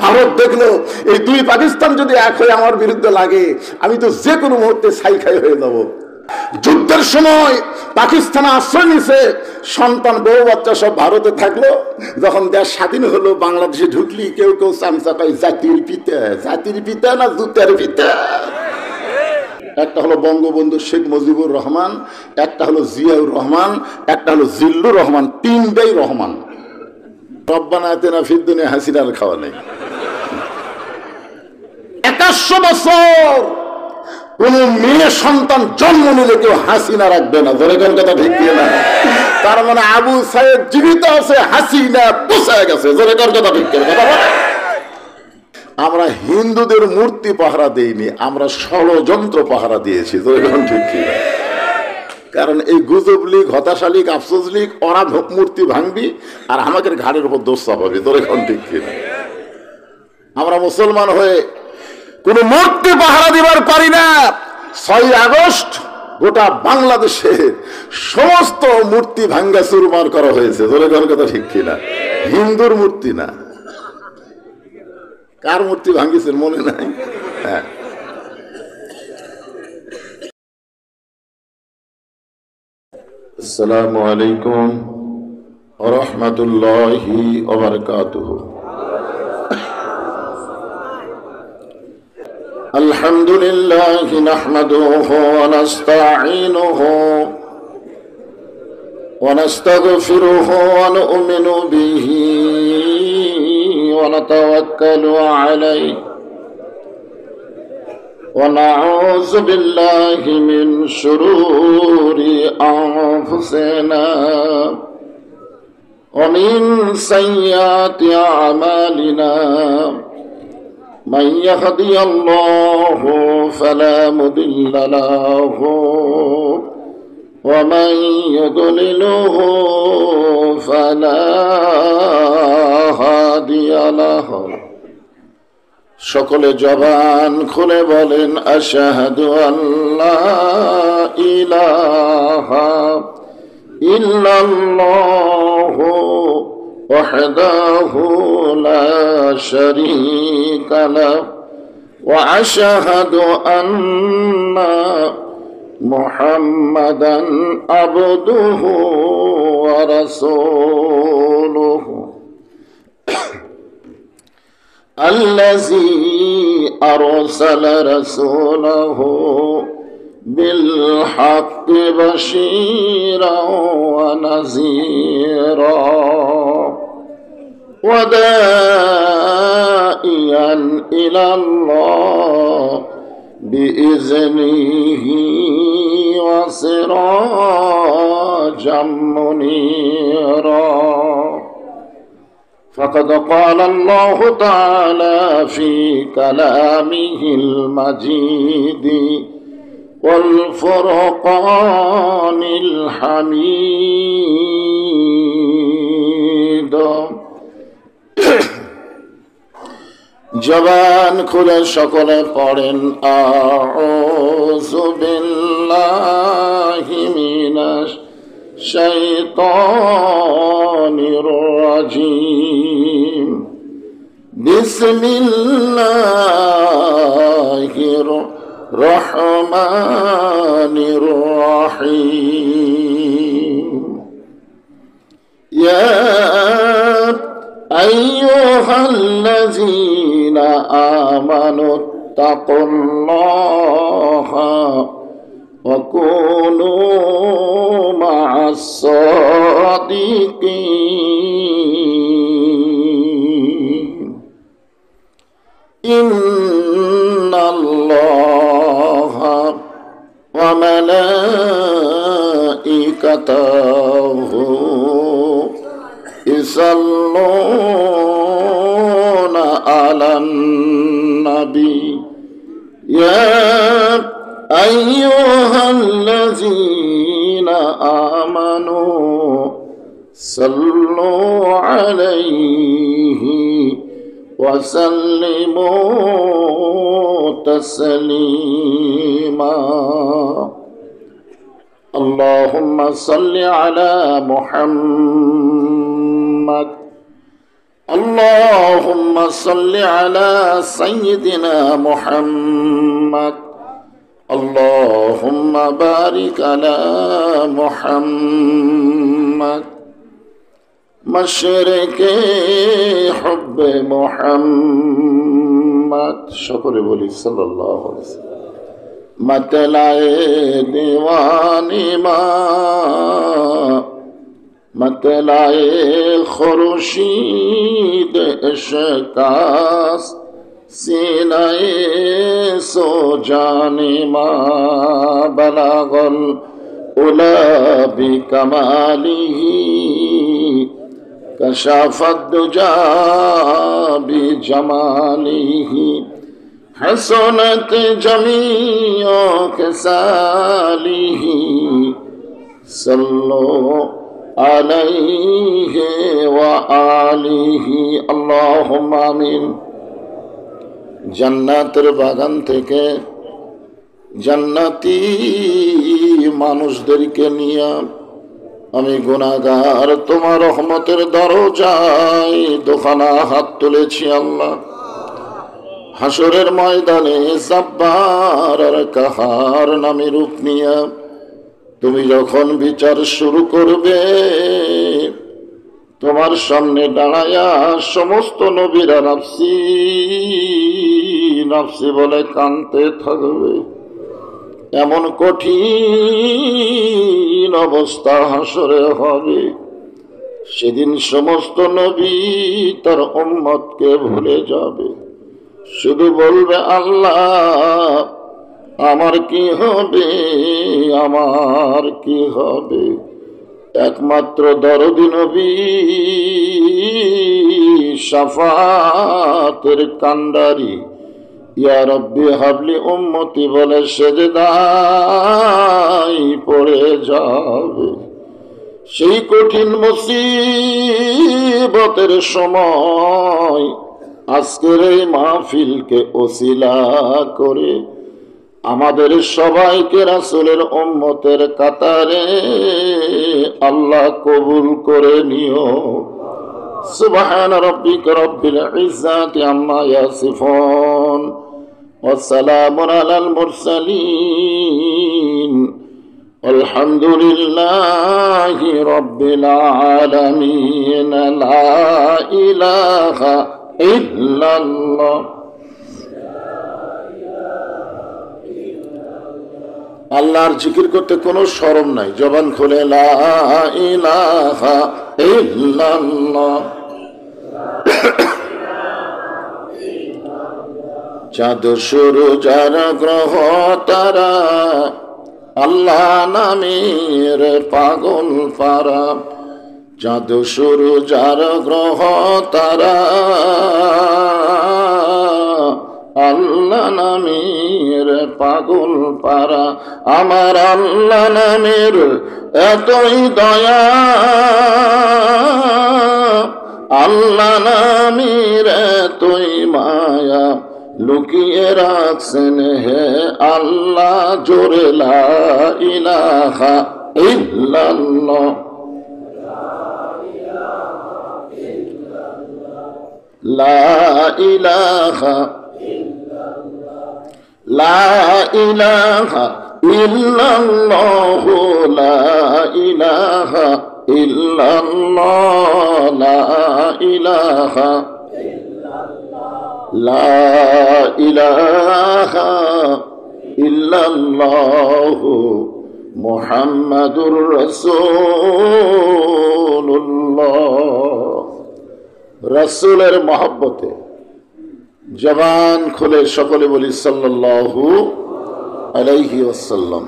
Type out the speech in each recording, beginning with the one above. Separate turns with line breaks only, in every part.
ভারত দেখলো এই দুই পাকিস্তান যদি এক হয়ে আমার বিরুদ্ধে লাগে, আমি তো যে কোনো মুহূর্তে ছাই খাই হয়ে যাব। যুদ্ধের সময় পাকিস্তানে আশ্রয় নিছে, সন্তান বউ বাচ্চা সব ভারতে থাকলো। যখন দেশ স্বাধীন হলো, বাংলাদেশে ঢুকলি কেউ কেউ চামচা পাই জাতির পিতা, জাতির পিতা না জুতার পিতা। একটা হলো বঙ্গবন্ধু শেখ মুজিবুর রহমান, একটা হলো জিয়াউর রহমান, একটা হলো জিল্লুর রহমান, তিনটাই রহমান। রব্বানা আতিনা ফিদ দুনিয়া হাসিনার খাওয়া নেই। 2100 বছর কোন মেয়ে সন্তান জন্ম নিলে কেউ হাসিনা রাখবে না। ধরে কোন কথা ঠিক না? তার মানে আবু সাইদ জীবিত আছে, হাসিনা পোষায় গেছে। ধরে কোন কথা ঠিক কথা বলে। আমরা হিন্দুদের মূর্তি পাহারা দেইনি, আমরা ষড়যন্ত্র পাহারা দিয়েছি। ধরে কোন ঠিক না? কারণ এই গুজব লীগ, হতাশা লীগ, আফসোস লীগ, ওরা মূর্তি ভাঙবি আর আমাদের ঘাড়ের উপর দোষ চাপাবি। ধরে কোন ঠিক কিনা? আমরা মুসলমান হয়ে কোন মূর্তি পাহারা দিবার পারি না। 6 আগস্ট গোটা বাংলাদেশে সমস্ত মূর্তি ভাঙ্গা চুরমার করা হয়েছে। ধরে কোন কথা ঠিক কিনা? হিন্দুর মূর্তি না। কার মূর্তি ভাঙ্গিছেন মনে নাই? হ্যাঁ, আসসালামু আলাইকুম ওয়া রাহমাতুল্লাহি ওয়া বারাকাতুহু। আলহামদুলিল্লাহি নাহমাদুহু ওয়া নাস্তাঈনুহু ওয়া নাস্তাগফিরুহু ওয়া নু'মিনু বিহি ওয়া নাতাওয়াক্কালু আলাইহি ونعوذ بالله من شرور أنفسنا ومن سيئات أعمالنا من يهدي الله فلا مضل له ومن يضلله فلا هادي له। সকলে জবান খুলে বলেন আশহাদু আল্লা ইলাহা ইল্লাল্লাহু ওয়াহদাহু লা শারীকা লাহু ওয়া আশহাদু আন্না মুহাম্মাদান আবদুহু ওয়া রাসূলুহু الذي أرسل رسوله بالحق بشيرا ونذيرا وداعيا إلى الله بإذنه وسراجا منيرا. فقد قال الله تعالى في كلامه المجيد والفرقان الحميد. জবান খুলে সকলে পড়েন আউযু বিল্লাহি মিনাশ শাইতানির রাজিম বিসমিল্লাহির রহমানির রহিম। ইয়া আইয়ুহাল্লাযীনা আমানুত্তাকুল্লাহা وكونوا مع الصادقين. إن الله وملائكته يصلون على النبي يا أيها الذين آمنوا صلوا عليه وسلموا تسليما. اللهم صل على محمد اللهم صل على سيدنا محمد اللهم بارك على محمد مشرق حب محمد সকলে বলি সাল্লাল্লাহু আলাইহি ওয়াসাল্লাম मतलाए दीवानी मतलाए खुर्शीद इश्कास सीनाए सो जाने बलागल उला बि कमालिही कशाफत दुजा बि जमालिही हसनत जमीओ के सालिही सल्लो अलैहि व आलिही अल्लाहुम्मा आमीन। জান্নাতের বাগান থেকে জান্নাতি মানুষদেরকে নিয়ে আমি গুনাহগার তোমার রহমতের দরজায় দোখানা হাত তুলেছি আল্লাহ। হাসরের ময়দানে জব্বার আর কাহার নামে রূপ নিয়ে তুমি যখন বিচার শুরু করবে তোমার সামনে দাঁড়ায়া সমস্ত নবীরা নাফসি নাফসি বলে কাঁদতে থাকবে। এমন কঠিন অবস্থা হাসরে হবে, সেদিন সমস্ত নবী তার উম্মতকে ভুলে যাবে, শুধু বলবে আল্লাহ আমার কি হবে, আমার কি হবে। একমাত্র দরদি নবী শাফাতের কান্ডারি ইয়া রব্বি হাবলি উম্মতি বলে সেজদায় পড়ে যাবে। সেই কঠিন মুসিবতের সময় আজকের এই মাহফিলকে ওসিলা করে আমাদের সবাইকে রাসূলের উম্মতের কাতারে আল্লাহ কবুল করে নিও। সুবহান রাব্বিকা রাব্বিল ইজ্জাতি আম্মা ইয়াসিফুন ওয়া সালামুন আলাল মুরসালিন আলহামদুলিল্লাহি রাব্বিল আলামিন। লা ইলাহা ইল্লাল্লাহ। আল্লাহর জিকির করতে কোনো শরম নাই, জবান খুলে লা ইলাহা ইল্লাল্লাহ। চাঁদ সূরজ আর গ্রহ তারা আল্লাহ নামের পাগল পারা। চাঁদ সূরজ আর গ্রহ তারা আল্লাহ নামের পাগল পারা। আমার আল্লাহ নামের এতই দয়া, আল্লাহ নামের এতই মায়া, লুকিয়ে রাখছেন হে আল্লাহ জোরে লা ইলাহা ইল্লাল্লাহ। লা ইলাহা লা ইলাহা ইল্লাল্লাহ। লা ইলাহা ইল্লাল্লাহ। লা ইলাহা লা ইলাহা ইল্লাল্লাহ মুহাম্মাদুর রাসূলুল্লাহ। রাসূলের মহব্বতে জবান খুলে সকলে বলি সাল্লাল্লাহু আলাইহি ওয়াসাল্লাম।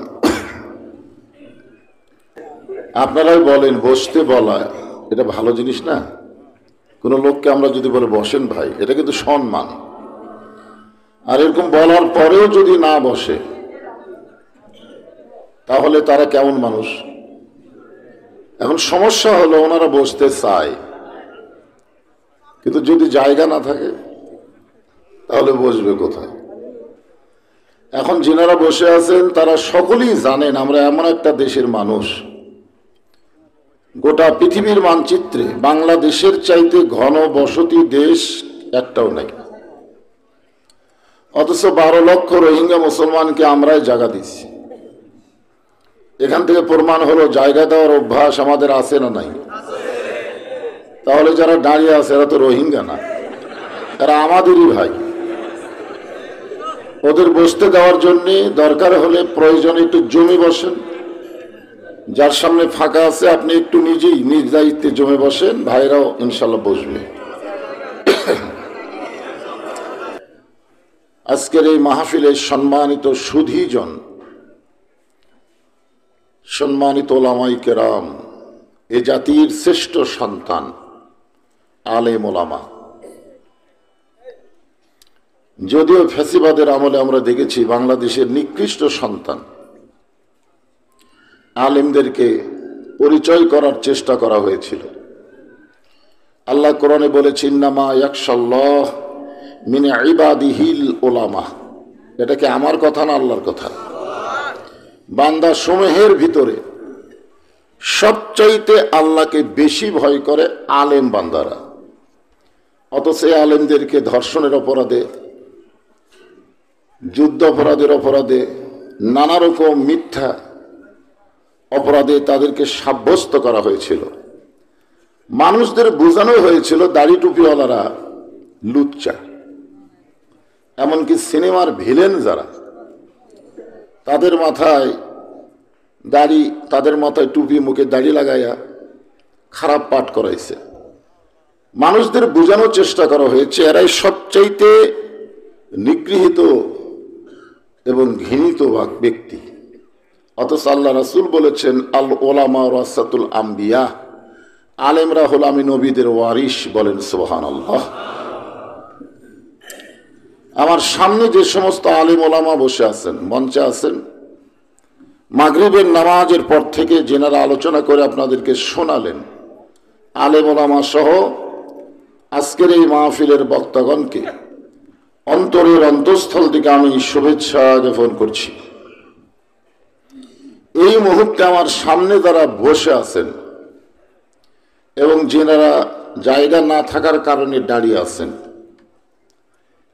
আপনারাই বলেন বসতে বলা এটা ভালো জিনিস না? কোনো লোককে আমরা যদি বলে বসেন ভাই, এটা কিন্তু সম্মান। আর এরকম বলার পরেও যদি না বসে তাহলে তারা কেমন মানুষ? এখন সমস্যা হলো ওনারা বসতে চায়, কিন্তু যদি জায়গা না থাকে তাহলে বসবে কোথায়? এখন যিনারা বসে আছেন তারা সকলেই জানেন আমরা এমন একটা দেশের মানুষ গোটা পৃথিবীর মানচিত্রে বাংলাদেশের চাইতে ঘন বসতি দেশ একটাও নাই, অথচ 12 লক্ষ রোহিঙ্গা মুসলমানকে আমরাই জায়গা দিচ্ছি। এখান থেকে প্রমাণ হলো জায়গা দেওয়ার অভ্যাস আমাদের আছে না নাই? তাহলে যারা দাঁড়িয়ে আছে এরা তো রোহিঙ্গা না, এরা আমাদেরই ভাই। ওদের বসতে দেওয়ার জন্য দরকার হলে প্রয়োজনে একটু জমি বসেন, যার সামনে ফাঁকা আছে আপনি একটু নিজেই নিজ দায়িত্বে জমে বসেন, ভাইরাও ইনশাল্লাহ বসবে। আজকের এই মাহফিলে সম্মানিত সুধীজন, সম্মানিত ওলামায়ে কেরাম, এ জাতির শ্রেষ্ঠ সন্তান আলেম ওলামা। যদিও ফ্যাসিবাদের আমলে আমরা দেখেছি বাংলাদেশের নিকৃষ্ট সন্তান আলেমদেরকে পরিচয় করার চেষ্টা করা হয়েছিল। আল্লাহ কোরআনে বলেছেন, ইন্নামা ইয়াখশাল্লাহ মিন ইবাদিহিল উলামা। এটা কি আমার কথা না আল্লাহর কথা? বান্দা সমূহের ভিতরে সবচাইতে আল্লাহকে বেশি ভয় করে আলেম বান্দারা। অথচ এই আলেমদেরকে ধর্ষণের অপরাধে, যুদ্ধ অপরাধের অপরাধে, নানা রকম মিথ্যা অপরাধে তাদেরকে সাব্যস্ত করা হয়েছিল। মানুষদের বোঝানো হয়েছিল দাড়ি টুপিওয়ালারা লুচ্চা। এমনকি সিনেমার ভিলেন যারা, তাদের মাথায় দাড়ি, তাদের মাথায় টুপি, মুখে দাড়ি লাগাইয়া খারাপ পাঠ করাইছে। মানুষদের বোঝানোর চেষ্টা করা হয়েছে এরাই সবচাইতে নিগৃহীত এবং ঘৃণিত ব্যক্তি। অথচ আল্লাহ রাসূল বলেছেন, আল ওলামা ওয়ারাসাতুল আম্বিয়া, আলেমরা হল আমি নবীদের ওয়ারিস। বলেন সুবহানাল্লাহ। আমার সামনে যে সমস্ত আলেম ওলামা বসে আছেন, মঞ্চে আছেন, মাগরিবের নামাজের পর থেকে যেনারা আলোচনা করে আপনাদেরকে শোনালেন, আলেম ওলামা সহ আজকের এই মাহফিলের বক্তাগণকে অন্তরের অন্তঃস্থল থেকে আমি শুভেচ্ছা জ্ঞাপন করছি। এই মুহূর্তে আমার সামনে যারা বসে আছেন এবং যেনারা জায়গা না থাকার কারণে দাঁড়িয়ে আছেন,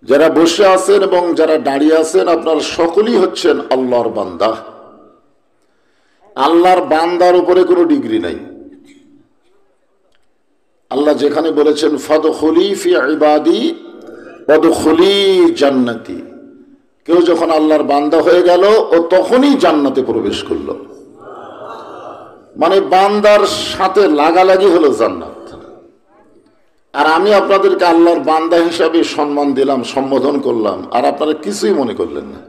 যারা বসে আছেন এবং যারা দাঁড়িয়ে আছেন, আপনারা সকলেই হচ্ছেন আল্লাহর বান্দা। আল্লাহর বান্দার উপরে কোনো ডিগ্রি নাই। আল্লাহ যেখানে বলেছেন ফাদখুলি ফি ইবাদি ওয়াদখুলি জান্নাতি, কেউ যখন আল্লাহর বান্দা হয়ে গেল ও তখনই জান্নাতে প্রবেশ করলো। মানে বান্দার সাথে লাগালাগি হলো জান্নাত। আর আমি আপনাদেরকে আল্লাহর বান্দা হিসাবে সম্মান দিলাম, সম্বোধন করলাম, আর আপনারা কিছুই মনে করলেন না।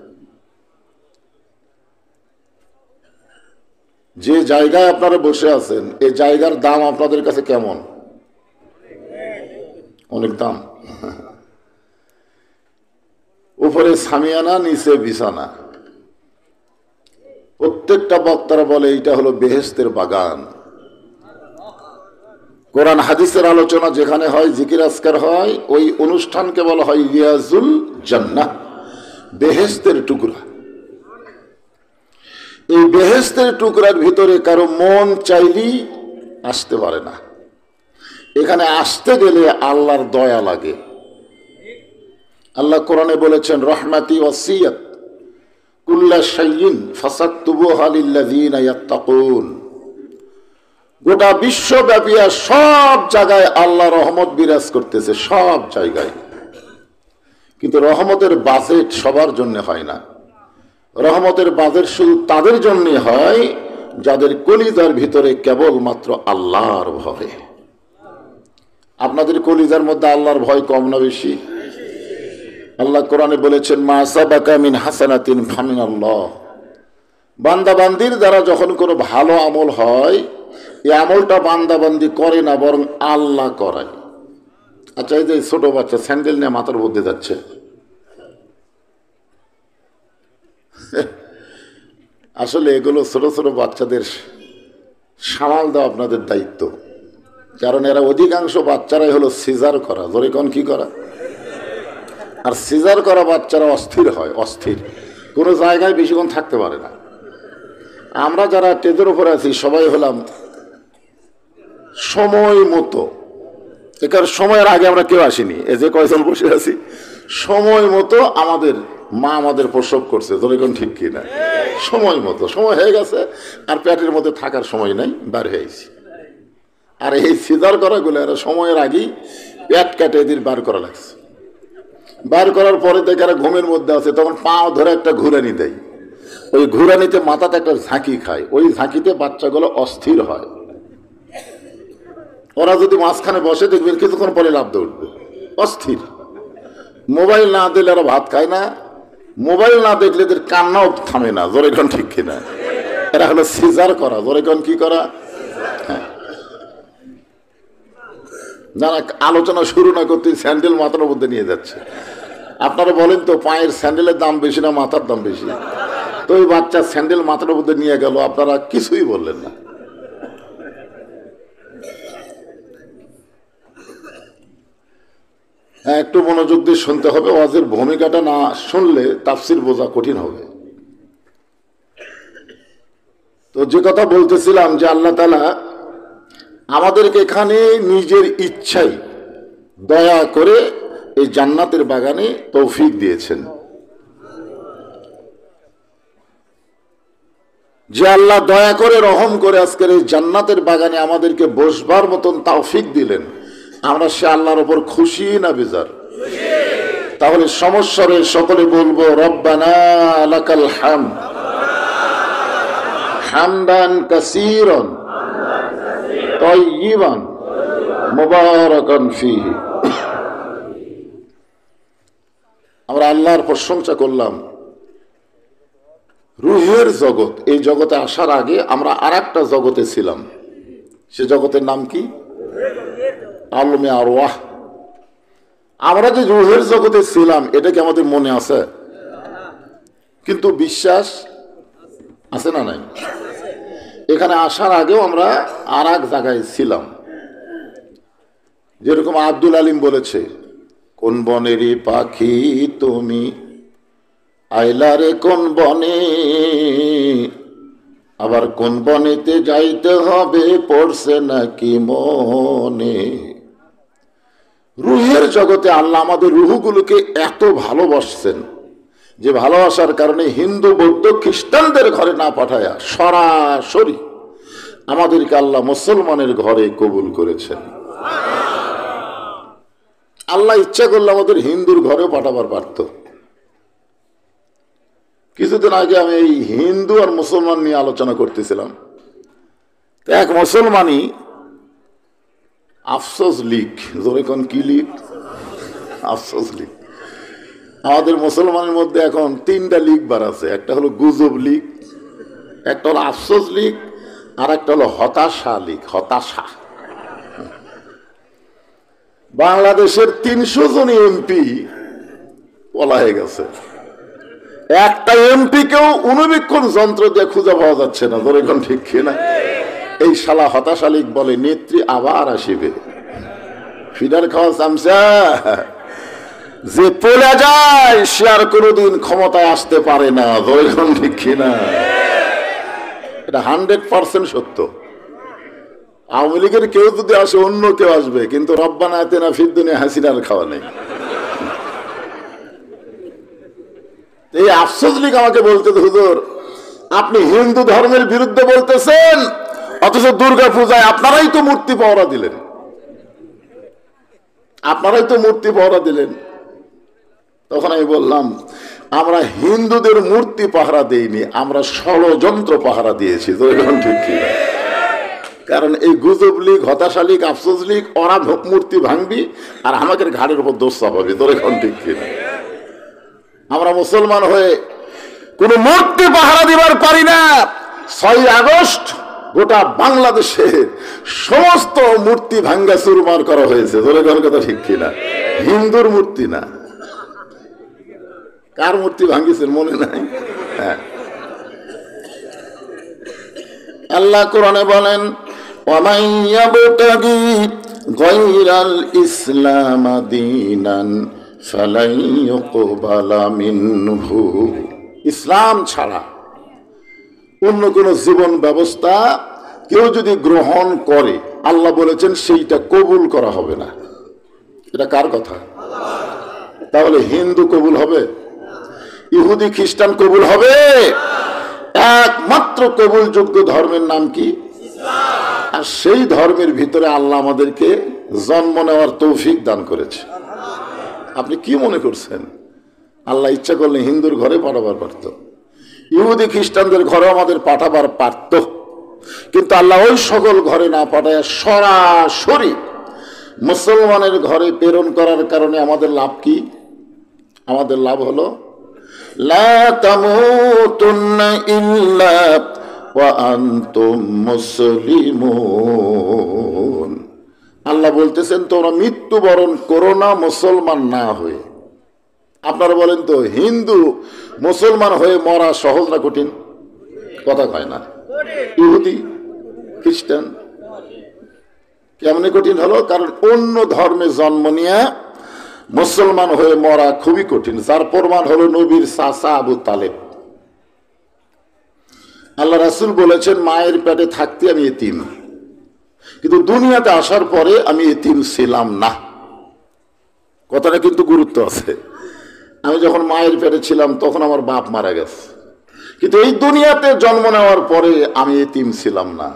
যে জায়গায় আপনারা বসে আছেন, এই জায়গার দাম আপনাদের কাছে কেমন? অনেক দাম। উপরে সামিয়ানা, নিচে বিছানা। প্রত্যেকটা বক্তারা বলে এইটা হলো বেহেশতের বাগান। কোরআন হাদিসের আলোচনা যেখানে হয়, জিকির আজকার হয়, ওই অনুষ্ঠানকে বলা হয় রিয়াজুল জান্নাহ, বেহেশতের টুকরা। এই বেহেশতের টুকরার ভিতরে কারো মন চাইলেই আসতে পারে না। এখানে আসতে গেলে আল্লাহর দয়া লাগে। আল্লাহ কোরআনে বলেছেন, রহমাতি ওয়াসিয়াত কুল্লা শাইইন ফাসাকতুবুহা লিল্লাযিনা ইয়াত্তাকুন। গোটা বিশ্বব্যাপী সব জায়গায় আল্লাহ রহমত বিরাজ করতেছে, সব জায়গায়। কিন্তু রহমতের বাজেট সবার জন্য হয় না। রহমতের বাজেট শুধু তাদের জন্য হয় যাদের কলিজার ভিতরে কেবলমাত্র আল্লাহর ভয়। আপনাদের কলিজার মধ্যে আল্লাহর ভয় কম না বেশি? আল্লাহ কোরআনে বলেছেন, মা সাবাকা মিন হাসানাতিন ফামিনাল্লাহ। বান্দাবান্দির দ্বারা যখন কোনো ভালো আমল হয়, এই আমলটা বান্দাবান্দি করে না, বরং আল্লাহ করায়। আচ্ছা, এই যে ছোট বাচ্চা স্যান্ডেল নিয়ে মাথার মধ্যে যাচ্ছে, আসলে এগুলো ছোট ছোট বাচ্চাদের সামাল দেওয়া আপনাদের দায়িত্ব। কারণ এরা অধিকাংশ বাচ্চারাই হলো সিজার করা। ধরে কোন কি করা? আর সিজার করা বাচ্চারা অস্থির হয়, অস্থির, কোনো জায়গায় বেশিক্ষণ থাকতে পারে না। আমরা যারা টেজের উপরে আছি সবাই হলাম সময় মতো, এখানে সময়ের আগে আমরা কেউ আসিনি, এই যে কয়জন বসে আছি, সময় মতো আমাদের মা আমাদের প্রসব করছে, যখন ঠিক কিনা, সময় মতো, সময় হয়ে গেছে, আর পেটের মধ্যে থাকার সময় নাই, বার হয়েছি। আর এই সিজার করাগুলো এরা সময়ের আগেই পেট কাটে এদের বার করা লাগছে। বার করার পরে দেখে এরা ঘুমের মধ্যে আছে, তখন পাও ধরে একটা ঘুরানি দেয়, ওই ঘুরানিতে মাথাতে একটা ঝাঁকি খায়, ওই ঝাঁকিতে বাচ্চাগুলো অস্থির হয়। ওরা যদি মাঝখানে বসে দেখবেন কিছুক্ষণ পরে লাফ দিয়ে উঠবে, অস্থির। মোবাইল না দিলে এরা ভাত খায় না, মোবাইল না দেখলে এদের কান্নাও থামে না, জোরে কোন ঠিক কিনা। এরা হলো সিজার করা, জোরে কোন কি করা। হ্যাঁ, যারা আলোচনা শুরু না করতে স্যান্ডেল মাথার মধ্যে নিয়ে যাচ্ছে। আপনারা বলেন তো, পায়ের স্যান্ডেলের দাম বেশি না মাথার দাম বেশি? তো ওই বাচ্চা স্যান্ডেল মাথার মধ্যে নিয়ে গেল, আপনারা কিছুই বললেন না। একটু মনোযোগ দিয়ে শুনতে হবে, ওয়াজের ভূমিকাটা না শুনলে তাফসির বোঝা কঠিন হবে। তো যে কথা বলতেছিলাম যে আল্লাহ তাআলা আমাদেরকে এখানে নিজের ইচ্ছাই দয়া করে এই জান্নাতের বাগানে তৌফিক দিয়েছেন। যে আল্লাহ দয়া করে রহম করে আজকের এই জান্নাতের বাগানে আমাদেরকে বসবার মতন তৌফিক দিলেন, আমরা সে আল্লাহর উপর খুশি না বেজার? তাহলে সমস্যারে সকলে বলবো রব্বানা লাকাল হামদ হামদান কাসীরান তাইয়িবান মুবারাকান ফীহি। আমরা আল্লাহর প্রশংসা করলাম। রূহের জগৎ, এই জগতে আসার আগে আমরা আরেকটা জগতে ছিলাম, সে জগতের নাম কি? আলমে আরওয়াহ। আমরা যে রূহের জগতে ছিলাম এটা কি আমাদের মনে আছে? কিন্তু বিশ্বাস আছে না নাই? এখানে আসার আগেও আমরা আর এক জায়গায় ছিলাম। যেরকম আব্দুল আলিম বলেছে, কোন বনেরই পাখি তুমি আইলারে কোন বনে, আবার কোন বনেতে যাইতে হবে পড়ছে নাকি মনে। রুহের জগতে আল্লাহ আমাদের রুহগুলোকে এত ভালোবাসছেন যে ভালোবাসার কারণে হিন্দু বৌদ্ধ খ্রিস্টানদের ঘরে না পাঠায়া সরাসরি আমাদেরকে আল্লাহ মুসলমানের ঘরে কবুল করেছেন। আল্লাহ ইচ্ছা করলে আমাদের হিন্দুর ঘরেও পাঠাবার পারত। কিছুদিন আগে আমি এই হিন্দু আর মুসলমান নিয়ে আলোচনা করতেছিলাম। এক মুসলমানই আফসোস লীগ, যখন কি লীগ? আফসোস লীগ। আমাদের মুসলমানের মধ্যে এখন তিনটা লীগ বার আছে, একটা হলো গুজব লীগ, একটা হলো আফসোস লীগ, আর একটা হলো হতাশা লীগ। হতাশা। বাংলাদেশের 300 জন এমপি পলায়ে গেছে, একটা এমপি কেও অনুবীক্ষণ যন্ত্র দিয়ে খুঁজে পাওয়া যাচ্ছে না, ধরে কোন ঠিক কিনা। এই শালা হতাশা লীগ বলে নেত্রী আবার আসিবে, ফিডার খাওয়া চামচা। যে পলে যায় সে আর কোনোদিন ক্ষমতায় আসতে পারে না, ধরে কোন ঠিক কিনা। এটা 100% সত্য। আওয়ামী লীগের কেউ যদি আসে অন্য কেউ আসবে, কিন্তু রব্বানা আতিনা ফিদ দুনিয়া হাসিনার খাওয়া নেই। এই আফসোস লীগ আমাকে বলতে, হুজুর আপনি হিন্দু ধর্মের বিরুদ্ধে বলতেছেন, অথচ দুর্গা পূজায় আপনারাই তো মূর্তি পাহারা দিলেন, আপনারাই তো মূর্তি পাহারা দিলেন। তখন আমি বললাম, আমরা হিন্দুদের মূর্তি পাহারা দেইনি, আমরা ষড়যন্ত্র পাহারা দিয়েছি। ঠিক কি? কারণ এই গুজব লীগ, হতাশা লীগ, আফসোস লীগ, ওরা মূর্তি ভাঙবি আর আমাদের ঘাড়ের উপর দোষ চাপাবি। তোর এখন ঠিক কিনা? আমরা মুসলমান হয়ে কোন মূর্তি পাহারা দিবার পারি না। 6 আগস্ট গোটা বাংলাদেশে সমস্ত মূর্তি ভাঙ্গা চুরমার করা হয়েছে। তোর কথা ঠিক কিনা? হিন্দুর মূর্তি না। কার মূর্তি ভাঙ্গিছেন মনে নাই? হ্যাঁ, আল্লাহ কোরআনে বলেন, ওয়ামান ইয়াবতাগি গায়রাল ইসলাম দীনান ফালাই ইউকবালা মিনহু। ইসলাম ছাড়া অন্য কোন জীবন ব্যবস্থা কেউ যদি গ্রহণ করে আল্লাহ বলেছেন সেইটা কবুল করা হবে না। এটা কার কথা? তাহলে হিন্দু কবুল হবে? ইহুদি খ্রিস্টান কবুল হবে? একমাত্র কবুলযোগ্য ধর্মের নাম কি? আর সেই ধর্মের ভিতরে আল্লাহ আমাদেরকে জন্ম নেওয়ার তৌফিক দান করেছে। আপনি কি মনে করছেন আল্লাহ ইচ্ছা করলে হিন্দুর ঘরে পাঠাবার পারত, ইহুদি খ্রিস্টানদের ঘরে আমাদের পাঠাবার পারত, কিন্তু আল্লাহ ওই সকল ঘরে না পাঠায় সরাসরি মুসলমানের ঘরে প্রেরণ করার কারণে আমাদের লাভ কি? আমাদের লাভ হলো লা তামুতুন্না ইল্লা ওয়া আনতুম মুসলিমুন। আল্লাহ বলতেছেন তোমরা মৃত্যুবরণ করো না মুসলমান না হয়ে। আপনারা বলেন তো হিন্দু মুসলমান হয়ে মরা সহজ না কঠিন? কথা কয় না। ইহুদি খ্রিস্টান কেমনে কঠিন হলো? কারণ অন্য ধর্মে জন্ম নিয়ে মুসলমান হয়ে মরা খুবই কঠিন। যার প্রমাণ হলো নবীর চাচা আবু তালেব। আল্লাহ রাসূল বলেছেন মায়ের পেটে থাকতে আমি এতিম, কিন্তু দুনিয়াতে আসার পরে আমি এতিম ছিলাম না। কথাটা কিন্তু গুরুত্ব আছে। আমি যখন মায়ের পেটে ছিলাম তখন আমার বাপ মারা গেছে, কিন্তু এই দুনিয়াতে জন্ম নেওয়ার পরে আমি এতিম ছিলাম না।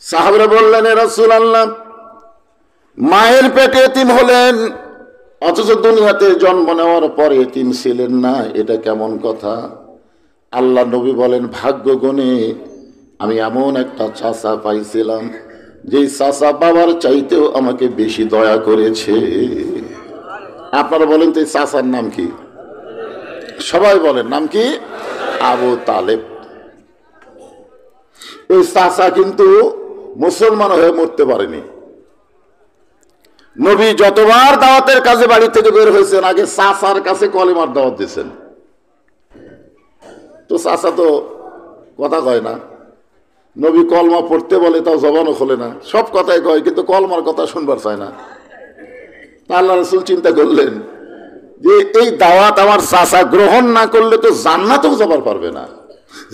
সাহাবারা বললেন এ রাসূলুল্লাহ, মায়ের পেটে এতিম হলেন অথচ দুনিয়াতে জন্ম নেওয়ার পরে এতিম ছিলেন না, এটা কেমন কথা? আল্লাহ নবী বলেন ভাগ্য গুণে আমি এমন একটা চাচা পাইছিলাম যেই চাচা বাবার চাইতেও আমাকে বেশি দয়া করেছে। আপনারা বলেন তো এই চাচার নাম কি? সবাই বলেন নাম কি? আবু তালেব। এই চাচা কিন্তু মুসলমান হয়ে মরতে পারেনি। নবী যতবার দাওয়াতের কাজে বাড়ি থেকে বের হয়েছেন আগে চাচার কাছে কলেমার দাওয়াত দিয়েছেন। তো চাচা তো কথা কয় না, নবী কলমা পড়তে বলে তাও জবানও খোলে না, সব কথাই কয় কিন্তু কলমার কথা শুনবার চায় না। আল্লাহ রাসূল চিন্তা করলেন যে এই দাওয়াত আমার চাচা গ্রহণ না করলে তো জান্নাতেও যাবার পারবে না।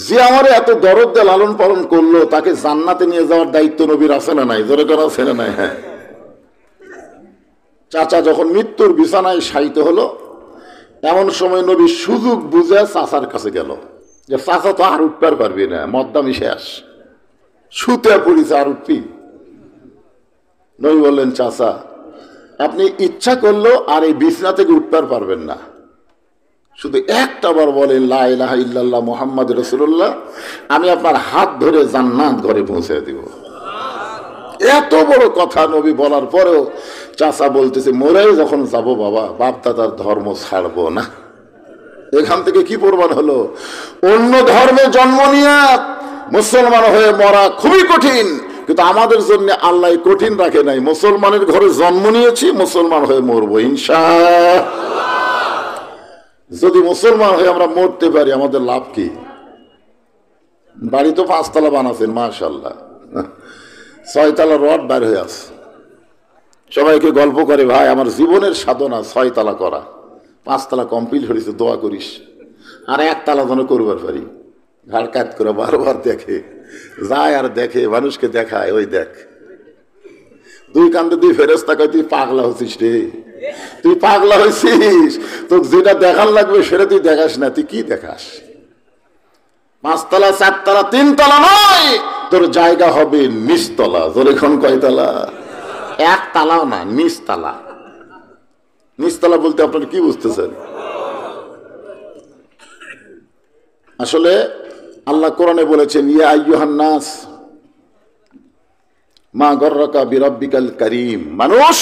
যে আমার এত দরদ দিয়ে লালন পালন করলো তাকে জান্নাতে নিয়ে যাওয়ার দায়িত্ব নবীর আছে না নাই? জোরে করা আছে না নাই? হ্যাঁ। চাচা যখন মৃত্যুর বিছানায় শায়িত হলো এমন সময় নবী সুযোগ বুঝে চাচার কাছে গেল যে চাচা তো আর উঠতে পারবি না, মদ্দামি শেষ, শুতে পড়িছে, আর উঠবি? নবী বললেন চাচা আপনি ইচ্ছা করলেও আর এই বিছানা থেকে উঠতে পারবেন না, শুধু একটা বার বলেন লা ইলাহা ইল্লাল্লাহ মুহাম্মদ রাসূলুল্লাহ, আমি আপনার হাত ধরে জান্নাত ঘরে পৌঁছে দিব। এত বড় কথা নবী বলার পরেও চাচা বলতেছে মরে যখন যাব বাবা বাপ দাদার ধর্ম ছাড়বো না। এখান থেকে কি প্রমাণ হলো? অন্য ধর্মে জন্ম নিয়ে মুসলমান হয়ে মরা খুবই কঠিন, কিন্তু আমাদের জন্য আল্লাহ কঠিন রাখে নাই। মুসলমানের ঘরে জন্ম নিয়েছি, মুসলমান হয়ে মরবো ইনশাআল্লাহ। যদি মুসলমান হয়ে আমরা মরতে পারি আমাদের লাভ কি? বাড়ি তো 5 তলা বানাচ্ছেন মাশাআল্লাহ, 6 তলা রড বার হয়ে আছে। সবাইকে গল্প করে ভাই আমার জীবনের সাধনা 6 তলা করা, 5 তলা কমপ্লিট হয়েছে, দোয়া করিস আর 1 তলা যেন করবার পারি। ঘাড় কাত করে বারবার দেখে যায় আর দেখে মানুষকে দেখায়, ওই দেখ 2 কান্দে 2 ফেরেশতা কয় তুই পাগলা হচ্ছিস রে, তুই পাগলা হয়েছিস, তোকে যেটা দেখার লাগবে সেটা তুই দেখাস না, তুই কি দেখাস? 5 তলা 4 তলা 3 তলা নয়, তোর জায়গা হবে নিচতলা। জোরেখন কয় তলা? 1 তলাও না, নিচতলা। নিচতলা বলতে আপনারা কি বুঝতেছেন? আসলে আল্লাহ কোরআনে বলেছেন ইয়া আইয়ুহান নাস মা গররাকা বিরাব্বিকাল কারীম, মানুষ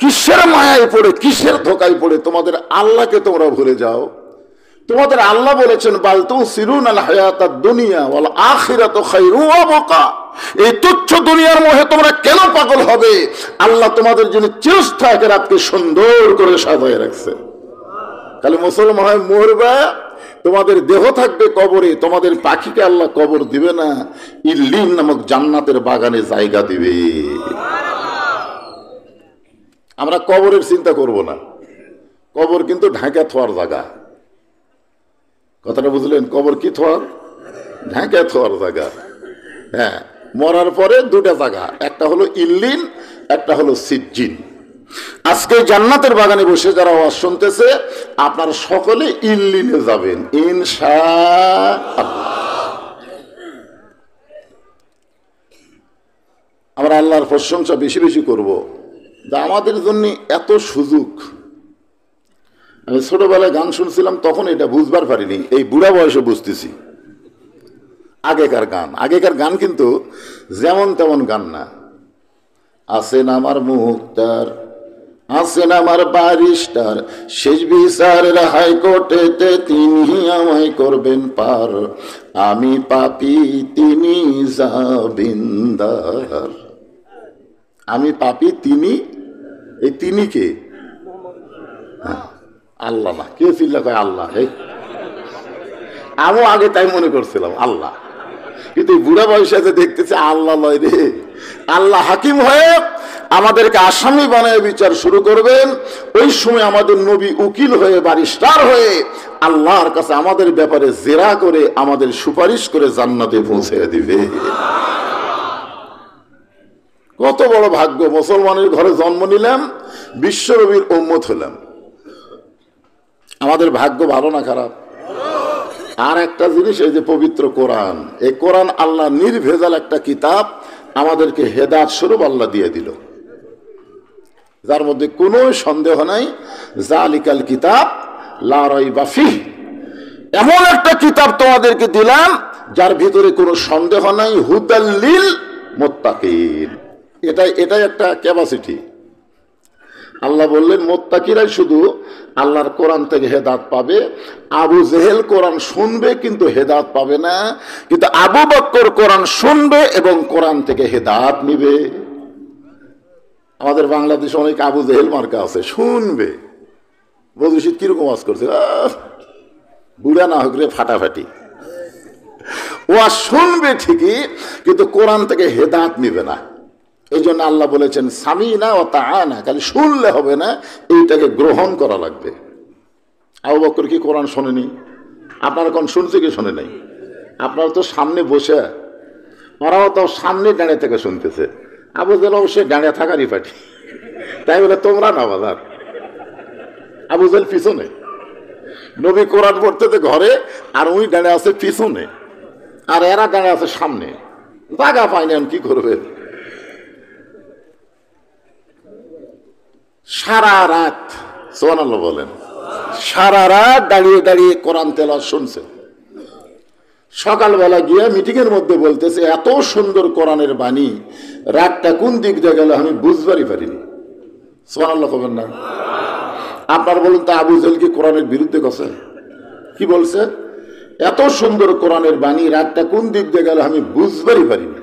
কিসের মায়ায় পড়ে কিসের ধোকায় পড়ে তোমাদের আল্লাহকে তোমরা ভুলে যাও? তোমাদের আল্লাহ বলেছেন বাল তুসিরুনাল হায়াতাদ দুনিয়া ওয়াল আখিরাতু খায়রু ওয়া আবকা। এই তুচ্ছ দুনিয়ার মোহে তোমরা কেন পাগল হবে? আল্লাহ তোমাদের জন্য চিরস্থায়ী আখিরাতকে সুন্দর করে সাজায় রাখছে। তাহলে মুসলমান হয় মরবে, তোমাদের দেহ থাকবে কবরে, তোমাদের পাখিকে আল্লাহ কবর দিবে না, ইল্লিন নামক জান্নাতের বাগানে জায়গা দিবে। আমরা কবরের চিন্তা করব না, কবর কিন্তু ঢাকা থোয়ার জায়গা। কথাটা বুঝলেন? কবর কি থোয়ার? ঢাকা থোয়ার জায়গা। হ্যাঁ, মরার পরে দুটা জায়গা, একটা হলো ইল্লিন, একটা হলো সিজ্জিন। আজকে জান্নাতের বাগানে বসে যারা ওয়াজ শুনতেছে, আপনারা সকলে ইল্লিনে যাবেন ইনশাআল্লাহ। আমরা আল্লাহর প্রশংসা বেশি বেশি করব যে আমাদের জন্য এত সুযোগ। আমি ছোটবেলায় গান শুনছিলাম, তখন এটা বুঝবার পারিনি, এই বুড়া বয়সে বুঝতেছি। আগেকার গান কিন্তু যেমন তেমন গান না। আছেন আমার মুক্তার, আছেন আমার ব্যারিস্টার, শেষ বিচারের হাইকোর্টেতে তিনি আমায় করবেন পার, আমি পাপী তিনি জামিনদার। আমি পাপী তিনি, এই তিনি কে? আল্লাহ না, কে চিল্লা কয় আল্লাহ? আমিও আগে তাই মনে করছিলাম আল্লাহ, কিন্তু বুড়া বয়সে দেখতেছে আল্লাহ লয় রে। আল্লাহ হাকিম হয়ে আমাদেরকে আসামি বানায় বিচার শুরু করবেন। ওই সময় আমাদের নবী উকিল হয়ে, ব্যারিস্টার হয়ে আল্লাহর কাছে আমাদের ব্যাপারে জেরা করে, আমাদের সুপারিশ করে জান্নাতে পৌঁছে দিবে। কত বড় ভাগ্য! মুসলমানের ঘরে জন্ম নিলাম, বিশ্বনবীর উম্মত হলাম। আমাদের ভাগ্য ভালো না খারাপ? আর একটা জিনিস, এই যে পবিত্র কোরআন, এই কোরআন আল্লাহ নির্ভেজাল একটা কিতাব, আমাদেরকে হেদায়েত স্বরূপ আল্লাহ দিয়ে দিল, যার মধ্যে কোনো সন্দেহ নাই। জালিকাল কিতাব লা রাইবা ফিহ, এমন একটা কিতাব তোমাদেরকে দিলাম যার ভিতরে কোনো সন্দেহ নাই। হুদাল লিল মুত্তাকিন, এটাই একটা ক্যাপাসিটি। আল্লাহ বললেন মুত্তাকিরাই শুধু আল্লাহর কোরআন থেকে হেদায়েত পাবে। আবু জেহেল কোরআন শুনবে কিন্তু হেদায়েত পাবে না, কিন্তু আবু বকর কোরআন শুনবে এবং কোরআন থেকে হেদায়েত নিবে। আমাদের বাংলাদেশে অনেক আবু জেহেল মার্কা আছে, শুনবে। বদরশিদ কিরকম ওয়াজ করছে, বুড়া না হোক রে ফাটাফাটি, ওয়াজ শুনবে ঠিকই, কিন্তু কোরআন থেকে হেদায়েত নিবে না। এই জন্য আল্লাহ বলেছেন সামিনা ও তাআনা, খালি শুনলে হবে না, এইটাকে গ্রহণ করা লাগবে। আবু বকর কি কোরআন শোনেনি? আপনারা কোন শুনছে কি শোনে নাই? আপনারা তো সামনে বসে, ওরাও তো সামনে দাঁড়িয়ে থেকে শুনতেছে। আবু জেহেল অবশ্যই দাঁড়িয়ে থাকারই পাঠি, তাই বলে তোমরা না বাজার। আবু জেহেল পিছনে, নবী কোরআন পড়তেছে ঘরে, আর উনি দাঁড়িয়ে আছে পিছনে, আর এরা দাঁড়িয়ে আছে সামনে। জায়গা পায় না, কি করবে? সারা রাত, সুবহানাল্লাহ বলেন, সারা রাত দাঁড়িয়ে দাঁড়িয়ে কোরআন তেলাওয়াত শুনছে। সকালবেলা গিয়ে মিটিং এর মধ্যে বলতেছে, এত সুন্দর কোরআনের বাণী, রাতটা কোন দিক দিয়ে গেল আমি বুঝবারই পারিনি। সুবহানাল্লাহ বলেন না? আপনার বলুন তো, আবু জেহেল কি কোরআনের বিরুদ্ধে গেছে? কি বলছে? এত সুন্দর কোরআনের বাণী, রাতটা কোন দিক দিয়ে গেল আমি বুঝবারই পারিনি।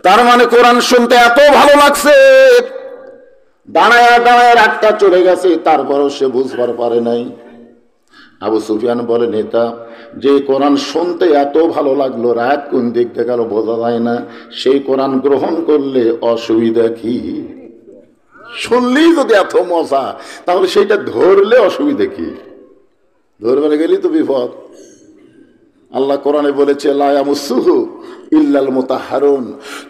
তার মানে কোরআন শুনতে এত ভালো লাগছে, দাঁড়ায় দাঁড়ায় রাতটা চলে গেছে, তারপরও সে বুঝবার পারে নাই। আবু সুফিয়ান বলে, নেতা, যে কোরআন শুনতে এত ভালো লাগলো, রাত কোন দিক থেকে গেল বোঝা যায় না, সেই কোরআন গ্রহণ করলে অসুবিধা কি? শুনলেই যদি এত মজা, তাহলে সেইটা ধরলে অসুবিধা কি? ধরবে গেলেই তো বিপদ। আল্লাহ কোরআনে বলেছে, লা ইয়ামুসুহু ইল্লাল মুতাহহারুন,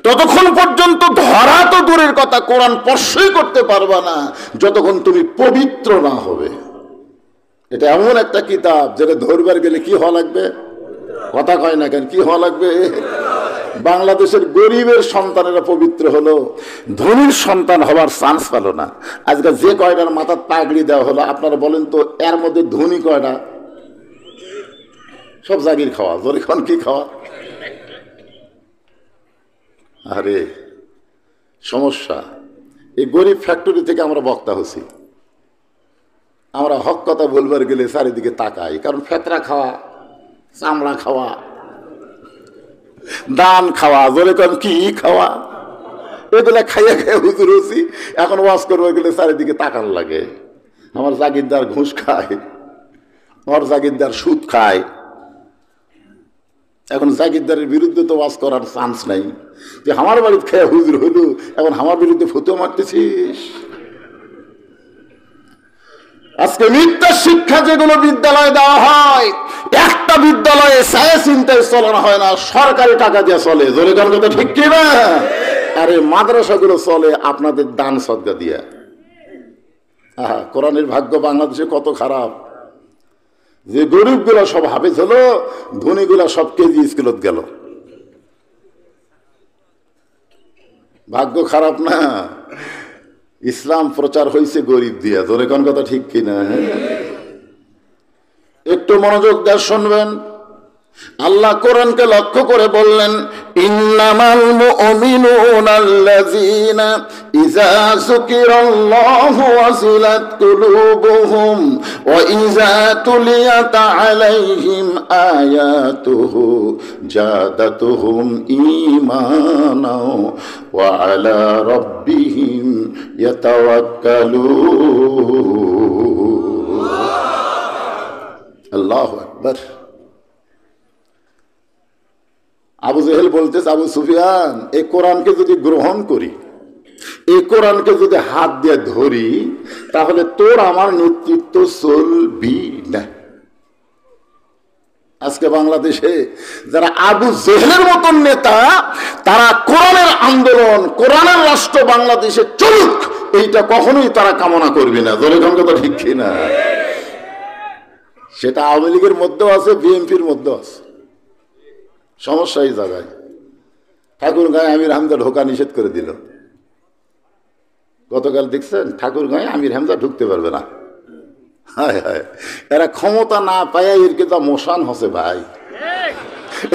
ততক্ষণ পর্যন্ত ধরা তো দূরের কথা, কোরআন স্পর্শই করতে পারবা না যতক্ষণ তুমি পবিত্র না হবে। এটা এমন একটা কিতাব যেটা ধরবার গেলে কি হওয়া লাগবে? কথা কয় না কেন? কি হওয়া লাগবে? বাংলাদেশের গরিবের সন্তানেরা পবিত্র হলো, ধনীর সন্তান হবার চান্স পেল না। আজকে যে কয়টার মাথার পাগড়ি দেওয়া হলো, আপনারা বলেন তো এর মধ্যে ধনী কয়টা? সব জাগির খাওয়া, জরিখন কি খাওয়া? আরে সমস্যা, এই গরিব ফ্যাক্টরি থেকে আমরা বক্তা হচ্ছি। আমরা হক কথা বলবার গেলে চারিদিকে তাকাই, কারণ ফেতরা খাওয়া, চামড়া খাওয়া, দান খাওয়া, জরিখন কি খাওয়া, এগুলা খাইয়া খাইয়া হুজুর হচ্ছি। এখন ওয়াজ করবার গেলে চারিদিকে তাকান লাগে। আমার জাগিরদার ঘুষ খায়, আমার জাগিরদার সুদ খায়। এখন জাগিরদারের বিরুদ্ধে তো ওয়াজ করার চান্স নাই, যে আমার বাড়িতে খেয়ে হুজুর হইল, এখন আমার বিরুদ্ধে ফতুয়া মারতেছিস। আজকে মিথ্যা শিক্ষা যেগুলো বিদ্যালয়ে দেওয়া হয়, একটা বিদ্যালয়ে ছায়া চিন্তায় চলানো হয় না, সরকারি টাকা দিয়ে চলে। জোরে গান কথা ঠিক কি না? আর এই মাদ্রাসাগুলো চলে আপনাদের দান সদকা দিয়ে। কোরআনের ভাগ্য বাংলাদেশে কত খারাপ, যে গরিব গুলা সব হাফেজ হলো, ধনীগুলা সব কেজি স্কুলত গেল। ভাগ্য খারাপ না? ইসলাম প্রচার হয়েছে গরিব দিয়া। জোরে কোন কথা ঠিক কিনা? একটু মনোযোগ দিয়ে শুনবেন। আল্লাহ কোরআনকে লক্ষ্য করে বললেন, ইন্নামাল মুমিনুনা আল্লাযীনা ইযা যুকিরাল্লাহু ওয়াজিলাত কুলুবুহুম ওয়া ইযা তুলিয়াত আলাইহিম আয়াতুহু জাদাতুহুম ঈমানা ওয়া আলা রাব্বিহিম ইয়াতাওয়াক্কালুন। আল্লাহু আকবার। আবু জেহেল বলতেছে, আবু সুফিয়ান, এই কোরআনকে যদি গ্রহণ করি, এই কোরআনকে যদি হাত দিয়ে ধরি, তাহলে তোর আমার নেতৃত্ব চলবি না। আজকে বাংলাদেশে যারা আবু জেহেলের মতন নেতা, তারা কোরআনের আন্দোলন, কোরআনের রাষ্ট্র বাংলাদেশে চলুক, এইটা কখনোই তারা কামনা করবে না। জোরে কোন কথা ঠিক না? সেটা আওয়ামী লীগের মধ্যেও আছে, বিএনপির মধ্যেও আছে। সমস্যা এই জায়গায়। ঠাকুরগাঁয়ে আমির হামজা ঢোকা নিষেধ করে দিল। গতকাল দেখছেন, ঠাকুরগাঁয়ে আমির হামজা ঢুকতে পারবে না। হায় হায়, এরা ক্ষমতা না পায় এর কিন্তু মোশান হসে ভাই।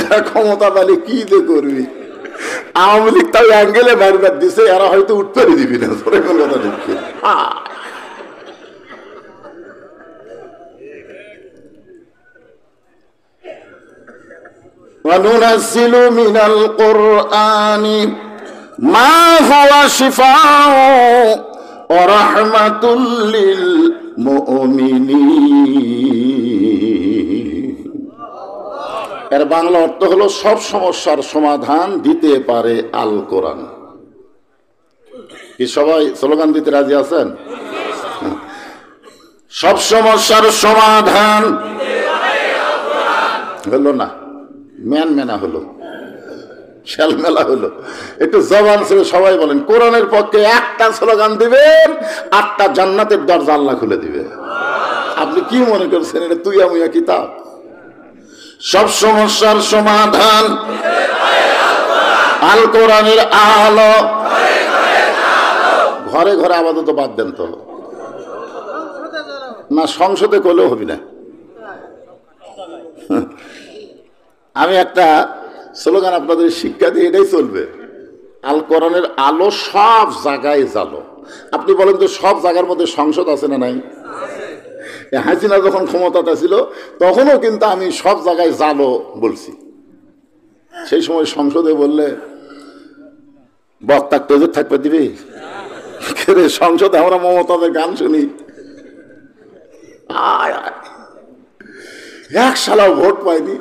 এরা ক্ষমতা পালে কি যে করবি। আওয়ামী লীগ তাও অ্যাঙ্গেলে বারবার দিছে, এরা হয়তো উঠতে দিবি না। কথা ঠিক। وَنُنَزِّلُ مِنَ الْقُرْآنِ مَا هُوَ شِفَاءٌ وَرَحْمَةٌ لِّلْمُؤْمِنِينَ। এর বাংলা অর্থ হলো সব সমস্যার সমাধান দিতে পারে আল কোরআন। কি সবাই স্লোগান দিতে রাজি আছেন? সব সমস্যার সমাধান হলো না, মেনা হলো, মেলা হলো। একটু জবান ছিল সবাই বলেন, কোরআনের পক্ষে একটা স্লোগান দিবেন, 8টা জান্নাতের দরজা আল্লাহ খুলে দিবে। আপনি কি মনে করছেন এটা তুই আমি কিতাব? সব সমস্যার সমাধান আল কোরআনের আলো। ঘরে ঘরে আপাতত বাদ দেন তো না, সংসদে করলেও হবি না। আমি একটা স্লোগান আপনাদের শিক্ষা দিয়ে, এটাই চলবে। আল কোরআনের আলো সব জায়গায় জালো। আপনি বলেন তো, সব জায়গার মধ্যে সংসদ আছে না নাই? হাসিনা যখন ক্ষমতাটা ছিল তখনও কিন্তু আমি সব জায়গায় জালো বলছি। সেই সময় সংসদে বললে বক্তা তেজর থাকবে দিবি? সংসদে আমরা মমতাদের গান শুনি, এক শালাও ভোট পাইনি।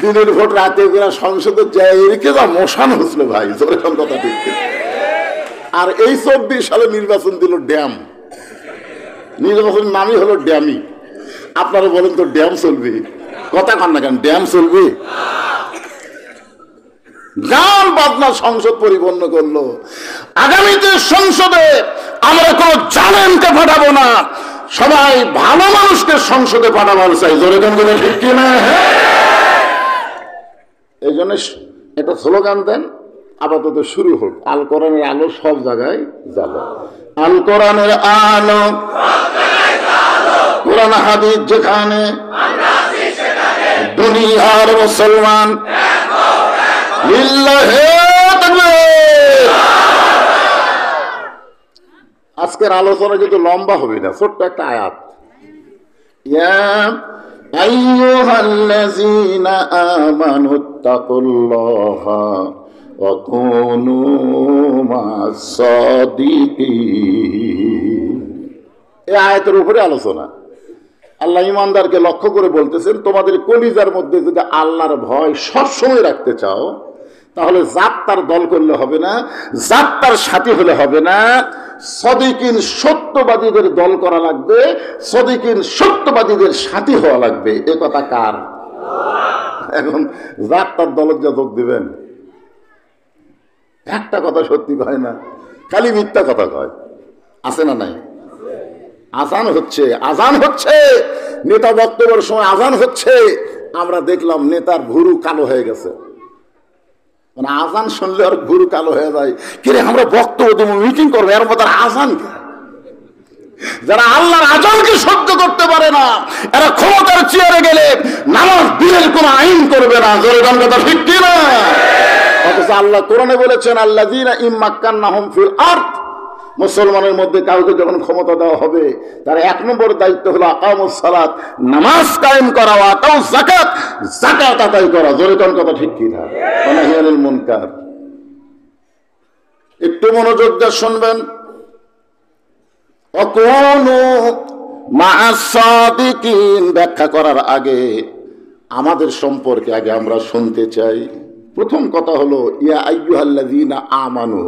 দিনের ভোট রাতে সংসদের যায়, এদিকে যা মোশান হচ্ছিল ভাই। যেরকম কথা ঠিক। আর এই 24 সালে নির্বাচন দিল ড্যাম। নির্বাচনের নামই হলো ড্যামি। আপনারা বলেন তো, ড্যাম চলবে? কথা কন না কেন, ড্যাম চলবে? গান বাজনা সংসদ পরিপূর্ণ করলো। আগামীতে সংসদে আমরা কোন জালেমকে পাঠাবো না, সবাই ভালো মানুষকে সংসদে পাঠাবার চাই। জোরে গান বলে ঠিক কিনা? এই জন্য একটা স্লোগান দেন, আপাতত শুরু হোক। আল কোরআনের আলো সব জায়গায় জ্বালো। আল কোরআনের আলো, কোরআন হাদিস যেখানে, দুনিয়ার মুসলমান লিল্লাহি তাকবীর। আজকের আলোচনা কিন্তু লম্বা হবে না, ছোট্ট একটা আয়াত। ইয়া আইয়ুহাল্লাযীনা আমানুত্তাকুল্লাহা ওয়া কুনু মাস-সাদিকিন। এই আয়াতের উপরে আলোচনা। আল্লাহ ইমানদারকে লক্ষ্য করে বলতেছেন, তোমাদের কলিজার মধ্যে যদি আল্লাহর ভয় সবসময় রাখতে চাও, তাহলে জাত তার দল করলে হবে না, জাত তার সাথী হলে হবে না, সদিকিন সত্যবাদীদের দল করা লাগবে, সদিকিন সত্যবাদীদের সাথী হওয়া লাগবে। এ কথা কার? এখন জাত তার দলের যা যোগ দিবেন, একটা কথা সত্যি কয় না, খালি মিথ্যা কথা কয়। আছে না নাই? আজান হচ্ছে, আজান হচ্ছে, নেতা বক্তব্যের সময় আজান হচ্ছে, আমরা দেখলাম নেতার ভুরু কালো হয়ে গেছে। মানে আজান শুনলে আর ভুরু কালো হয়ে যায়, কিরে আমরা বক্তব্য দেবো, মিটিং করবো, এর মধ্যে আজান। যারা আল্লাহর আজানকে সহ্য করতে পারে না, এরা ক্ষমতার চেয়ারে গেলে নামাজ দিনের কোন আইন করবে না। জোরে গান কথা ঠিক কিনা? অথচ আল্লাহ কোরআনে বলেছেন, আল্লাযীনা ইম্মাক্কান্নাহুম ফিল আরদ, মুসলমানের মধ্যে কাউকে যখন ক্ষমতা দেওয়া হবে, তার 1 নম্বর দায়িত্ব হলো আকামুস সালাত, নামাজ কায়েম করা, ওয়া আতাউজ যাকাত, যাকাত আদায় করা। জোরে গান কথা ঠিক কিনা? ওয়া নাহী আনিল মুনকার। একটু মনোযোগ দিয়ে শুনবেন। অকুনু মা'আস সাদিকিন ব্যাখ্যা করার আগে আমাদের সম্পর্কে আগে আমরা শুনতে চাই। প্রথম কথা হলো, ইয়া আইয়ুহাল্লাযীনা আমানু,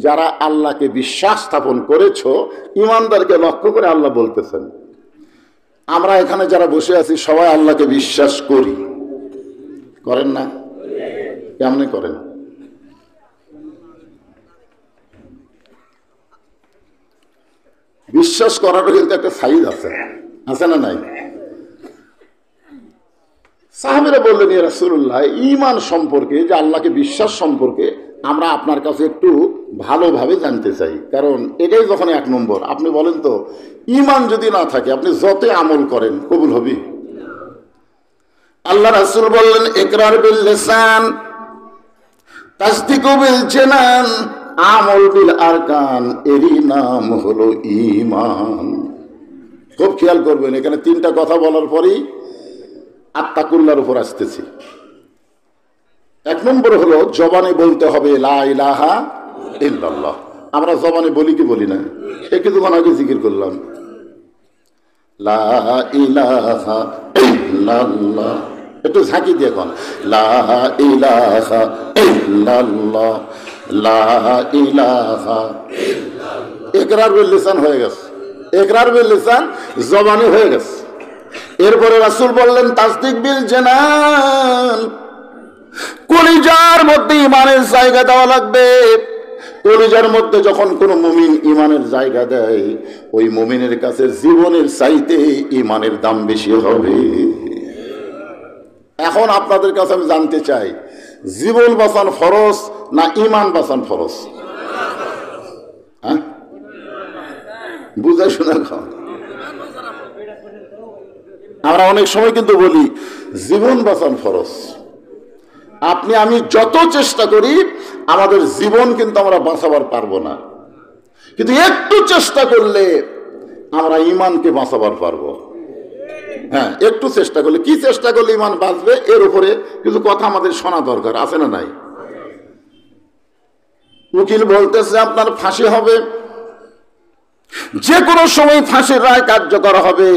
যারা আল্লাহকে বিশ্বাস স্থাপন করেছো, ইমানদারকে লক্ষ্য করে আল্লাহ বলতেছেন। আমরা এখানে যারা বসে আছি সবাই আল্লাহকে বিশ্বাস করি, করেন না? কেমনে করেন? বিশ্বাস করারও কিন্তু একটা সাইজ আছে, আছে না নাই? সাহাবীরা বললেন, ইয়া রাসূলুল্লাহ, ঈমান সম্পর্কে, যে আল্লাহকে বিশ্বাস সম্পর্কে আমরা আপনার কাছে একটু ভালোভাবে জানতে চাই, কারণ এটাই যখন 1 নম্বর। আপনি বলেন তো, ঈমান যদি না থাকে আপনি যত আমল করেন কবুল হবে? আল্লাহ রাসূল বললেন, ইকরার বিল লিসান তাসদীকু বিল জানান আমল বিল আরকান, এরই নাম হলো ঈমান। খুব খেয়াল করবেন, এখানে 3টা কথা বলার পরেই আত্তাকুল্লাহর উপর আসতেছি। 1 নম্বর হলো জবানে বলতে হবে লা ইলাহা ইল্লাল্লাহ। আমরা জবানে বলি কি বলি না? কিছুক্ষণ আগে জিকির করলাম, লা ইলাহা ইল্লাল্লাহ। একটু ঝাঁকি দিয়ে এখন, লা ইলাহা ইল্লাল্লাহ, লা ইলাহা ইল্লাল্লাহ। ইকরার বিল লিসান হয়ে গেছে, ইকরার বিল লিসান জবানে হয়ে গেছে। এরপরে রাসূল বললেন, তাসদীক বিল জানান, কলিজার মধ্যে ঈমানের জায়গা দেওয়া লাগবে। কলিজার মধ্যে যখন কোন মুমিন ঈমানের জায়গা দেয়, ওই মুমিনের কাছে জীবনের চাইতে ঈমানের দাম বেশি হবে। এখন আপনাদের কাছে আমি জানতে চাই, জীবন বাঁচান ফরজ না ঈমান বাঁচান ফরজ? হ্যাঁ, বুঝাই শোনা খান। আমরা অনেক সময় কিন্তু বলি জীবন বাঁচান ফরজ। আপনি আমি যত চেষ্টা করি আমাদের জীবন কিন্তু আমরা বাঁচাবার পারবো না, কিন্তু একটু চেষ্টা করলে আমরা ঈমানকে বাঁচাবার পারবো। হ্যাঁ, একটু চেষ্টা করলে। কি চেষ্টা করলে ঈমান বাঁচবে, এর উপরে কিছু কথা আমাদের শোনা দরকার, আছে না নাই? উকিল বলতেছে আপনার ফাঁসি হবে, যে কোনো সময় ফাঁসির রায় কার্যকর হবে।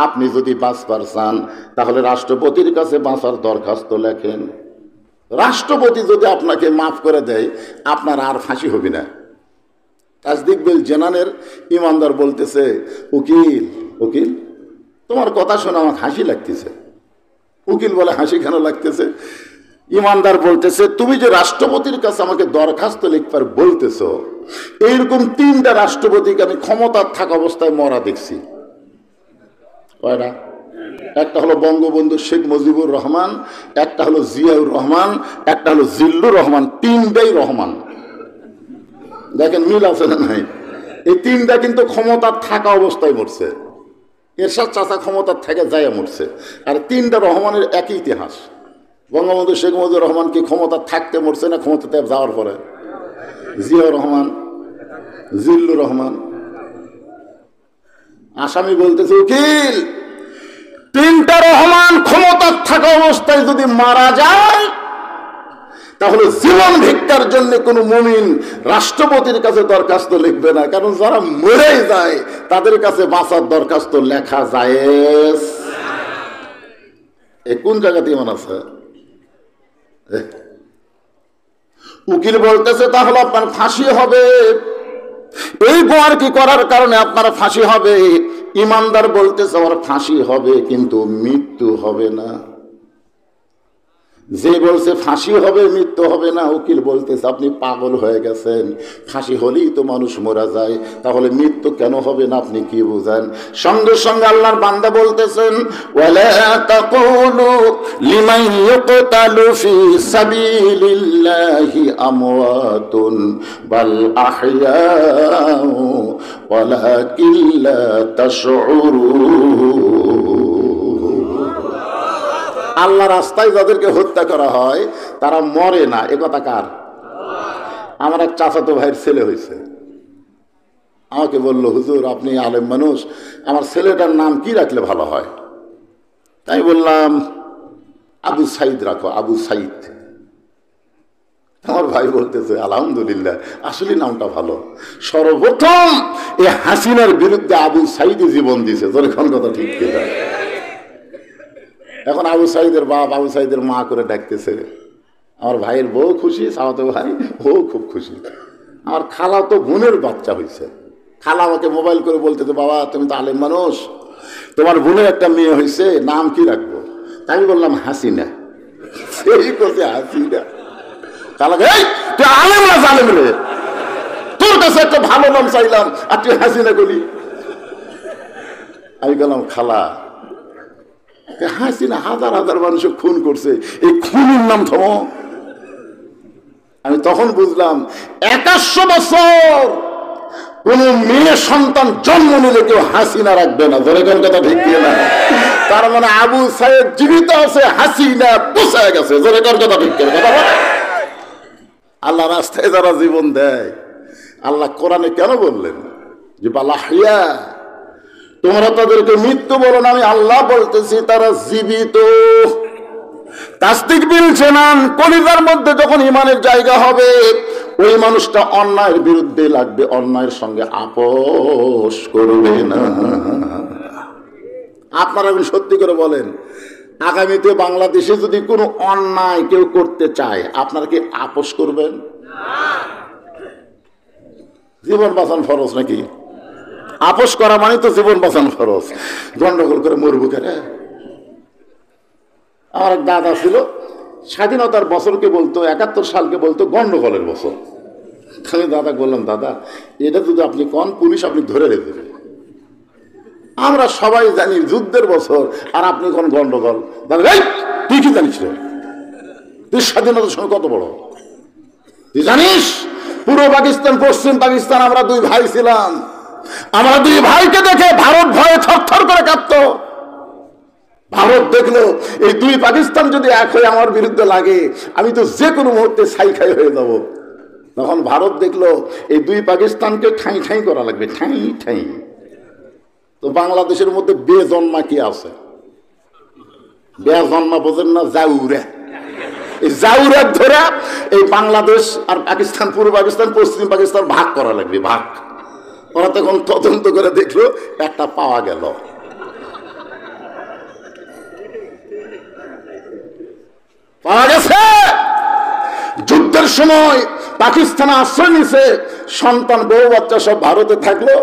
আপনি যদি বাঁচবার চান তাহলে রাষ্ট্রপতির কাছে বাঁচার দরখাস্ত লেখেন। রাষ্ট্রপতি যদি আপনাকে মাফ করে দেয়, আপনার আর ফাঁসি হবে না। তাসদীক বিল জানানের ঈমানদার বলতেছে, উকিল উকিল তোমার কথা শুনে আমার হাসি লাগতেছে। উকিল বলে, হাসি কেন লাগতেছে? ঈমানদার বলতেছে, তুমি যে রাষ্ট্রপতির কাছে আমাকে দরখাস্ত লিখবার বলতেছো, এইরকম 3টা রাষ্ট্রপতিকে আমি ক্ষমতার থাকা অবস্থায় মরা দেখছি। কয়টা? একটা হলো বঙ্গবন্ধু শেখ মুজিবুর রহমান, একটা হলো জিয়াউর রহমান, একটা হলো জিল্লুর রহমান। 3টাই রহমান। দেখেন মিল আছে না নাই? এই 3টা কিন্তু ক্ষমতার থাকা অবস্থায় মরছে। এরশাদ চাচা ক্ষমতার থেকে যায় মরছে। আর 3টা রহমানের একই ইতিহাস। বঙ্গবন্ধু শেখ মুজিবুর রহমান কি ক্ষমতা থাকতে মরছে না ক্ষমতাতে যাওয়ার পরে? জিয়াউর রহমান, জিল্লুর রহমান। আসামি বলতেছে, উকিল 3টা রহমান ক্ষমতার থাকা অবস্থায় যদি মারা যায়, তাহলে জীবন ভিক্ষার জন্য কোন মুমিন রাষ্ট্রপতির কাছে দরখাস্ত লিখবে না, কারণ যারা মরে যায় তাদের কাছে বাঁচার দরখাস্ত লেখা যায়। কোন জায়গাতে ইমান আছে? উকিল বলতেছে তাহলে আপনার ফাঁসি হবে, এই গোয়ারকি করার কারণে আপনার ফাঁসি হবে। ইমানদার বলতেছে আমার ফাঁসি হবে কিন্তু মৃত্যু হবে না। যে বলছে ফাঁসি হবে মৃত্যু হবে না, উকিল বলতেছে আপনি পাগল হয়ে গেছেন, ফাঁসি হলেই তো মানুষ মারা যায়, তাহলে মৃত্যু কেন হবে না আপনি কি বুঝেন? সঙ্গে সঙ্গে আল্লাহর বান্দা বলতেছেন ওয়ালা তাকুলু লিমান ইউকতালু ফি সাবিলিল্লাহি আমওয়াতুন বাল আহইয়াউ ওয়ালাকিন লা তাশউরুন। আল্লাহ রাস্তায় যাদেরকে হত্যা করা হয় তারা মরে না, এ কথা কার? আমার এক চাচাতো ভাইয়ের ছেলে হয়েছে, আমাকে বললো হুজুর আপনি আলেম মানুষ, আমার ছেলেটার নাম কি রাখলে ভালো হয়? তাই বললাম আবু সাইদ রাখো, আবু সাইদ। আমার ভাই বলতেছে আলহামদুলিল্লাহ, আসলে নামটা ভালো। সর্বপ্রথম এই হাসিনার বিরুদ্ধে আবু সাইদই জীবন দিয়েছে, তোর এখন কথা ঠিক কিনা? এখন আবু সাইদের বাপ আবু সাইদের মা করে ডাকতেছে। আমার ভাইয়ের বউ খুশি, সাওয়াতো ভাই ও খুব খুশি। আমার খালা তো বোনের বাচ্চা হয়েছে, খালা আমাকে মোবাইল করে বলতেছে বাবা তুমি তো আলেম মানুষ, তোমার বোনের একটা মেয়ে হয়েছে, নাম কি রাখবো? আমি বললাম হাসিনা। সেই করছে হাসিনা। খালা এই তুই আলেম না জালেম রে, তোর কাছে একটা ভালো নাম চাইলাম আর তুই হাসিনা করলি। আমি বললাম খালা হাসিনা হাজার হাজার মানুষ খুন করছে, এই খুনের নাম থামো। আমি তখন বুঝলাম 2100 বছর কোন মেয়ে সন্তান জন্ম নিলে কেউ হাসিনা রাখবে না, ধরে কোন কথা ঠিক না? তার মানে আবু সাইদ জীবিত আছে, হাসিনা পোষায় গেছে, ধরে কোন কথা ঠিক কথা বলে? আল্লাহ রাস্তায় যারা জীবন দেয়, আল্লাহ কোরআনে কেন বললেন যে বালাহিয়া তোমরা তাদেরকে মৃত্যু বলো না, আমি আল্লাহ বলতেছি তারা জীবিত। তাসদিক বিল জানান, কলিজার মধ্যে যখন ইমানের জায়গা হবে ওই মানুষটা অন্যায়ের বিরুদ্ধে লাগবে, অন্যায়ের সঙ্গে আপোষ করবে না। আপনারা সত্যি করে বলেন, আগামীতে বাংলাদেশে যদি কোনো অন্যায় কেউ করতে চায় আপনারা কি আপোষ করবেন? জীবন বাঁচান ফরজ নাকি? আপোষ করা মানে তো জীবন বাঁচানো ফরজ। গন্ডগোল করে মরবো কেন? আমার এক দাদা ছিল, স্বাধীনতার বছরকে বলতো 71 সালকে বলতো গন্ডগোলের বছর। আমি দাদা বললাম দাদা এটা যদি আপনি কোন পুলিশ আপনি ধরে রেখে দেবে। আমরা সবাই জানি যুদ্ধের বছর আর আপনি কোন গন্ডগোল। দাদা তুই কি জানিস রে? তুই স্বাধীনতার সময় কত বড় তুই জানিস? পূর্ব পাকিস্তান পশ্চিম পাকিস্তান আমরা দুই ভাই ছিলাম, আমরা দুই ভাইকে দেখে ভারত ভয়ে থরথর করে কাঁপত। ভারত দেখলো এই দুই পাকিস্তান যদি এক হয়ে আমার বিরুদ্ধে লাগে আমি তো যে কোনো মুহূর্তে ছাই খাই হয়ে যাব। তখন ভারত দেখলো এই দুই পাকিস্তানকে ঠাঁই ঠাঁই করা লাগবে, ঠাঁই ঠাঁই। তো বাংলাদেশের মধ্যে বেজন্মা কি আছে? বেজন্মা বোঝেন না? জাউরা। এই জাউরা ধরে এই বাংলাদেশ আর পাকিস্তান, পূর্ব পাকিস্তান পশ্চিম পাকিস্তান ভাগ করা লাগবে, ভাগ। ওরা তখন তদন্ত করে দেখলো একটা পাওয়া গেল। পাওয়া গেছে যুদ্ধের সময় পাকিস্তানে আশ্রয় নিছে, সন্তান বউ বাচ্চা সব ভারতে থাকলো।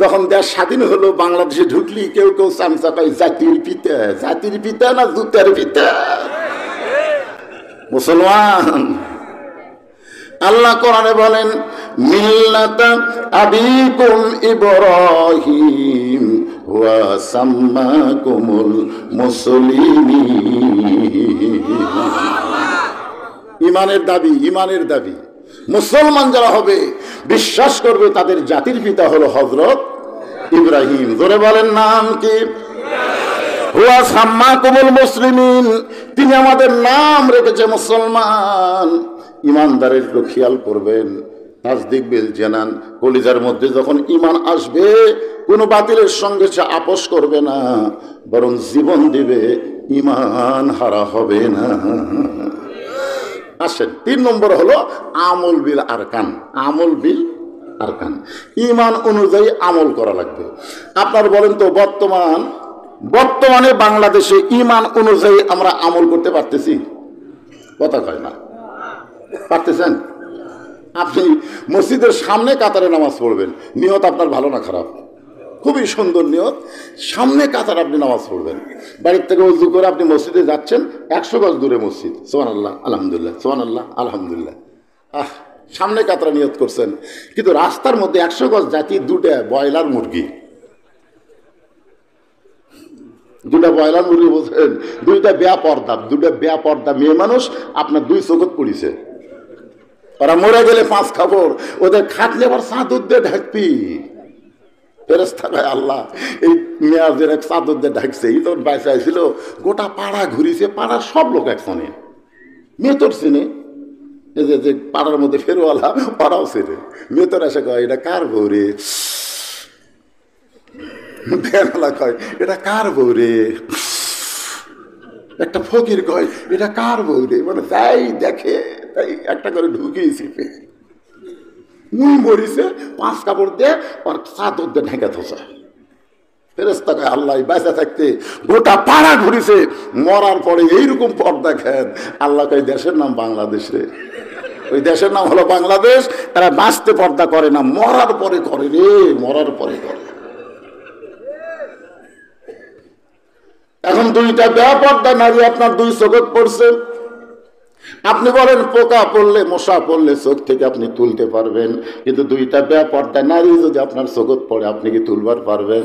যখন দেশ স্বাধীন হলো বাংলাদেশে ঢুকলি কেউ কেউ চামচা পাই জাতির পিতা, জাতির পিতা না জুতার পিতা? মুসলমান আল্লাহ কোরআনে বলেন মিল্লাতা আবিকুম ইব্রাহিম ওয়া সাম্মাকুমুল মুসলিমিন। ইমানের দাবি, ইমানের দাবি। মুসলমান যারা হবে বিশ্বাস করবে তাদের জাতির পিতা হলো হযরত ইব্রাহিম। জোরে বলেন নাম কি? হুয়া সাম্মাকুমুল মুসলিমিন, তিনি আমাদের নাম রেখেছে মুসলমান। ইমানদারের একটু খেয়াল করবেন, তাসদিক বিল জানান, কলিজার মধ্যে যখন ইমান আসবে কোনো বাতিলের সঙ্গে সে আপোষ করবে না, বরং জীবন দিবে, ইমান হারা হবে না। আসেন 3 নম্বর হলো আমল বিল আরকান। আমল বিল আরকান, ইমান অনুযায়ী আমল করা লাগবে। আপনার বলেন তো বর্তমানে বাংলাদেশে ইমান অনুযায়ী আমরা আমল করতে পারতেছি? কথা কয় না, পারতেছেন? আপনি মসজিদের সামনে কাতারে নামাজ পড়বেন, নিয়ত আপনার ভালো না খারাপ? খুবই সুন্দর নিয়ত। সামনে কাতার আপনি নামাজ পড়বেন, বাড়ির থেকে উজু করে আপনি মসজিদে যাচ্ছেন, 100 গজ দূরে মসজিদ, সুবহানাল্লাহ আলহামদুলিল্লাহ, সুবহানাল্লাহ আলহামদুলিল্লাহ, সামনে কাতারা নিয়ত করছেন, কিন্তু রাস্তার মধ্যে 100 গজ জাতি দুটা ব্রয়লার মুরগি, বলছেন, দুইটা বেপর্দা মেয়ে মানুষ আপনার 2 চোখত পড়িছে, ওরা মরে গেলে 5 খবর, ওদের খাটলে আবার চাদর দিয়ে ঢাকবি। ফেরেশতা কয় আল্লাহ এই মেয়াজের এক চাদর দিয়ে ঢাকছে, এই তোর বাইসে আইছিল, গোটা পাড়া ঘুরিছে, পাড়ার সব লোক একসনে, মেয়ে তোর চিনে, এই যে পাড়ার মধ্যে ফেরওয়ালা ওরাও চিনে, মেয়ে তোর এসে কয় এটা কার বউ রে, কয় এটা কার বউ রে, একটা ফকির কয় এটা কার বউ রে, মানে তাই দেখে, তাই একটা করে ঢুকিয়েছি, মরিছে 5 কাপড় দিয়ে আর চাদর দিয়ে ঢেকে থসে। ফেরেশতা কয় আল্লাহ বেঁচে থাকতে গোটা পাড়া ঘুরিছে, মরার পরে এইরকম পর্দা খেন। আল্লাহ কয় দেশের নাম বাংলাদেশ রে, ওই দেশের নাম হলো বাংলাদেশ, তারা বাঁচতে পর্দা করে না, মরার পরে করে রে, মরার পরে করে। এখন 2টা বেপর্দা নারী আপনার 2 চোখত পড়ছে, আপনি বলেন পোকা পড়লে মশা পড়লে চোখ থেকে আপনি তুলতে পারবেন, কিন্তু 2টা বেপর্দা নারী যদি আপনার চোখত পড়ে আপনি কি তুলবার পারবেন?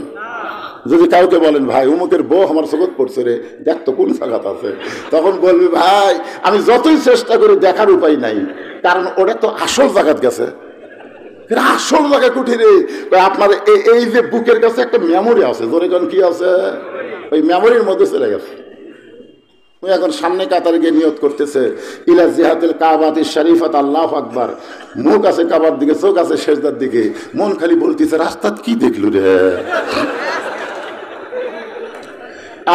যদি কাউকে বলেন ভাই অমুকের বউ আমার চোখত পড়ছে রে, দেখ তো কোন জায়গাত আছে, তখন বলবি ভাই আমি যতই চেষ্টা করি দেখার উপায় নাই, কারণ ওটা তো আসল জায়গাত গেছে। আসল জায়গা কুঠি রে, আপনার এই যে বুকের কাছে একটা মেমোরি আছে, ধরে কোন কি আছে, ওই মেমোরির মধ্যে চলে গেছে। এখন সামনে কাতারে গিয়ে নিয়ত করতেছে ইলা জিহাতিল কাবাতিশ শরীফাত, আল্লাহু আকবার, মুখ আছে কাবার দিকে, চোখ আছে সেজদার দিকে, মন খালি বলতেছে রাস্তাত কি দেখলু রে।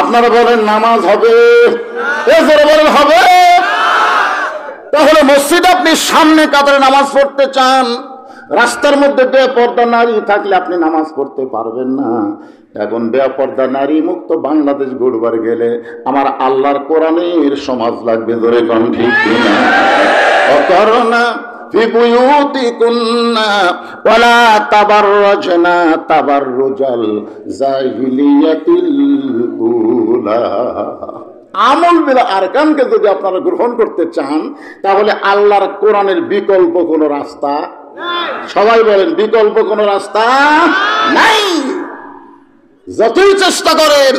আপনারা বলেন নামাজ হবে? বলেন হবে? তাহলে মসজিদ আপনি সামনে কাতারে নামাজ পড়তে চান, রাস্তার মধ্যে বেপর্দা নারী থাকলে আপনি নামাজ পড়তে পারবেন না। এখন বেপর্দা নারী মুক্ত বাংলাদেশ গড়বার গেলে আমার আল্লাহর কোরআনের সমাজ লাগবে, ধরে কোন ঠিক কিনা? অকরনা ফি বুয়ুতিকুন্না ওয়ালা তাবাররাজনা তাবাররুজাল জাহিলিয়াতিল উলা। আমল বিল আরকানকে যদি আপনারা গ্রহণ করতে চান, তাহলে আল্লাহর কোরআনের বিকল্প কোনো রাস্তা নাই। সবাই বলেন বিকল্প কোনো রাস্তা নাই। যতই চেষ্টা করেন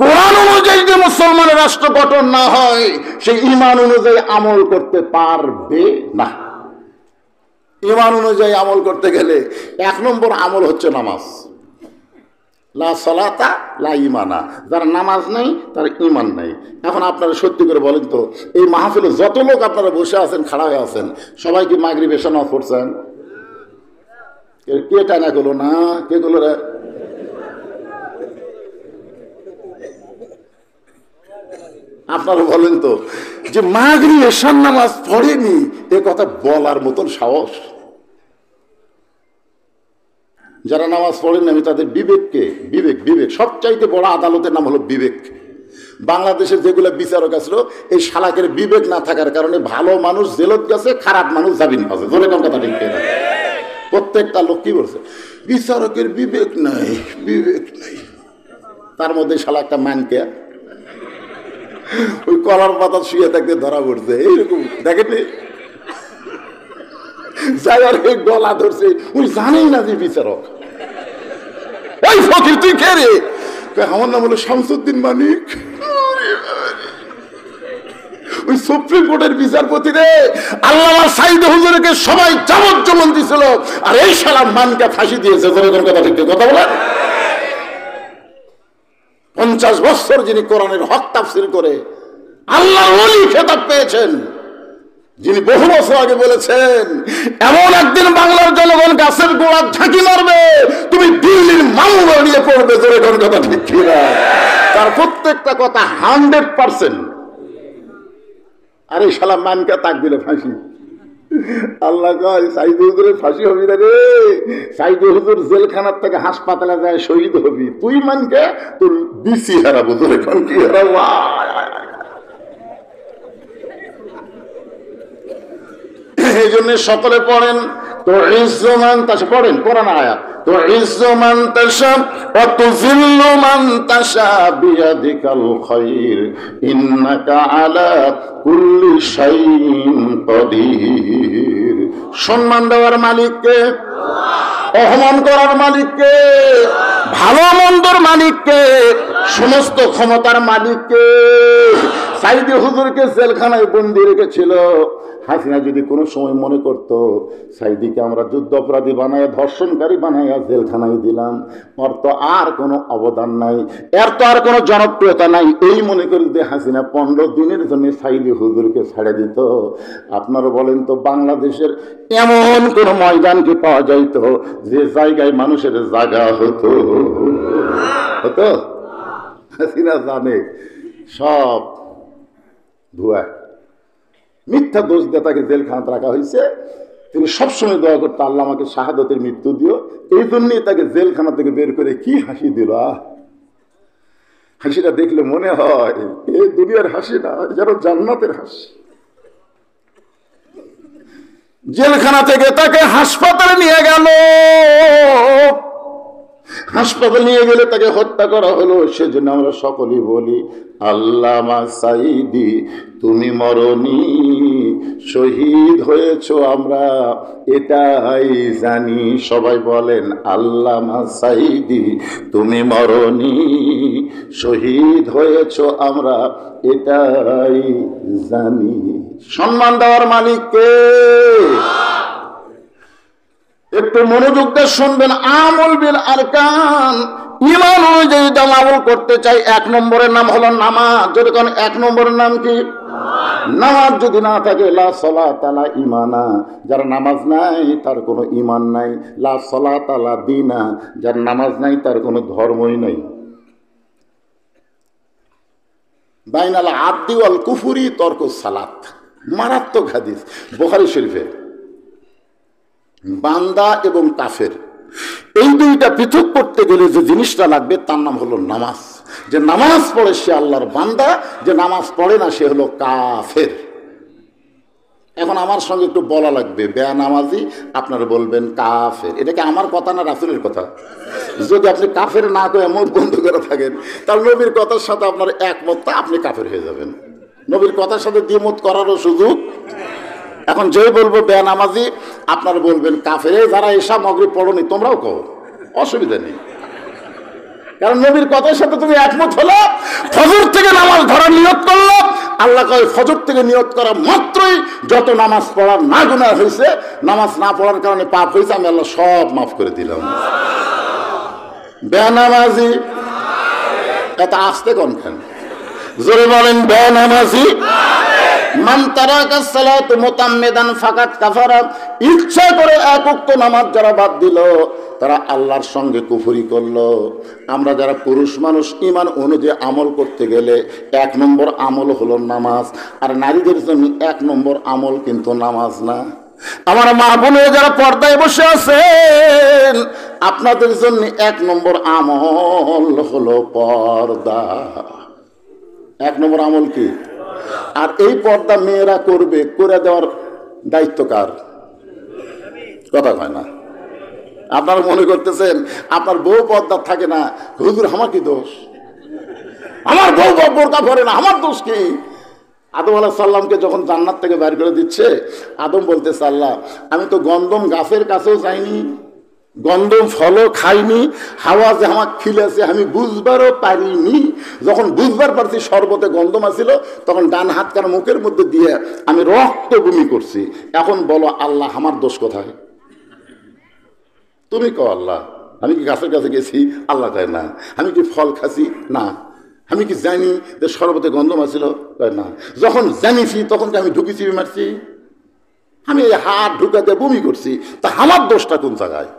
কোরআন অনুযায়ী যে মুসলমানের রাষ্ট্র গঠন না হয়, সেই ঈমান অনুযায়ী আমল করতে পারবে না। ঈমান অনুযায়ী আমল করতে গেলে 1 নম্বর আমল হচ্ছে নামাজ। লা সালাতা লা ঈমানা, যার নামাজ নাই তার ঈমান নাই। এখন আপনারা সত্যি করে বলেন তো, এই মাহফিলে যত লোক আপনারা বসে আছেন, খাড়া হয়ে আছেন, সবাই কি মাগরিব এশা নামাজ পড়ছেন? কে টানা করলো না? কে করলো রে? আপনারা বলেন তো যে মাগরিব এশার নামাজ পড়েনি, এ কথা বলার মতন সাহস? যারা নামাজ পড়েন আমি তাদের বিবেককে, বিবেক সবচাইতে বড় আদালতের নাম হলো বিবেক। বাংলাদেশের যেগুলো বিচারক আসলো, এই শালাকের বিবেক না থাকার কারণে ভালো মানুষ জেলত গেছে, খারাপ মানুষ জামিন পাচ্ছে। ধরে কোন কথা ঠিক? প্রত্যেকটা লোক কি বলছে, বিচারকের বিবেক নাই, তার মধ্যে শালা একটা মানকে ওই কলার পাতা শুয়ে থাকতে ধরা পড়ছে, এইরকম দেখেনি? যাই আর গলা ধরছে, ওই জানেই না যে বিচারক। ওই ফকির তুই কে রে? আমার নাম হলো শামসুদ্দিন মানিক। ওই সুপ্রিম কোর্টের বিচারপতি রে, আল্লামা সাইদ হুজুরকে সবাই যাবজ্জীবন দিছিল, আর এই শালা মানকে ফাঁসি দিয়েছে। কথা ঠিক কথা বলেন? 50 বছর যিনি কোরআনের হক তাফসীর করে আল্লাহর ওলি খেতাব পেয়েছেন, যিনি বহু বছর আগে বলেছেন এমন একদিন বাংলার জনগণ গাছের গোড়া ঝাঁকি মারবে, তুমি দিল্লির মামুল নিয়ে পড়বে। জোরে কোন কথা ঠিক কিনা? তার প্রত্যেকটা কথা 100%। আরে শালা মানকে তাক দিলে ফাঁসি। আল্লাহ কয় সাইদ হুজুরের ফাঁসি হবি না রে, সাইদ হুজুর জেলখানার থেকে হাসপাতালে যায় শহীদ হবি, তুই মানকে তোর বিসি হারাবো। জোরে কোন কি হারাবো? এই জন্য সকলে পড়েন তো ইজ্জমান তাসা, পড়েন কোরআন আয়াত, তো ইজ্জমান তাসা ওয়া তুযিল্লু মান তাসা বিয়াদিকাল খায়র ইন্নাকা আলা কুল্লি শাইইন কাদির। সম্মান দেওয়ার মালিককে, অপমান করার মালিককে, ভালো মন্দর মালিককে, সমস্ত ক্ষমতার মালিককে। সাইদি হুজুরকে জেলখানায় বন্দি রেখেছিল। হাসিনা যদি কোনো সময় মনে করত সাইদিকে আমরা যুদ্ধ অপরাধী বানায়, ধর্ষণকারী বানাইয়া জেলখানায় দিলাম, ওর তো আর কোনো অবদান নাই, এর তো আর কোনো জনপ্রিয়তা নাই, এই মনে করি যে হাসিনা 15 দিনের জন্য সাইদি হুজুরকে ছেড়ে দিত, আপনারা বলেন তো বাংলাদেশের এমন কোন ময়দান কি পাওয়া যাইত যে জায়গায় মানুষের জায়গা হতো? হতো? হাসিনা জানে সব ভুয়া, মিথ্যা দোষ দিয়ে তাকে জেলখানাতে রাখা হয়েছে। তিনি সবসময় দোয়া করতে, আল্লাহ আমাকে শাহাদতের মৃত্যু দিও। এই জন্যই তাকে জেলখানা থেকে বের করে কি হাসি দিল। হাসিটা দেখলে মনে হয় এই দুনিয়ার হাসি না, যেন জান্নাতের হাসি। জেলখানা থেকে তাকে হাসপাতালে নিয়ে গেল, হাসপাতালে নিয়ে গেলে তাকে হত্যা করা হলো। সেজন্য আমরা সকলেই বলি আল্লামা সাইদি তুমি মরনি, শহীদ হয়েছ আমরা এটাই জানি। সবাই বলেন আল্লামা সাইদি তুমি মরনি, শহীদ হয়েছ আমরা এটাই জানি। সম্মান দেওয়ার মালিককে একটু মনোযোগ দিয়ে শুনবেন। আমল বিল আরকান, ঈমান অনুযায়ী যারা আমল করতে চাই, 1 নম্বরের নাম হলো নামাজ। যদি কোন 1 নম্বরের নাম কি? নামাজ যদি না থাকে লা সালাতা লা ঈমানা, যার নামাজ নাই তার কোনো ঈমান নাই। লা সালাতা লা দীনা, যার নামাজ নাই তার কোনো ধর্মই নাই। বাইনাল আবদি ওয়াল কুফরি তরকুস সালাত, মারাত্মক হাদিস বুখারী শরীফে। বান্দা এবং কাফের এই দুইটা পৃথক করতে গেলে যে জিনিসটা লাগবে তার নাম হলো নামাজ। যে নামাজ পড়ে সে আল্লাহর বান্দা, যে নামাজ পড়ে না সে হলো কাফের। এখন আমার সঙ্গে একটু বলা লাগবে বেনামাজি, আপনারা বলবেন কাফের। এটা কি আমার কথা না রাসূলের কথা? যদি আপনি কাফের না করে মুখ বন্ধ করে থাকেন, তাহলে নবীর কথার সাথে আপনার একমত, আপনি কাফের হয়ে যাবেন। নবীর কথার সাথে দ্বিমত করারও সুযোগ। এখন যে বলবো বেনামাজি, আপনারা বলবেন কাফের। যারা এসা মাগরিব পড়নি তোমরাও কও, অসুবিধা নেই, কারণ নবীর কথার সাথে তুমি একমত হলো। ফজর থেকে নামাজ ধরার নিয়ত করলো, আল্লাহ কয় ফজর থেকে নিয়ত করা মাত্রই যত নামাজ পড়ার না গুনাহ হয়েছে, নামাজ না পড়ার কারণে পাপ হয়েছে, আমি আল্লাহ সব মাফ করে দিলাম। বেনামাজি এত আসতে কোন খান? জোরে বলেন বেনামাজি। মান তারাকা সালাত মুতাম্মিদান ফাকাত কাফারা, ইচ্ছা করে এক ওয়াক্ত নামাজ যারা বাদ দিল তারা আল্লাহর সঙ্গে কুফরি করলো। আমরা যারা পুরুষ মানুষ ঈমান অনুযায়ী আমল করতে গেলে 1 নম্বর আমল হলো নামাজ, আর নারীদের জন্য 1 নম্বর আমল কিন্তু নামাজ না। আমার মা বোনেরা যারা পর্দায় বসে আছেন, আপনাদের জন্য 1 নম্বর আমল হলো পর্দা। 1 নম্বর আমল কি? আর এই পর্দা মেয়েরা করবে, করে দেওয়ার দায়িত্ব কার? কথা কয় না। আপনারা মনে করতেছেন আপনার বউ পর্দা থাকে না, হুজুর আমার কি দোষ? আমার বউ বোরকা পরে না, আমার দোষ কি? আদম আলাইহিস সালামকে যখন জান্নাত থেকে বের করে দিচ্ছে, আদম বলতেছে আল্লাহ আমি তো গন্ধম গাছের কাছেও যাইনি, গন্ধম ফলও খাইনি, হাওয়া যে আমার খিলেছে আমি বুঝবারও পারিনি। যখন বুঝবার পারছি শরবতে গন্ধম আছিল, তখন ডান হাত কার মুখের মধ্যে দিয়ে আমি রক্ত বমি করছি। এখন বলো আল্লাহ আমার দোষ কোথায়? তুমি কও আল্লাহ আমি কি গাছের কাছে গেছি? আল্লাহ কয় না। আমি কি ফল খাসি? না। আমি কি জানি যে শরবতে গন্ধম আছিল? কয় না। যখন জানিছি তখন কি আমি ঢুকেছি মারছি? আমি এই হাত ঢুকাতে বমি করছি, তা আমার দোষটা কোন জায়গায়?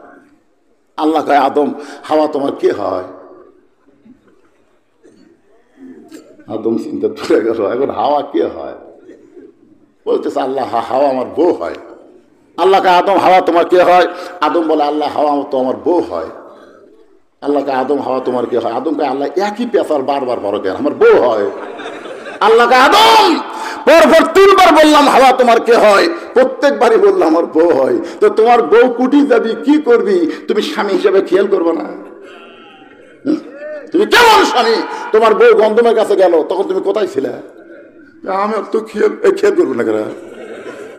আল্লাহ কয় আদম হাওয়া তোমার কে হয়? আদম চিন্তা তুলে গেল, এখন হাওয়া কে হয়? বলতেছে আল্লাহ হাওয়া আমার বউ হয়। আল্লাহ কয় আদম হাওয়া তোমার কে হয়? আদম বলে আল্লাহ হাওয়া তো আমার বউ হয়। আল্লাহ কয় আদম হাওয়া তোমার কে হয়? আদম কয় আল্লাহ একই পেশার বারবার বড় কেন, আমার বউ হয়। আল্লাহকে আদম পরপর 3 বার বললাম হাওয়া তোমার কে হয়, প্রত্যেকবারই বললাম আমার বউ হয়। তো তোমার বউ কুটি যাবি, কি করবি, তুমি স্বামী হিসেবে খেয়াল করবে না? তুমি কেমন স্বামী? তোমার বউ গন্ধমের কাছে গেল, তখন তুমি কোথায় ছিলে? আমি তো খেয়াল করবো না কেন?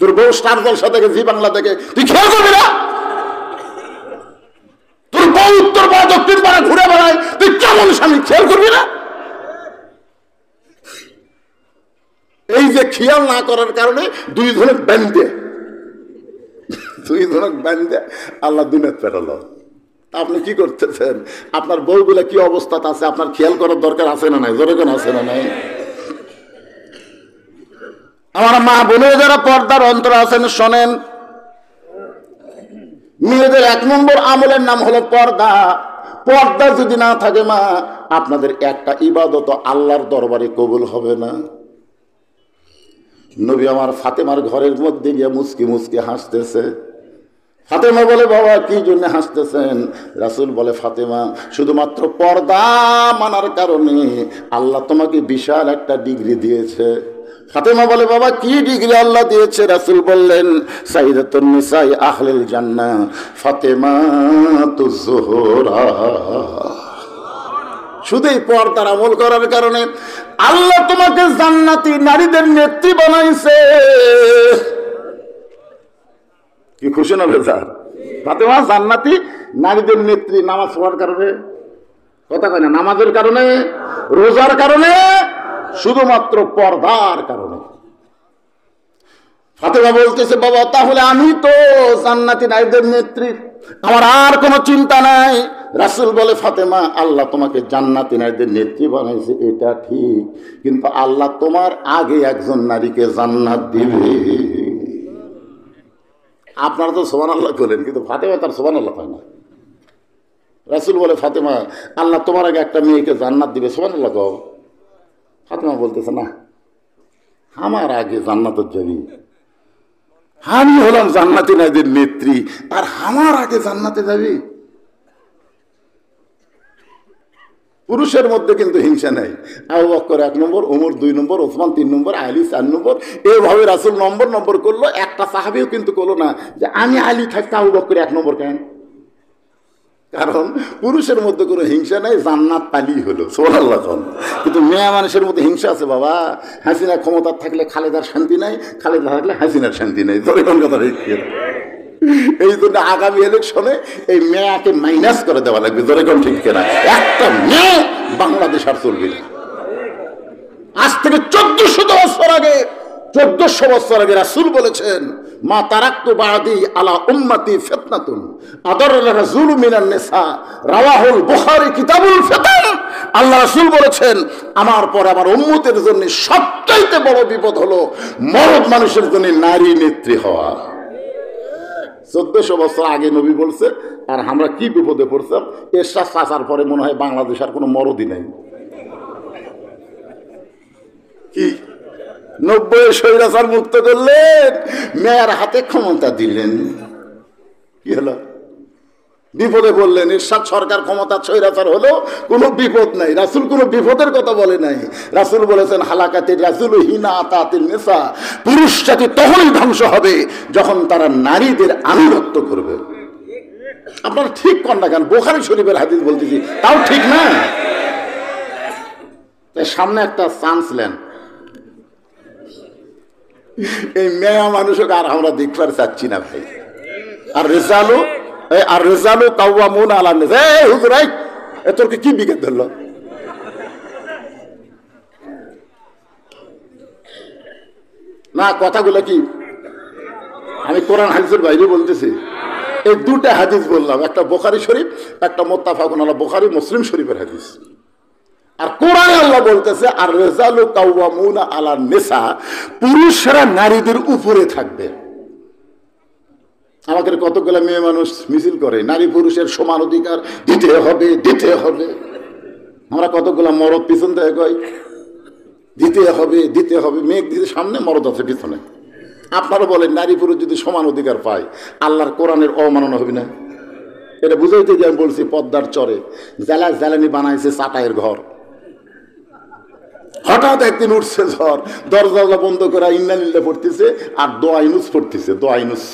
তোর বউ স্টার জলসা থেকে, জি বাংলা থেকে, তুই খেয়াল করবি না? তোর বউ উত্তর পাড়া দক্ষিণ পাড়া ঘুরে বেড়ায়, তুই কেমন স্বামী খেয়াল করবি না? এই যে খেয়াল না করার কারণে দুই ধরনের ব্যান্ডে আল্লাহ দুনিয়াত পেটালো। আপনি কি করতেছেন? আপনার বউগুলা কি অবস্থাতে আছে আপনার খেয়াল করার দরকার আছে না নাই? জোরে কোন আছে না নাই? আমার মা বোনের যারা পর্দার অন্তর আছেন শোনেন, মেয়েদের 1 নম্বর আমলের নাম হলো পর্দা। পর্দা যদি না থাকে মা, আপনাদের একটা ইবাদত আল্লাহর দরবারে কবুল হবে না। নবী আমার ফাতেমার ঘরের মধ্যে গিয়ে মুচকি মুচকি হাসতেছে। ফাতেমা বলে, বাবা কি জন্য হাসতেছেন? রাসূল বলে, ফাতেমা শুধুমাত্র পর্দা মানার কারণে আল্লাহ তোমাকে বিশাল একটা ডিগ্রি দিয়েছে। ফাতেমা বলে, বাবা কি ডিগ্রি আল্লাহ দিয়েছে? রাসূল বললেন, সাইয়্যিদাতুন নিসাই আহলিল জান্নাহ ফাতেমাতুজ জোহরা। শুধু এই পর্দার আমল করার কারণে আল্লাহ তোমাকে জান্নাতি নারীদের নেত্রী বানাইছে। কি খুশি না বেজার? ফাতেমা জান্নাতি নারীদের নেত্রী। নামাজ পড়ার কারণে, কথা কয় না, নামাজের কারণে, রোজার কারণে, শুধুমাত্র পর্দার কারণে। ফাতেমা বলতেছে, বাবা তাহলে আমি তো জান্নাতি নারীদের নেত্রী, আমার আর কোনো চিন্তা নাই। রাসূল বলে, ফাতেমা আল্লাহ তোমাকে জান্নাতি নারীদের নেত্রী বানাইছে এটা ঠিক, কিন্তু আল্লাহ তোমার আগে একজন নারীকে জান্নাত দিবে। আপনারা তো সুবহানাল্লাহ বলেন, কিন্তু ফাতেমা তার সুবহানাল্লাহ পায় না। রাসূল বলে, ফাতেমা আল্লাহ তোমার আগে একটা মেয়েকে জান্নাত দিবে, সুবহানাল্লাহ কও। ফাতেমা বলতেছে, না আমার আগে জান্নাতের যাবি, আমি হলাম জান্নাতি নারীদের নেত্রী, আর আমার আগে জান্নাতে যাবি। পুরুষের মধ্যে কিন্তু হিংসা নাই। আবু বকর 1 নম্বর, ওমর 2 নম্বর, ওসমান 3 নম্বর, আলী 4 নম্বর, এইভাবে রাসূল নম্বর করলো। একটা সাহাবীও কিন্তু করলো না যে আমি আলী থাকতে আবু বকর 1 নম্বর কেন? কারণ পুরুষের মধ্যে কোনো হিংসা নাই, জান্নাত পালি হলো, সুবহানাল্লাহ। কিন্তু মেয়ে মানুষের মধ্যে হিংসা আছে বাবা। হাসিনা ক্ষমতার থাকলে খালেদার শান্তি নাই, খালেদা থাকলে হাসিনার শান্তি নাই। ধরে কোন কথা? এই জন্য আগামী ইলেকশনে এই মেয়াকে মাইনাস করে দেওয়া লাগবে। ধরে কোন ঠিক কিনা? একটা মেয়ে বাংলাদেশ আর চলবে না। আজ থেকে 1400 বছর আগে রাসূল বলেছেন, মা তারাকতু বাদি আলা উম্মতি ফিতনাতুন আদাররা রাজুলু মিনান নিসা, রাওয়াহুল বুখারী কিতাবুল ফিতান। আল্লাহ রাসূল বলেছেন, আমার পর আমার উম্মতের জন্য সবচাইতে বড় বিপদ হলো মরদ মানুষের জন্য নারী নেত্রী হওয়া। 1400 বছর আগে নবী বলছে, আর আমরা কি বিপদে পড়তাম। এরশাদ চাচার পরে মনে হয় বাংলাদেশ আর কোনো মরদই নাই। কি 90 স্বৈরাচার মুক্ত করলেন, মেয়ের হাতে ক্ষমতা দিলেন, কি হলো? বিপদে বললেন। এরশাদ সরকার ক্ষমতা স্বৈরাচার হলো, কোনো বিপদ নাই। রাসূল কোনো বিপদের কথা বলে নাই। রাসূল বলেছেন, হালাকাতির রাজুলু হিনা আতাতিন নিসা, পুরুষ জাতি তখনই ধ্বংস হবে যখন তারা নারীদের আনুগত্য করবে। আপনারা ঠিক কর না কেন? বুখারী শরীফের হাদিস বলতেছি, তাও ঠিক না। তাই সামনে একটা চান্স নেন। এই মেয়া মানুষকে আর আমরা দেখবার চাচ্ছি না ভাই। আর রেজালু কাওয়ামুন আলা নিসা। এই হুজুর, এই তোরকে কি বিকেট ধরলো? না, কথাগুলো কি আমি কোরআন হাদিসের বাইরে বলতেছি। এই 2টা হাদিস বললাম, একটা বুখারী শরীফ, একটা মুত্তাফাকুন আলা বুখারী মুসলিম শরীফের হাদিস। আর কোরআনে আল্লাহ বলতেছে, আর রিজালু কাওয়ামুনা আলা নিসা, পুরুষরা নারীদের উপরে থাকবে। আমাদের কতগুলো মেয়ে মানুষ মিছিল করে, নারী পুরুষের সমান অধিকার দিতে হবে, দিতে হবে। আমরা কতগুলো মরদ পিছন থেকে কই দিতে হবে, দিতে হবে। মেঘ দিতে সামনে, মরদ আছে পিছনে। আপনারা বলেন, নারী পুরুষ যদি সমান অধিকার পায়, আল্লাহর কোরআনের অমাননা হবে না? এটা বুঝাইতে যে আমি বলছি, পদ্মার চরে জ্বালানি বানাইছে চাটাইয়ের ঘর। হঠাৎ একদিন উঠছে ঝড়, দরজা বন্ধ করে ইন্নালিল্লাহ পড়তেছে আর দোয়া ইনুস পড়তেছে, দোয়া ইনুস।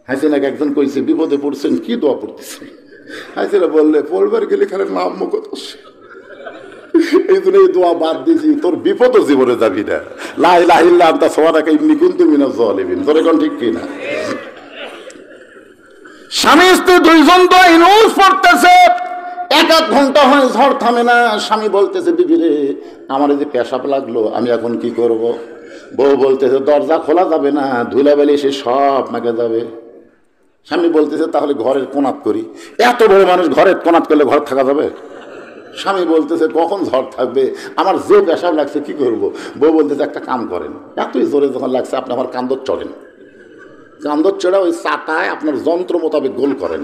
হাসিনাকে একজন কইছে বিপদে পড়ছেন, কি দোয়া পড়তেছে? হাসিনা বললে পড়বার গেলে খালি নাম মুখত আসে, এই জন্য এই দোয়া বাদ দিয়েছি, তোর বিপদ জীবনে যাবি না। লা ইলাহা ইল্লা আনতা সুবহানাকা ইন্নী কুনতু মিনাজ জালিমিন। তোর এখন ঠিক কিনা? স্বামী স্ত্রী দুইজন দোয়া ইনুস পড়তেছে, 1 ঘন্টা হয় ঝড় থামে না। স্বামী বলতেছে বিবি রে, আমার যে পেশাব লাগলো, আমি এখন কি করব? বউ বলতেছে দরজা খোলা যাবে না, ধুলাবালি এসে সব মাকে যাবে। স্বামী বলতেছে তাহলে ঘরের কোনাত করি। এত বড় মানুষ ঘরের কোনাত করলে ঘর থাকা যাবে? স্বামী বলতেছে কখন ঝড় থাকবে, আমার যে পেশাব লাগছে কি করব? বউ বলতেছে একটা কাম করেন, এতই জোরে যখন লাগছে আপনি আমার কান্দর চড়েন, কান্দর চড়া ওই চাটায় আপনার যন্ত্র মোতাবেক গোল করেন,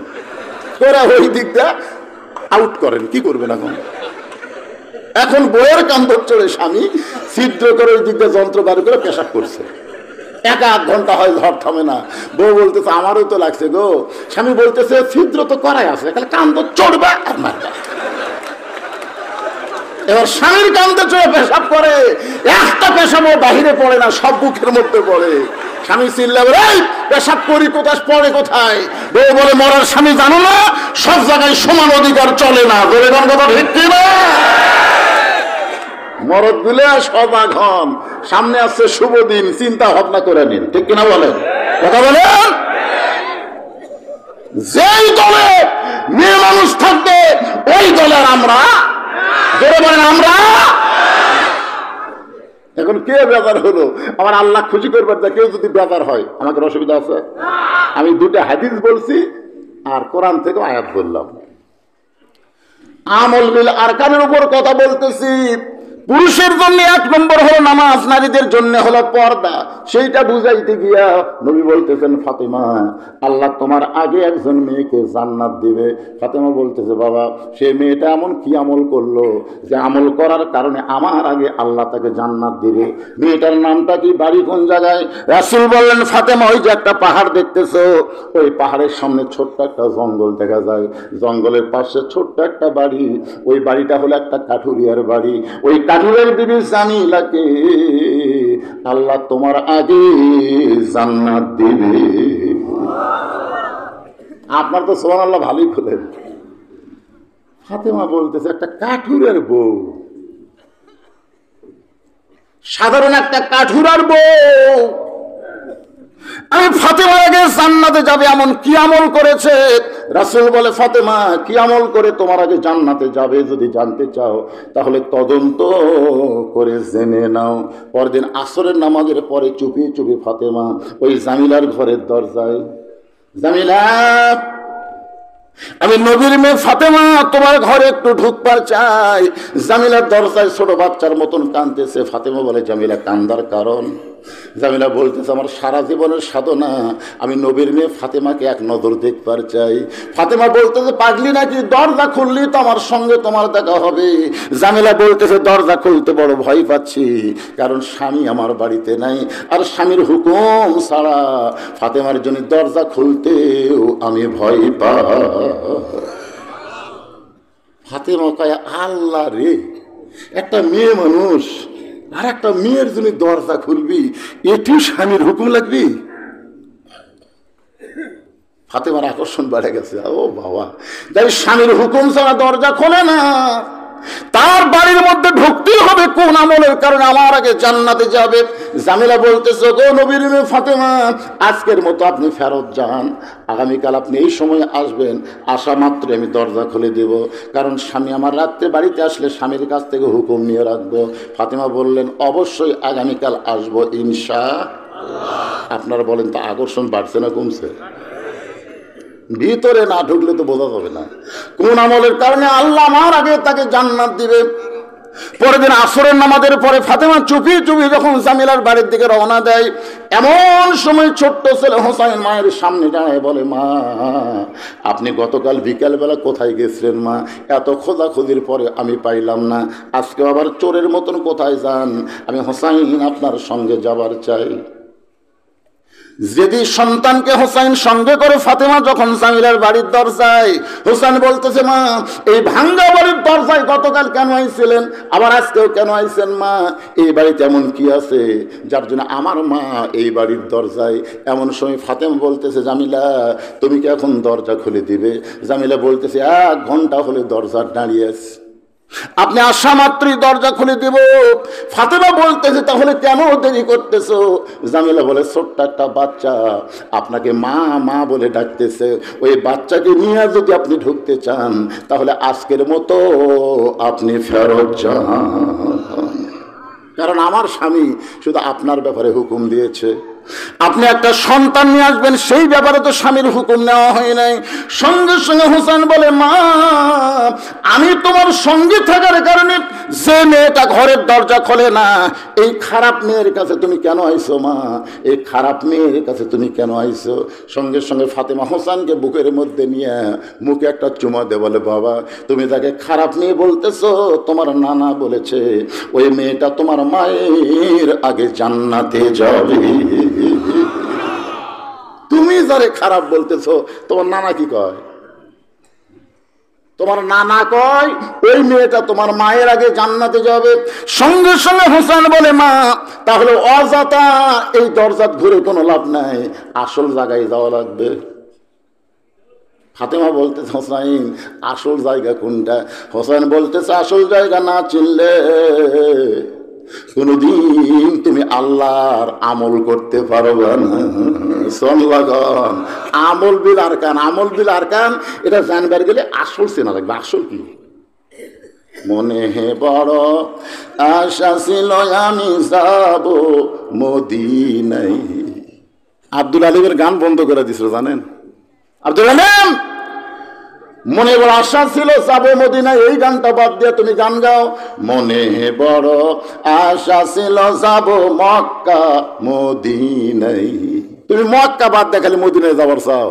করে ওই দিকটা আউট করেন। কি করবেন এখন? এখন বইয়ের কান্দর চড়ে স্বামী ছিদ্র করে ওই দিকটা যন্ত্র বার করে পেশাব করছে। 1 ঘন্টা হয় ঝড় থামে না। বউ বলতেছে আমারও তো লাগছে গো। স্বামী বলতেছে ছিদ্র তো করাই আছে, তাহলে কান্দর চড়বা আর মারবা। এবার স্বামীর কান্দে চড়ে পেশাব করে, একটা পেশাবও বাহিরে পড়ে না, সব বুকের মধ্যে পড়ে। স্বামী চিল্লাবে এই পেশাব করি কোথায়, পড়ে কোথায়? বউ বলে মরার স্বামী জানো না, সব জায়গায় সমান অধিকার চলে না। বলে কোন কথা ঠিক কিনা? মরদ গুলে সজাগ হন, সামনে আসছে শুভ দিন, চিন্তা ভাবনা করে নিন। ঠিক কিনা বলেন? কথা বলেন। যেই দলে মেয়ে মানুষ থাকবে ওই দলের আমরা, জোরে বলেন আমরা। এখন কে বেজার হলো? আমার আল্লাহ খুশি করবার যা, কেউ যদি বেজার হয় আমাকে অসুবিধা আছে? আমি 2টা হাদিস বলছি আর কোরআন থেকে আয়াত বললাম। আমল বিল আরকানের উপর কথা বলতেছি। পুরুষের জন্য 1 নম্বর হলো নামাজ, নারীদের জন্য হলো পর্দা। সেইটা বুঝাইতে গিয়া নবী বলতেছেন ফাতেমা, আল্লাহ তোমার আগে একজন মেয়েকে জান্নাত দিবে। ফাতেমা বলতেছে বাবা, সে মেয়েটা এমন কি আমল করলো যে আমল করার কারণে আমার আগে আল্লাহ তাকে জান্নাত দিবে? মেয়েটার নামটা কি, বাড়ি কোন জায়গায়? রাসূল বললেন ফাতেমা, ওই যে একটা পাহাড় দেখতেছো, ওই পাহাড়ের সামনে ছোট্ট একটা জঙ্গল দেখা যায়, জঙ্গলের পাশে ছোট্ট একটা বাড়ি, ওই বাড়িটা হলো একটা কাঠুরিয়ার বাড়ি। ওই কাঠুরের বিবি জামিলাকে আল্লাহ তোমার আগে জান্নাত দিবে। আপনার তো সুবহানাল্লাহ ভালোই খুলেন। ফাতেমা বলতেছে একটা কাঠুরের বউ, সাধারণ একটা কাঠুরার বউ, আমি ফাতেমার আগে জান্নাতে যাবে এমন কি আমল করেছে? রাসূল বলে ফাতেমা কি আমল করে তোমার আগে জান্নাতে যাবে যদি জানতে চাও তাহলে তদন্ত করে জেনে নাও। পরদিন আসরের নামাজের পরে চুপি চুপি ফাতেমা ওই জামিলার ঘরের দরজায়, জামিলা আমি নবীর মেয়ে ফাতেমা তোমার ঘরে একটু ঢুকবার চাই। জামিলার দরজায় ছোট বাচ্চার মতন কাঁদতেছে। ফাতেমা বলে জামিলা কান্দার কারণ? জামিলা বলতেছে আমার সারা জীবনের সাধনা, আমি নবীর মেয়ে ফাতেমাকে এক নজর দেখবার চাই। ফাতেমা বলতেছে পাগলি নাকি, দরজা খুললি তো আমার সঙ্গে তোমার দেখা হবে। জামিলা বলতেছে দরজা খুলতে বড় ভয় পাচ্ছি, কারণ স্বামী আমার বাড়িতে নাই, আর স্বামীর হুকুম ছাড়া ফাতেমার জন্য দরজা খুলতেও আমি ভয় পাই। ফাতেমা কয় আল্লাহ রে, একটা মেয়ে মানুষ আর একটা মেয়ের জন্য দরজা খুলবি, এটি স্বামীর হুকুম লাগবি? ফাতেমার আকর্ষণ বেড়ে গেছে। ও বাবা, তাই স্বামীর হুকুম ছাড়া দরজা খোলে না, তার বাড়ির মধ্যে ঢুকতেই হবে কোন আমলের কারণে আমার আগে জান্নাতে যাবে। জামিলা বলতেছে গো নবীর মেয়ে ফাতেমা, আজকের মতো আপনি ফেরত যান, আগামীকাল আপনি এই সময় আসবেন, আসা মাত্র আমি দরজা খুলে দেব, কারণ স্বামী আমার রাত্রে বাড়িতে আসলে স্বামীর কাছ থেকে হুকুম নিয়ে রাখবো। ফাতেমা বললেন অবশ্যই আগামীকাল আসবো ইনশাআল্লাহ। আপনারা বলেন তো আকর্ষণ বাড়ছে না কমছে? ভিতরে না ঢুকলে তো বোঝা যাবে না কোন আমলের কারণে আল্লাহ আমার আগে তাকে জান্নাত দিবে। পরের দিন আসরের নামাজের পরে ফাতেমা চুপি চুপি যখন জামিলার বাড়ির দিকে রওনা দেয়, এমন সময় ছোট্ট ছেলে হোসাইন মায়ের সামনে দাঁড়ায় বলে মা, আপনি গতকাল বিকালবেলা কোথায় গেছিলেন মা? এত খোঁজাখুঁজির পরে আমি পাইলাম না, আজকে আবার চোরের মতন কোথায় যান? আমি হোসাইন আপনার সঙ্গে যাবার চাই। যদি সন্তানকে হোসেন সঙ্গে করে ফাতেমা যখন জামিলার বাড়ির দরজায়, হোসেন বলতেছে মা এই ভাঙ্গা বাড়ির দরজায় গতকাল কেন আইছিলেন, আবার আজকেও কেন আইছেন মা? এই বাড়িতে এমন কি আছে যার জন্য আমার মা এই বাড়ির দরজায়? এমন সময় ফাতেমা বলতেছে জামিলা তুমি কি এখন দরজা খুলে দিবে? জামিলা বলতেছে 1 ঘন্টা হলে দরজা দাঁড়িয়ে আছে, আপনি আসা মাত্রই দরজা খুলে দিব। ফাতেমা বলতেছে তাহলে কেন দেরি করতেছো? জামিলা বলে ছোট্ট একটা বাচ্চা আপনাকে মা মা বলে ডাকতেছে, ওই বাচ্চাকে নিয়ে যদি আপনি ঢুকতে চান তাহলে আজকের মতো আপনি ফেরত যান, কারণ আমার স্বামী শুধু আপনার ব্যাপারে হুকুম দিয়েছে। আপনি একটা সন্তান নিয়ে আসবেন সেই ব্যাপারে তো স্বামীর হুকুম নেওয়া হয় নাই। সঙ্গে সঙ্গে হোসেন বলে মা আমি তোমার সঙ্গে থাকার কারণে যে মেয়েটা ঘরের দরজা খোলে না এই খারাপ মেয়ের কাছে তুমি কেন আইছো মা? এই খারাপ মেয়ের কাছে তুমি কেন আইছো? সঙ্গে সঙ্গে ফাতেমা হোসেনকে বুকের মধ্যে নিয়ে মুখে একটা চুমা দে বলে বাবা তুমি তাকে খারাপ মেয়ে বলতেছো, তোমার নানা বলেছে ওই মেয়েটা তোমার মায়ের আগে জান্নাতে যাবে। তুমি যারে খারাপ বলতেছো তোমার নানা কি কয়? তোমার নানা কয় ওই মেয়েটা তোমার মায়ের আগে জান্নাতে যাবে। সঙ্গে সঙ্গে হোসেন বলে মা তাহলে অযথা এই দরজা ঘুরে কোনো লাভ নাই, আসল জায়গায় যাওয়া লাগবে। ফাতেমা বলতেছে হোসাইন আসল জায়গা কোনটা? হোসেন বলতেছে আসল জায়গা না চিনলে কোনদিন তুমি আল্লাহর আমল করতে পারবে না। আমল বিল আরকান, আমল বিল আরকান এটা জানবার গেলে আসল চেনা লাগবে। আসল কি? মনে হে বড় আশা ছিল আমি যাব মদিনায়। আব্দুল আলিমের গান বন্ধ করে দিছিল জানেন? আব্দুল আলিম মনে বড় আশা ছিল যাবো মদিনায়, এই গানটা বাদ দিয়ে তুমি গান গাও। মনে বড় আশা ছিল যাবো মক্কা মদিনায়। তুমি মক্কা বাদ দিয়ে খালি মদিনায় যাবার চাও।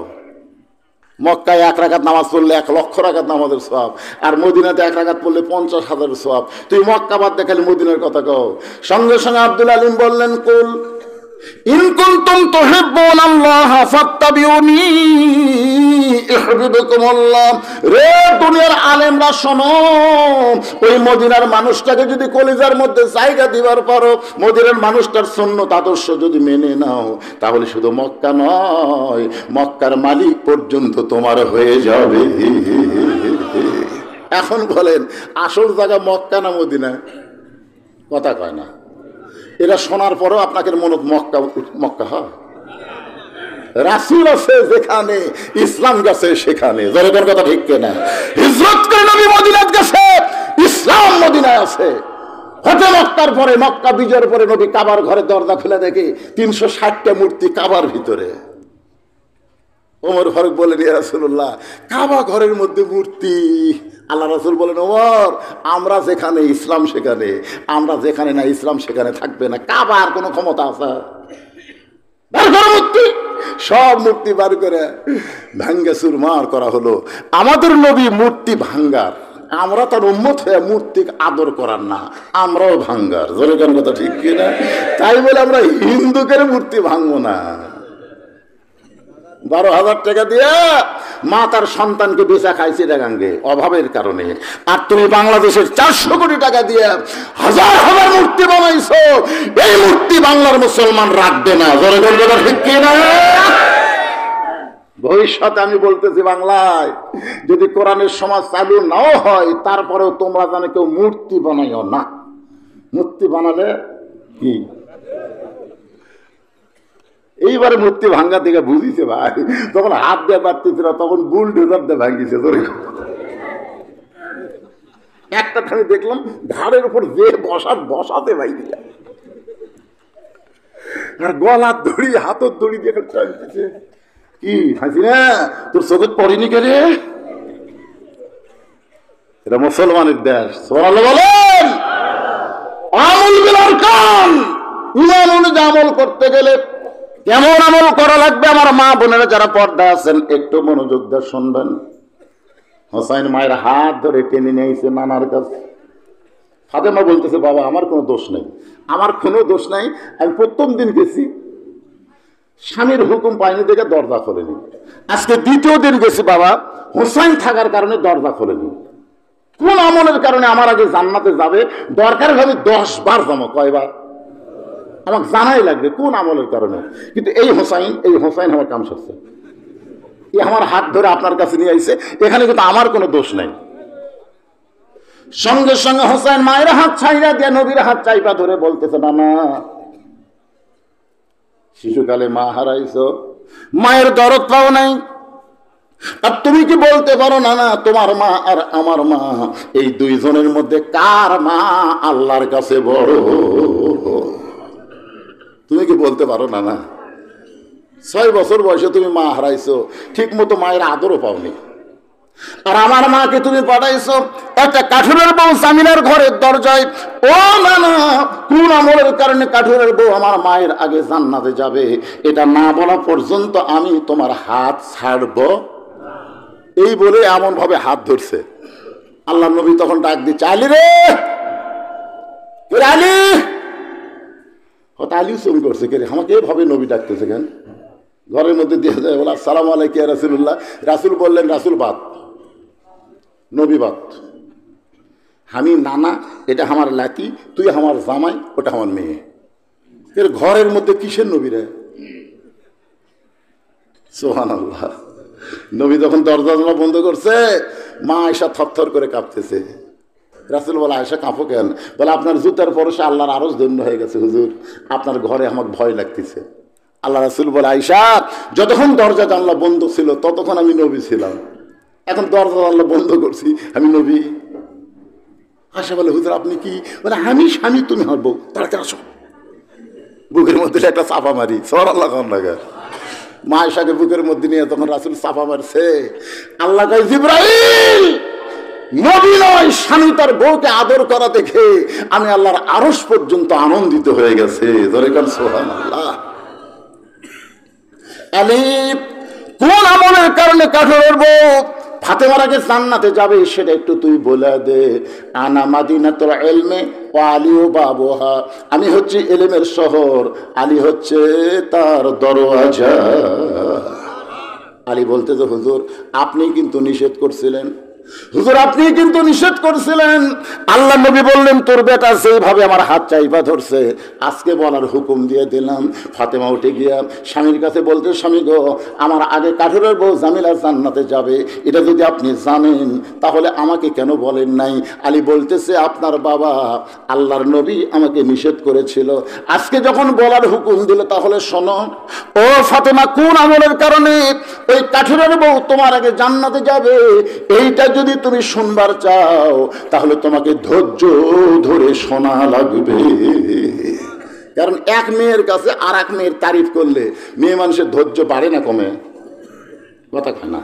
মক্কায় 1 রাকাত নামাজ পড়লে 1 লক্ষ রাকাত নামাজের সওয়াব, আর মদিনাতে 1 রাকাত পড়লে 50,000 সওয়াব। তুই মক্কা বাদ দিয়ে খালি মদিনার কথা কও। সঙ্গে সঙ্গে আব্দুল আলিম বললেন কুল ইন কুনতুম তুহিব্বুনাল্লাহ ফাত্তাবিউনি ইউহিব্বুকুমুল্লাহ। রে দুনিয়ার আলেমরা শোনো, ওই মদিনার মানুষটাকে যদি কলিজার মধ্যে জায়গা দিবার পারো, মদিনার মানুষটার সুন্নত আদর্শ যদি মেনে নাও, তাহলে শুধু মক্কা নয় মক্কার মালিক পর্যন্ত তোমার হয়ে যাবে। এখন বলেন আসল জায়গা মক্কা না মদিনা? কথা কয় না। এরা শোনার পরেও আপনাকে মনে মক্কা মক্কা হয়? রাসূল আছে যেখানে ইসলাম গেছে সেখানে। জনগণ কথা ঠিক কিনা? হিজরত করে নবী মদিনাত গেছে, ইসলাম মদিনায় আছে। হতে মক্কার পরে মক্কা বিজয়ের পরে নবী কাবার ঘরে দরজা খুলে দেখে 360টা মূর্তি কাবার ভিতরে। ওমর ফারুক বলেন ইয়া রাসূলুল্লাহ কাবা ঘরের মধ্যে মূর্তি। আল্লাহ রাসূল বলেন ওমর আমরা যেখানে ইসলাম সেখানে, আমরা যেখানে না ইসলাম সেখানে থাকবে না। কাবার কোনো ক্ষমতা আছে? মূর্তি সব মূর্তি বার করে ভাঙ্গা চুরমার করা হলো। আমাদের নবী মূর্তি ভাঙ্গার, আমরা তার উম্মত হয়ে মূর্তি আদর করার না, আমরাও ভাঙ্গার। জোরে কোন কথা ঠিক কিনা? তাই বলে আমরা হিন্দুকের মূর্তি ভাঙবো না। 12,000 টাকা দিয়ে মা তার সন্তানকে বেচা খাইছে টাকাঙ্গে অভাবের কারণে, আর তুমি বাংলাদেশের 400 কোটি টাকা দিয়ে হাজার হাজার মূর্তি বানাইছো। এই মূর্তি বাংলার মুসলমান রাখবে না। জোরে বলবে না ঠিক কিনা? ভবিষ্যতে আমি বলতেছি বাংলায় যদি কোরআনের সমাজ চালু নাও হয়, তারপরেও তোমরা জানে কেউ মূর্তি বানাইও না। মূর্তি বানালে কি এইবারে মূর্তি ভাঙ্গা দিকে বুঝিছে ভাই, তখন হাত দিয়ে পারতেছিল, তখন বুলডোজার দিয়ে ভাঙ্গিছে। ধরে একটা আমি দেখলাম ঘাড়ের উপর যে বসাতে ভাই দিয়া, আর গলার দড়ি হাতের দড়ি দিয়ে টানতেছে। কি হাসিনা তোর চোখে পড়িনি কে রে? এটা মুসলমানের দেশ। বলেন আমল বিল আরকান, ইমান অনুযায়ী আমল করতে গেলে কেমন আমল করা লাগবে? আমার মা বোনেরা যারা পর্দা আছেন একটু মনোযোগ দিয়ে শুনবেন। হোসাইন মায়ের হাত ধরে টেনে নিয়েছে নানার কাছে। ফাতেমা বলতেছে বাবা আমার কোনো দোষ নেই, আমার কোনো দোষ নাই, আমি প্রথম দিন গেছি স্বামীর হুকুম পাইনি দেখে দরজা খোলেনি। আজকে দ্বিতীয় দিন গেছি বাবা, হোসাইন থাকার কারণে দরজা খোলেনি। কোন আমলের কারণে আমার আগে জান্নাতে যাবে? দরকার হলে আমি 10 বার যাবো। কয়বার? আমাকে জানাই লাগবে কোন আমলের কারণে। কিন্তু এই হোসাইন আমার কাম সারছে, আমার হাত ধরে আপনার কাছে নিয়ে আইছে, এখানে কিন্তু আমার কোনো দোষ নাই। সঙ্গে সঙ্গে হোসাইন মায়ের হাত ছাইরা দিয়ে নবীর হাত চাইপা ধরে বলতেছে, না শিশুকালে মা হারাইছো, মায়ের দরদ পাও নাই, আর তুমি কি বলতে পারো না তোমার মা আর আমার মা এই দুইজনের মধ্যে কার মা আল্লাহর কাছে বড়? তুমি কি বলতে পারো না 6 বছর বয়সে তুমি মা হারাইছো, ঠিক মতো মায়ের আদরও পাওনি। আর আমার মাকে তুমি পাঠাইছো একটা কাঠুরের বউ জামিলার ঘরের দরজায়। ও না, কোন আমলের কারণে কাঠুরের বউ আমার মায়ের আগে জান্নাতে যাবে এটা না বলা পর্যন্ত আমি তোমার হাত ছাড়ব। এই বলে এমন ভাবে হাত ধরছে। আল্লাহ নবী তখন ডাক দিচ্ছে, আলী রে, আলী। হয়তো আলী চুম করছে, কে রে আমাকে এভাবে নবী ডাকতেছে কেন? ঘরের মধ্যে দিয়ে যায়, বলে আসসালামু আলাইকুম ইয়া রাসূলুল্লাহ। রাসূল বললেন, রাসূল বাদ, নবী বাদ। আমি নানা, এটা আমার লাতি, তুই আমার জামাই, ওটা আমার মেয়ে। এর ঘরের মধ্যে কিসের নবী রে? সুবহানাল্লাহ। নবী যখন দরজা বন্ধ করছে, মা আয়েশা থরথর করে কাঁপতেছে। রাসূল বলে, আয়েশা কাঁপো কেন? বলে, আপনার জুতার পরশে আল্লাহর আরশ ধন্য হয়ে গেছে হুজুর, আপনার ঘরে আমার ভয় লাগতেছে। আল্লাহ রাসূল বলে, আয়েশা যতক্ষণ দরজা জানলা বন্ধ ছিল ততক্ষণ আমি নবী ছিলাম, এখন দরজা জানলা বন্ধ করছি, আমি নবী। আয়েশা বলে, হুজুর আপনি কি? বলে, আমি স্বামী, তুমি আমার বউ, তাড়াতাড়ি আসো। বুকের মধ্যে একটা চাপা মারি, সুবহানাল্লাহ লাগে। মা আয়েশাকে বুকের মধ্যে নিয়ে তখন রাসূল চাপা মারছে। আল্লাহ কয়, জিবরাইল, নবী নয় স্বামী তার বউকে আদর করা দেখে আমি আল্লাহর আরশ পর্যন্ত আনন্দিত হয়ে গেছে। ধরে কান সুবহানাল্লাহ। আলী কোন আমলের কারণে কাঠুরের বউ ফাতেমার আগে জান্নাতে যাবে সেটা একটু তুই বলে দে। আনা মাদিনাতুল ইলমি ওয়া আলিউ বাবুহা, আমি হচ্ছে ইলমের শহর, আলী হচ্ছে তার দরওয়াজা। আলী বলতে যে, হুজুর আপনি কিন্তু নিষেধ করছিলেন, হুজুর আপনি কিন্তু নিষেধ করছিলেন। আল্লাহ নবী বললেন, তোর বেটা সেইভাবে আমার হাত চাইপা ধরছে, আজকে বলার হুকুম দিয়ে দিলাম। ফাতেমা উঠে গিয়া স্বামীর কাছে বলতে, স্বামী গো, আমার আগে কাঠুরের বউ জামিলা জান্নাতে যাবে, এটা যদি আপনি জানেন তাহলে আমাকে কেন বলেন নাই? আলী বলতেছে, আপনার বাবা আল্লাহর নবী আমাকে নিষেধ করেছিল, আজকে যখন বলার হুকুম দিল তাহলে শোনো। ও ফাতেমা, কোন আমলের কারণে ওই কাঠুরের বউ তোমার আগে জান্নাতে যাবে এইটা যদি তুমি শুনবার চাও তাহলে তোমাকে ধৈর্য ধরে শোনা লাগবে। কারণ এক মেয়ের কাছে আর এক মেয়ের তারিফ করলে মেয়ে মানুষের ধৈর্য বাড়ে না কমে? কথা খায় না?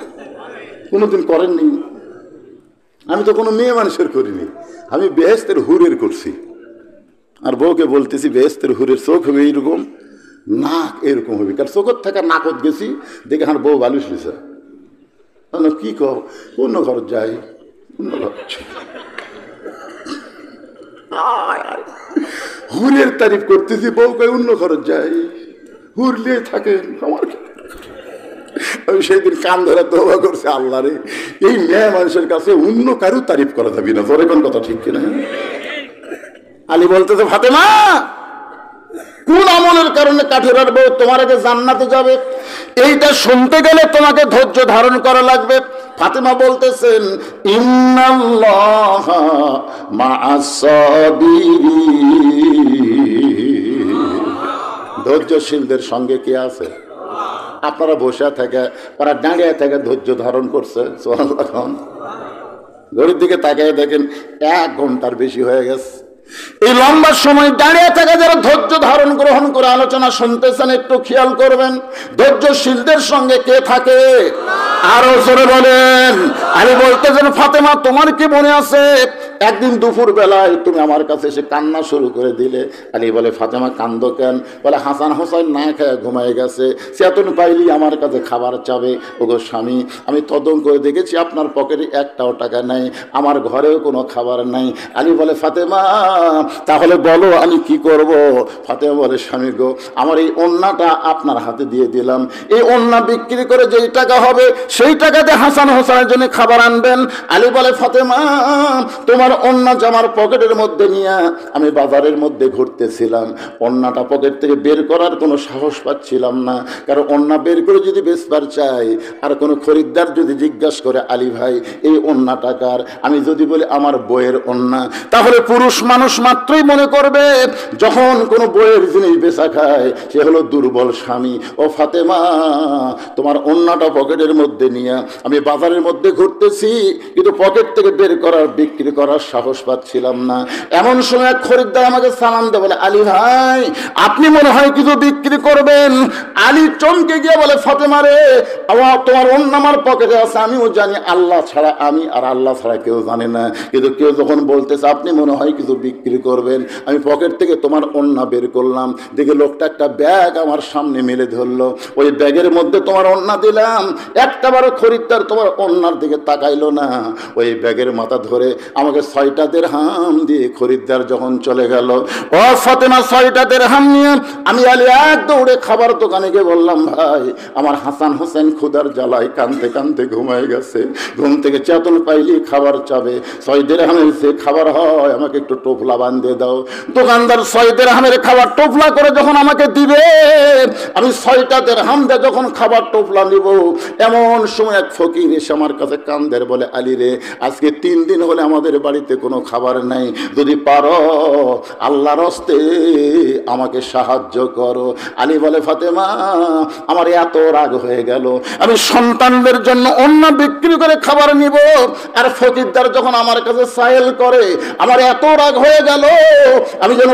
কোনোদিন করেননি? আমি তো কোনো মেয়ে মানুষের করিনি, আমি বেহেশতের হুরের করছি। আর বউকে বলতেছি, বেহেশতের হুরের চোখ হবে এইরকম, নাক এরকম হবে। কারণ চোখের থাকা নাকত গেছি দেখে আমার বউ বালুস লিছে। কি কও? অন্য ঘর যাই, অন্য ঘর। হুরের তারিফ করতেছি, বউ কয় অন্য ঘর যাই, হুর লিয়ে থাকেন আমার। আমি সেই দিন কান ধরে তওবা করছি, আল্লাহ রে, এই মেয়ে মানুষের কাছে অন্য কারো তারিফ করা যাবে না। তোর কোন কথা ঠিক কিনা? আলী বলতেছে, ফাতেমা কোন আমলের কারণে কাঠুরের বউ তোমার আগে জান্নাতে যাবে এইটা শুনতে গেলে তোমাকে ধৈর্য ধারণ করা লাগবে। ফাতেমা বলতেছেন, ইন্নাল্লাহা মা'আস সাবিরিন, ধৈর্যশীলদের সঙ্গে কে আছে? আপনারা বসে থেকে, ওরা দাঁড়িয়ে থেকে ধৈর্য ধারণ করছে। সুবহানাল্লাহ। ঘড়ির দিকে তাকিয়ে দেখেন 1 ঘন্টার বেশি হয়ে গেছে। এই লম্বা সময় দাঁড়িয়ে থাকা যারা ধৈর্য ধারণ গ্রহণ করে আলোচনা শুনতেছেন একটু খেয়াল করবেন, ধৈর্যশীলদের সঙ্গে কে থাকে? আরো জোরে বলেন। আলী বলতেছেন, ফাতেমা তোমার কি মনে আছে একদিন দুপুর বেলায় তুমি আমার কাছে এসে কান্না শুরু করে দিলে। আলী বলে, ফাতেমা কান্দো কেন? বলে, হাসান হোসেন না খেয়ে ঘুমায় গেছে, চেতন পাইলি আমার কাছে খাবার চাবে। ওগো স্বামী, আমি তদন্ত করে দেখেছি আপনার পকেটে একটাও টাকা নাই, আমার ঘরেও কোনো খাবার নাই। আলী বলে, ফাতেমা তাহলে বলো আমি কি করব? ফাতেমা বলে, স্বামী গো, আমার এই ওন্নাটা আপনার হাতে দিয়ে দিলাম, এই ওন্না বিক্রি করে যেই টাকা হবে সেই টাকাতে হাসান হোসেনের জন্য খাবার আনবেন। আলী বলে, ফাতেমা তোমার ওন্না জামার পকেটের মধ্যে নিয়ে আমি বাজারের মধ্যে ঘুরতেছিলাম, ওন্নাটা পকেট থেকে বের করার কোনো সাহস পাচ্ছিলাম না, কারণ ওন্না বের করে যদি বেচবার চাই আর কোনো খরিদ্দার যদি জিজ্ঞাসা করে, আলী ভাই এই ওন্না টাকার, আমি যদি বলি আমার বইয়ের ওন্না, তাহলে পুরুষ মানুষ মাত্রই মনে করবে যখন কোনো বইয়ের জিনিস বেচা খায় সে হলো দুর্বল স্বামী। ও ফাতেমা তোমার ওন্নাটা পকেটের মধ্যে নিয়ে আমি বাজারের মধ্যে ঘুরতেছি, কিন্তু পকেট থেকে বের করার বিক্রি করার সাহস পাচ্ছিলাম না। এমন সময় এক খরিদ্দার আমাকে সালাম দেয়, বলে, আলী ভাই আপনি মনে হয় কিছু বিক্রি করবেন। আলী চমকে গিয়ে বলে, ফাতেমা রে, তোমার ওন্না আমার পকেটে আছে, আমিও জানি আল্লাহ ছাড়া আমি আর আল্লাহ ছাড়া কেউ জানে না, কিন্তু কেউ যখন বলতেছে আপনি মনে হয় কিছু বিক্রি করবেন, আমি পকেট থেকে তোমার ওন্না বের করলাম, দেখে লোকটা একটা ব্যাগ আমার সামনে মেলে ধরলো, ওই ব্যাগের মধ্যে তোমার ওন্না দিলাম, একটাবারও খরিদ্দার তোমার ওন্নার দিকে তাকাইলো না। ওই ব্যাগের মাথা ধরে আমাকে 6টা দিরহাম দিয়ে খরিদ্দার যখন চলে গেল, ও ফাতেমা 6টা দিরহাম নিয়ে আমি আলী এক দৌড়ে খাবার দোকানে গিয়ে বললাম, ভাই আমার হাসান হোসেন ক্ষুধার জ্বালায় কানতে কানতে ঘুমায় গেছে, ঘুম থেকে চেতন পাইলি খাবার চাবে, 6 দিরহামের যে খাবার হয় আমাকে একটু টোপলা বাঁধে দাও। দোকানদার 6 দিরহামের খাবার টোপলা করে যখন আমাকে দিবে, আমি 6টা দিরহাম দিয়ে যখন খাবার টোপলা নিব, এমন সময় এক ফকির এসে আমার কাছে কান্দের, বলে, আলী রে আজকে 3 দিন হলে আমাদের বাড়িতে কোনো খাবার নাই, যদি পারো আল্লাহর হস্তে আমাকে সাহায্য করো। আলী বলে, ফাতেমা আমার এত রাগ হয়ে গেল, আমি সন্তানদের জন্য অন্য বিক্রি করে খাবার নিব, আর ফকিরদার যখন আমার কাছে সাইল করে আমার এত রাগ হয়ে গেল, আমি যেন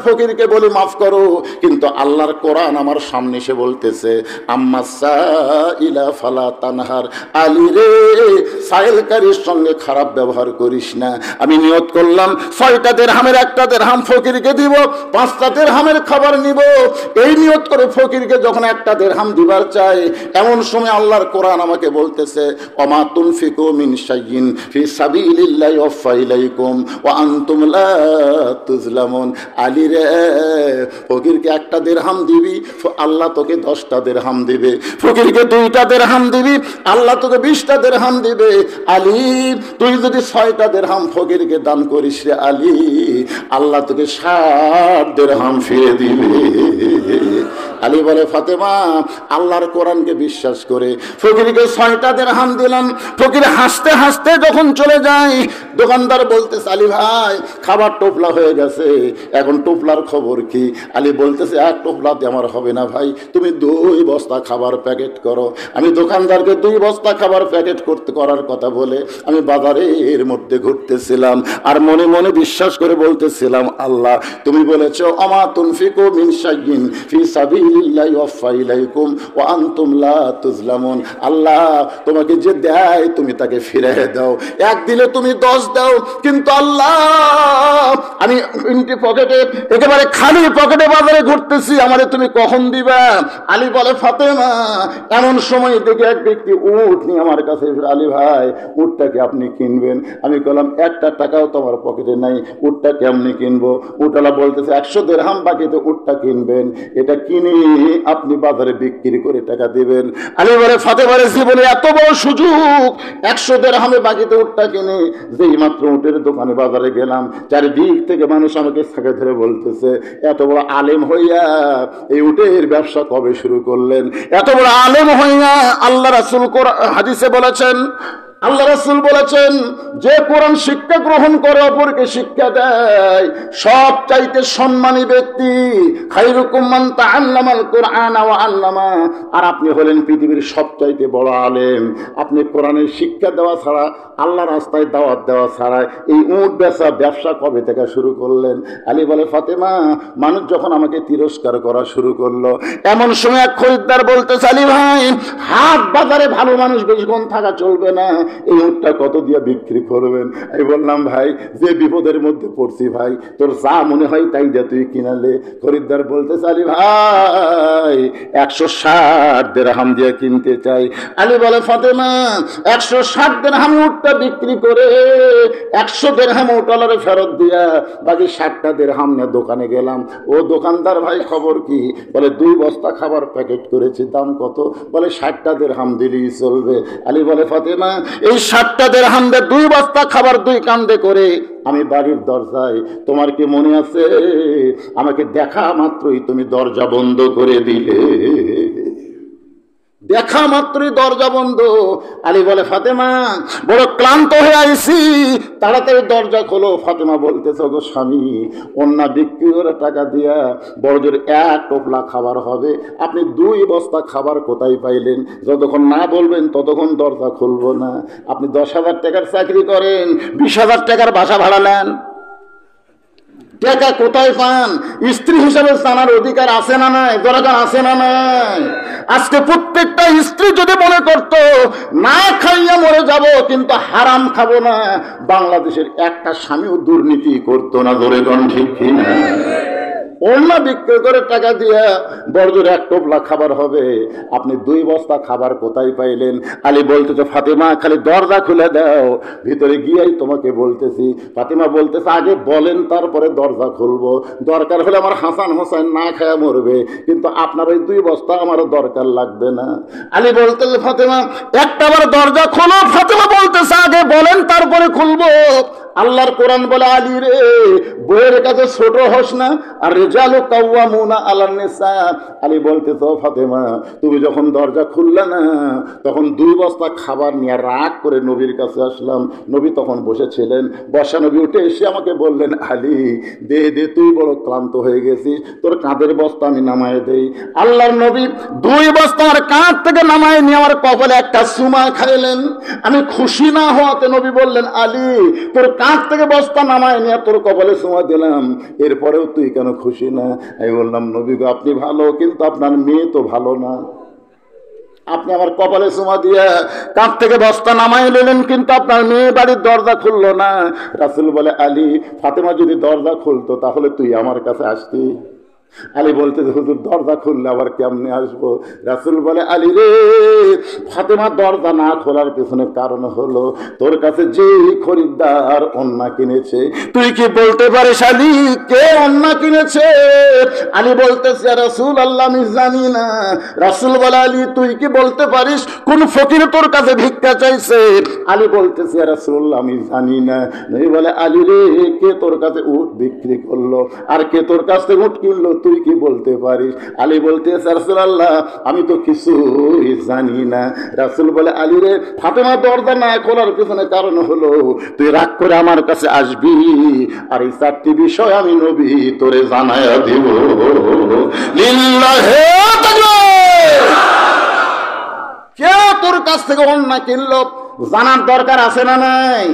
ফকিরকে বলি মাফ করো, কিন্তু আল্লাহর কোরআন আমার সামনে এসে বলতেছে, আম্মা সাইলা ফালা তানহার, আলী রে সাইলকারীর সঙ্গে খারাপ ব্যবহার করিস না। আমি নিয়ত করলাম 6টা দিরহামের 1টা দিরহাম ফকিরকে দিব, 5টা দিরহামের খাবার নিব। এই নিয়ত করে ফকিরকে যখন 1টা দিরহাম দিবার চাই, এমন সময় আল্লাহর কোরআন আমাকে বলতেছে, ওমা তুনফিকু মিন শাইইন ফি সাবিলিল্লাহি ওয়াফা ইলাইকুম ওয়া আনতুম লা তুজলামুন। আলী রে ফকিরকে 1টা দিরহাম দিবি, আল্লাহ তোকে 10টা দিরহাম দিবে, ফকিরকে 2টা দিরহাম দিবি, আল্লাহ তোকে 20টা দিরহাম দিবে। আলী তুই যদি 6টা দিরহাম ফকিরকে দান করিস রে আলী, আল্লাহ তোকে 60 দিরহাম ফিরে দিবে। আলী বলে, ফাতেমা আল্লাহর কোরআনকে বিশ্বাস করে ফকিরকে 6টা দিরহাম দিলাম। ফকির হাসতে হাসতে যখন চলে যায়, দোকানদার বলতেছে, আলী ভাই খাবার টোপলা হয়ে গেছে, এখন টোপলার খবর কি? আলী বলতেছে, 1 টোপলাতে আমার হবে না ভাই, তুমি 2 বস্তা খাবার প্যাকেট করো। আমি দোকানদারকে 2 বস্তা খাবার প্যাকেট করার কথা বলে আমি বাজারের মধ্যে ঘুরতেছিলাম, আর মনে মনে বিশ্বাস করে বলতেছিলাম, আল্লাহ তুমি বলেছো আমা তুনফিকু মিন শাইইন ফি সাবিলিল্লাহি ওয়াফা ইলাইকুম ওয়া আনতুম লা তুজলামুন। আল্লাহ তোমাকে যে দেয় তুমি তাকে ফিরিয়ে দাও, 1 দিলে তুমি 10 দাও, কিন্তু আল্লাহ আমি ইনটি পকেটে একেবারে খালি পকেটে বাজারে ঘুরতেছি, আমারে তুমি কখন দিবা? আলী বলে, ফাতেমা এমন সময় দেখে এক ব্যক্তি উট নিয়ে আমার কাছে, আলী ভাই উটটাকে আপনি কিনবেন? আমি বললাম, 1টা টাকাও তোমার পকেটে নাই, উটটা কেমনি কিনবো? উটওয়ালা বলতেছে, 100 দিরহাম বাকিতে উটটা কিনবেন, এটা কিনে আপনি বাজারে বিক্রি করে টাকা দিবেন। আলী বলে, ফাতেমার জীবনে এত বড় সুযোগ, 100 দিরহামে বাকিতে উটটা কিনে। যেই মাত্র উটের দোকানে বাজারে গেলাম, চারিদিক থেকে মানুষ আমাকে ছাকে ধরে বলতেছে, এত বড় আলেম হইয়া এই উটের ব্যবসা কবে শুরু করলেন? এত বড় আলেম হইয়া আল্লাহ রাসূল হাদিসে বলেছেন, আল্লাহ রাসূল বলেছেন, যে কোরআন শিক্ষা গ্রহণ করে অপরকে শিক্ষা দেয় সব চাইতে সম্মানী ব্যক্তি, খায়রুকুম মান তাআল্লামাল কুরআন ওয়া আল্লামা। আর আপনি হলেন পৃথিবীর সবচাইতে বড় আলেম। আপনি কোরআনের শিক্ষা দেওয়া ছাড়া, আল্লাহ রাস্তায় দাওয়াত দেওয়া ছাড়া এই উট বেচা ব্যবসা কবে থেকে শুরু করলেন? আলী বলে, ফাতেমা মানুষ যখন আমাকে তিরস্কার করা শুরু করলো, এমন সময় এক খরিদ্দার বলতেছে, আলী ভাই হাট বাজারে ভালো মানুষ বেশিক্ষণ থাকা চলবে না, এই উটটা কত দিয়ে বিক্রি করবেন? আমি বললাম ভাই যে বিপদের মধ্যে পড়ছি ভাই, তোর যা মনে হয় তাই দিয়ে তুই কিনালে। খরিদ্দার বলতে আলী ভাই 160 দিরহাম দিয়ে কিনতে চাই। আলী বলে ফাতেমা 160 দিরহাম উটটা বিক্রি করে 100 দিরহাম উটওয়ালারে ফেরত দিয়া বাকি 60টা দিরহাম নিয়ে দোকানে গেলাম। ও দোকানদার ভাই খবর কি? বলে 2 বস্তা খাবার প্যাকেট করেছি, দাম কত? বলে 60টা দিরহাম দিলেই চলবে। আলী বলে ফাতেমা এই 60টা দিরহাম দিয়ে 2 বস্তা খাবার 2 কান্দে করে আমি বাড়ির দরজায়, তোমার কি মনে আছে আমাকে দেখা মাত্রই তুমি দরজা বন্ধ করে দিলে? দেখা মাত্রই দরজা বন্ধ। আলী বলে ফাতেমা বড় ক্লান্ত হয়ে আইছি, তাড়াতাড়ি দরজা খোলো। ফাতেমা বলতেছে গো স্বামী, অন্যা বিক্রি করে টাকা দিয়া বড় জোর 1 টোপলা খাবার হবে, আপনি 2 বস্তা খাবার কোথায় পাইলেন? যতক্ষণ না বলবেন ততক্ষণ দরজা খুলবো না। আপনি 10,000 টাকার চাকরি করেন, 20,000 টাকার বাসা ভাড়া নেন, টাকা কোথায় পান? স্ত্রী হিসাবে জানার অধিকার আছে না নাই? দরকার আছে না নাই? আজকে প্রত্যেকটা স্ত্রী যদি মনে করত না খাইয়া মরে যাব কিন্তু হারাম খাবো না, বাংলাদেশের একটা স্বামীও দুর্নীতি করতো না। ধরে কোন ঠিক কিনা? অন্য বিক্রি করে টাকা দিয়া বড়জোর 1 টোপলা খাবার হবে, আপনি 2 বস্তা খাবার কোথায় পাইলেন? আলী বলতেছে ফাতেমা খালি দরজা খুলে দাও, ভিতরে গিয়েই তোমাকে বলতেছি। ফাতেমা বলতেছে আগে বলেন তারপরে দরজা খুলবো, দরকার হলে আমার হাসান হোসেন না খায়া মরবে, কিন্তু আপনার ওই 2 বস্তা আমারও দরকার লাগবে না। আলী বলতেছে ফাতেমা একটাবার দরজা খোলো। ফাতেমা বলতেছে আগে বলেন তারপরে খুলবো। আল্লাহর কোরআন বলে আলী রে বইয়ের কাছে ছোট হোস না, আর রিজালু কাওয়ামুনা আলান নিসা। আলী বলতেছে ফাতেমা তুমি যখন দরজা খুললে না তখন 2 বস্তা খাবার নিয়ে রাগ করে নবীর কাছে আসলাম। নবী তখন বসেছিলেন, বসা নবী উঠে এসে আমাকে বললেন আলী দে দে, তুই বড় ক্লান্ত হয়ে গেছিস, তোর কাঁধের বস্তা আমি নামায় দেই। আল্লাহর নবী 2 বস্তা আমার কাঁধ থেকে নামায় নিয়ে আমার কপালে একটা চুমা খাইলেন। আমি খুশি না হওয়াতে নবী বললেন আলী তোর কাঁধ থেকে বস্তা নামায় নিয়ে তোর কপালে চুমা দিলাম, এরপরেও তুই কেন খুশি না? আমি বললাম নবী গো আপনি ভালো, কিন্তু আপনার মেয়ে তো ভালো না। আপনি আমার কপালে চুমা দিয়ে কাঁধ থেকে বস্তা নামাই নিলেন, কিন্তু আপনার মেয়ে বাড়ির দরজা খুললো না। রাসূল বলে আলী ফাতেমা যদি দরজা খুলতো তাহলে তুই আমার কাছে আসতি। আলী বলতে হুজুর দরজা খুললে আবার কেমনে আসবো? রাসূল বলে আলী রে ফাতেমা দরজা না খোলার পেছনে কারণ হলো তোর কাছে যে খরিদ্দার অন্না কিনেছে। তুই কি বলতে পারিস আলী কে অন্না কিনেছে? আলী বলতেছে ইয়া রাসূলুল্লাহ আমি জানি না। রাসূল বলে আলী তুই কি বলতে পারিস কোন ফকির তোর কাছে ভিক্ষা চাইছে? আলী বলতেছে ইয়া রাসূলুল্লাহ আমি জানি না। নবী বলে আলী রে কে তোর কাছে উট বিক্রি করলো আর কে তোর কাছ থেকে উট কিনলো তুই কি বলতে পারিস? আলী বলতেছে রাসূলুল্লাহ আমি তো কিছুই জানি না। রাসূল বলে আলী রে ফাতেমা দরজা না খোলার পিছনে কারণ হলো তুই রাগ করে আমার কাছে আসবি, আর এই 4টি বিষয় আমি নবী তোরে জানায়া দিব। লিল্লাহি তাকবীর। কে তোর কাছ থেকে অন্য কিনলো জানার দরকার আছে না নাই?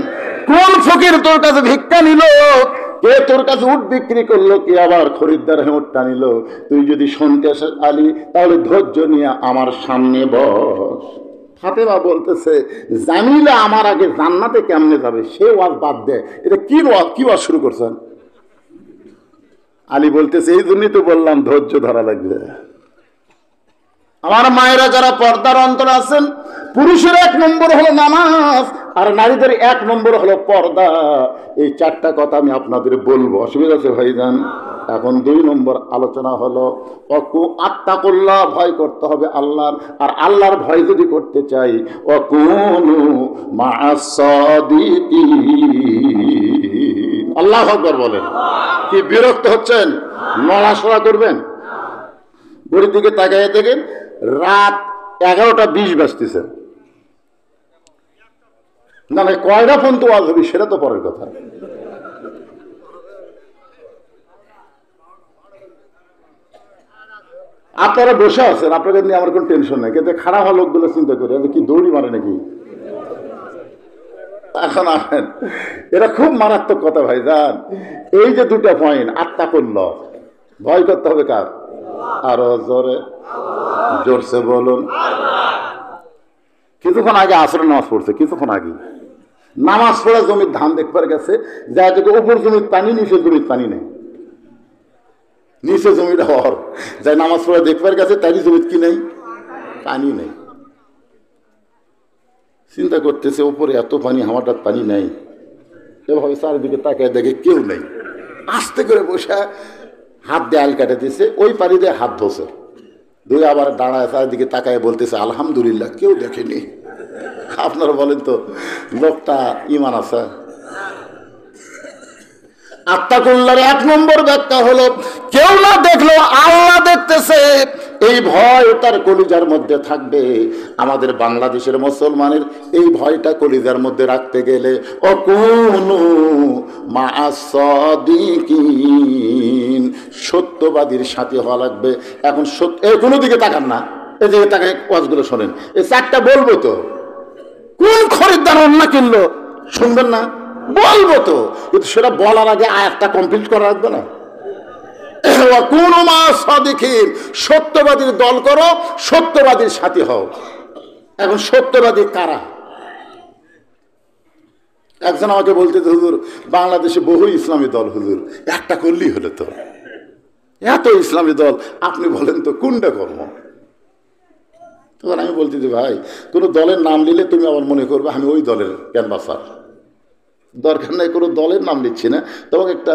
কোন ফকির তোর কাছে ভিক্ষা নিল, কে তোর কাছে উট বিক্রি করলো, কে আবার খরিদ্দার হয়ে উটটা নিল, তুই যদি শুনতে আসিস আলী তাহলে ধৈর্য নিয়ে আমার সামনে বস। ফাতেমা বলতেছে জামিলা আমার আগে জান্নাতে কেমনে যাবে সে ওয়াজ বাদ দে, এটা কি ওয়াজ শুরু করছেন? আলী বলতেছে এই জন্যই তো বললাম ধৈর্য ধরা লাগবে। আমার মায়েরা যারা পর্দার অন্তর আছেন, পুরুষের 1 নম্বর হলো নামাজ আর নারীদের 1 নম্বর হলো পর্দা। এই 4টা কথা আমি আপনাদের বলবো, অসুবিধা আছে ভাইজান? এখন 2 নম্বর আলোচনা হলো আত্তাকুল্লাহ, ভয় করতে হবে আল্লাহর। আর আল্লাহর ভয় যদি করতে চাই ওয়াকুনু মা'আস সাদিকিন। আল্লাহু আকবার বলেন। কি বিরক্ত হচ্ছেন? নড়াচড়া করবেন। ঘড়ির দিকে তাকাইয়া দেখেন রাত 11:20 বাজতেছে। না না কয়টা ফোন তো আজ হবে সেটা তো পরের কথা। আপনারা বসে আছেন, আপনাদের নিয়ে আমার কোনো টেনশন নেই, কিন্তু খারাপ হওয়া লোকগুলো চিন্তা করে কি দৌড়ি মারে নাকি? এখন আসেন, এটা খুব মারাত্মক কথা ভাইজান। এই যে 2টা পয়েন্ট, আত্তাকুল্লাহ, ভয় করতে হবে কার? আরো জোরে জোরসে বলুন। কিছুক্ষণ আগে আসরের নামাজ পড়ছে, কিছুক্ষণ আগে নামাজ পড়ে জমির ধান দেখবার গেছে, যা থেকে উপর জমির পানি, নিচে জমির পানি নেই, নিচে জমিটা হর যাই নামাজ পড়ে দেখবার গেছে, তারই জমির কি নেই, পানি নেই। চিন্তা করতেছে উপরে এত পানি, আমারটার পানি নেই। এভাবে চারিদিকে তাকায় দেখে কেউ নেই, আস্তে করে বসে হাত দিয়ে আল কাটে দিচ্ছে, ওই পানি দিয়ে হাত ধোছে, ধুয়ে আবার দাঁড়ায় চারিদিকে তাকায় বলতেছে আলহামদুলিল্লাহ, কেউ দেখেনি। আপনারা বলেন তো লোকটা ইমান আছে? আত্মাকুল্লার 1 নম্বর ব্যাখ্যা হলো কেউ না দেখলো আল্লাহ দেখতেছে, এই ভয় তার কলিজার মধ্যে থাকবে। আমাদের বাংলাদেশের মুসলমানের এই ভয়টা কলিজার মধ্যে রাখতে গেলে অকুনু মা'আস-সাদিকিন, সত্যবাদীর সাথী হওয়া লাগবে। এখন সত্য, এই কোনো দিকে তাকান না, এই দিকে তাকায় ওয়াজগুলো শোনেন। এই 4টা বলবো তো, কোন খরিদ্দার অন্য কিনলো শুনবেন না, বলবো তো, কিন্তু সেটা বলার আগে আয়াতটা কমপ্লিট করা লাগবে না? সত্যবাদীর দল করো, সত্যবাদীর সাথী হও। এখন সত্যবাদী কারা? একজন আমাকে বলতে, হুজুর বাংলাদেশে বহু ইসলামী দল, হুজুর একটা করলেই হলো তো, এত ইসলামী দল, আপনি বলেন তো কোনটা কর্ম? তখন আমি বলতেছি ভাই, কোনো দলের নাম নিলে তুমি আবার মনে করবে আমি ওই দলের ক্যানভাসার, দরকার নাই, কোনো দলের নাম নিচ্ছি না, তোমাকে একটা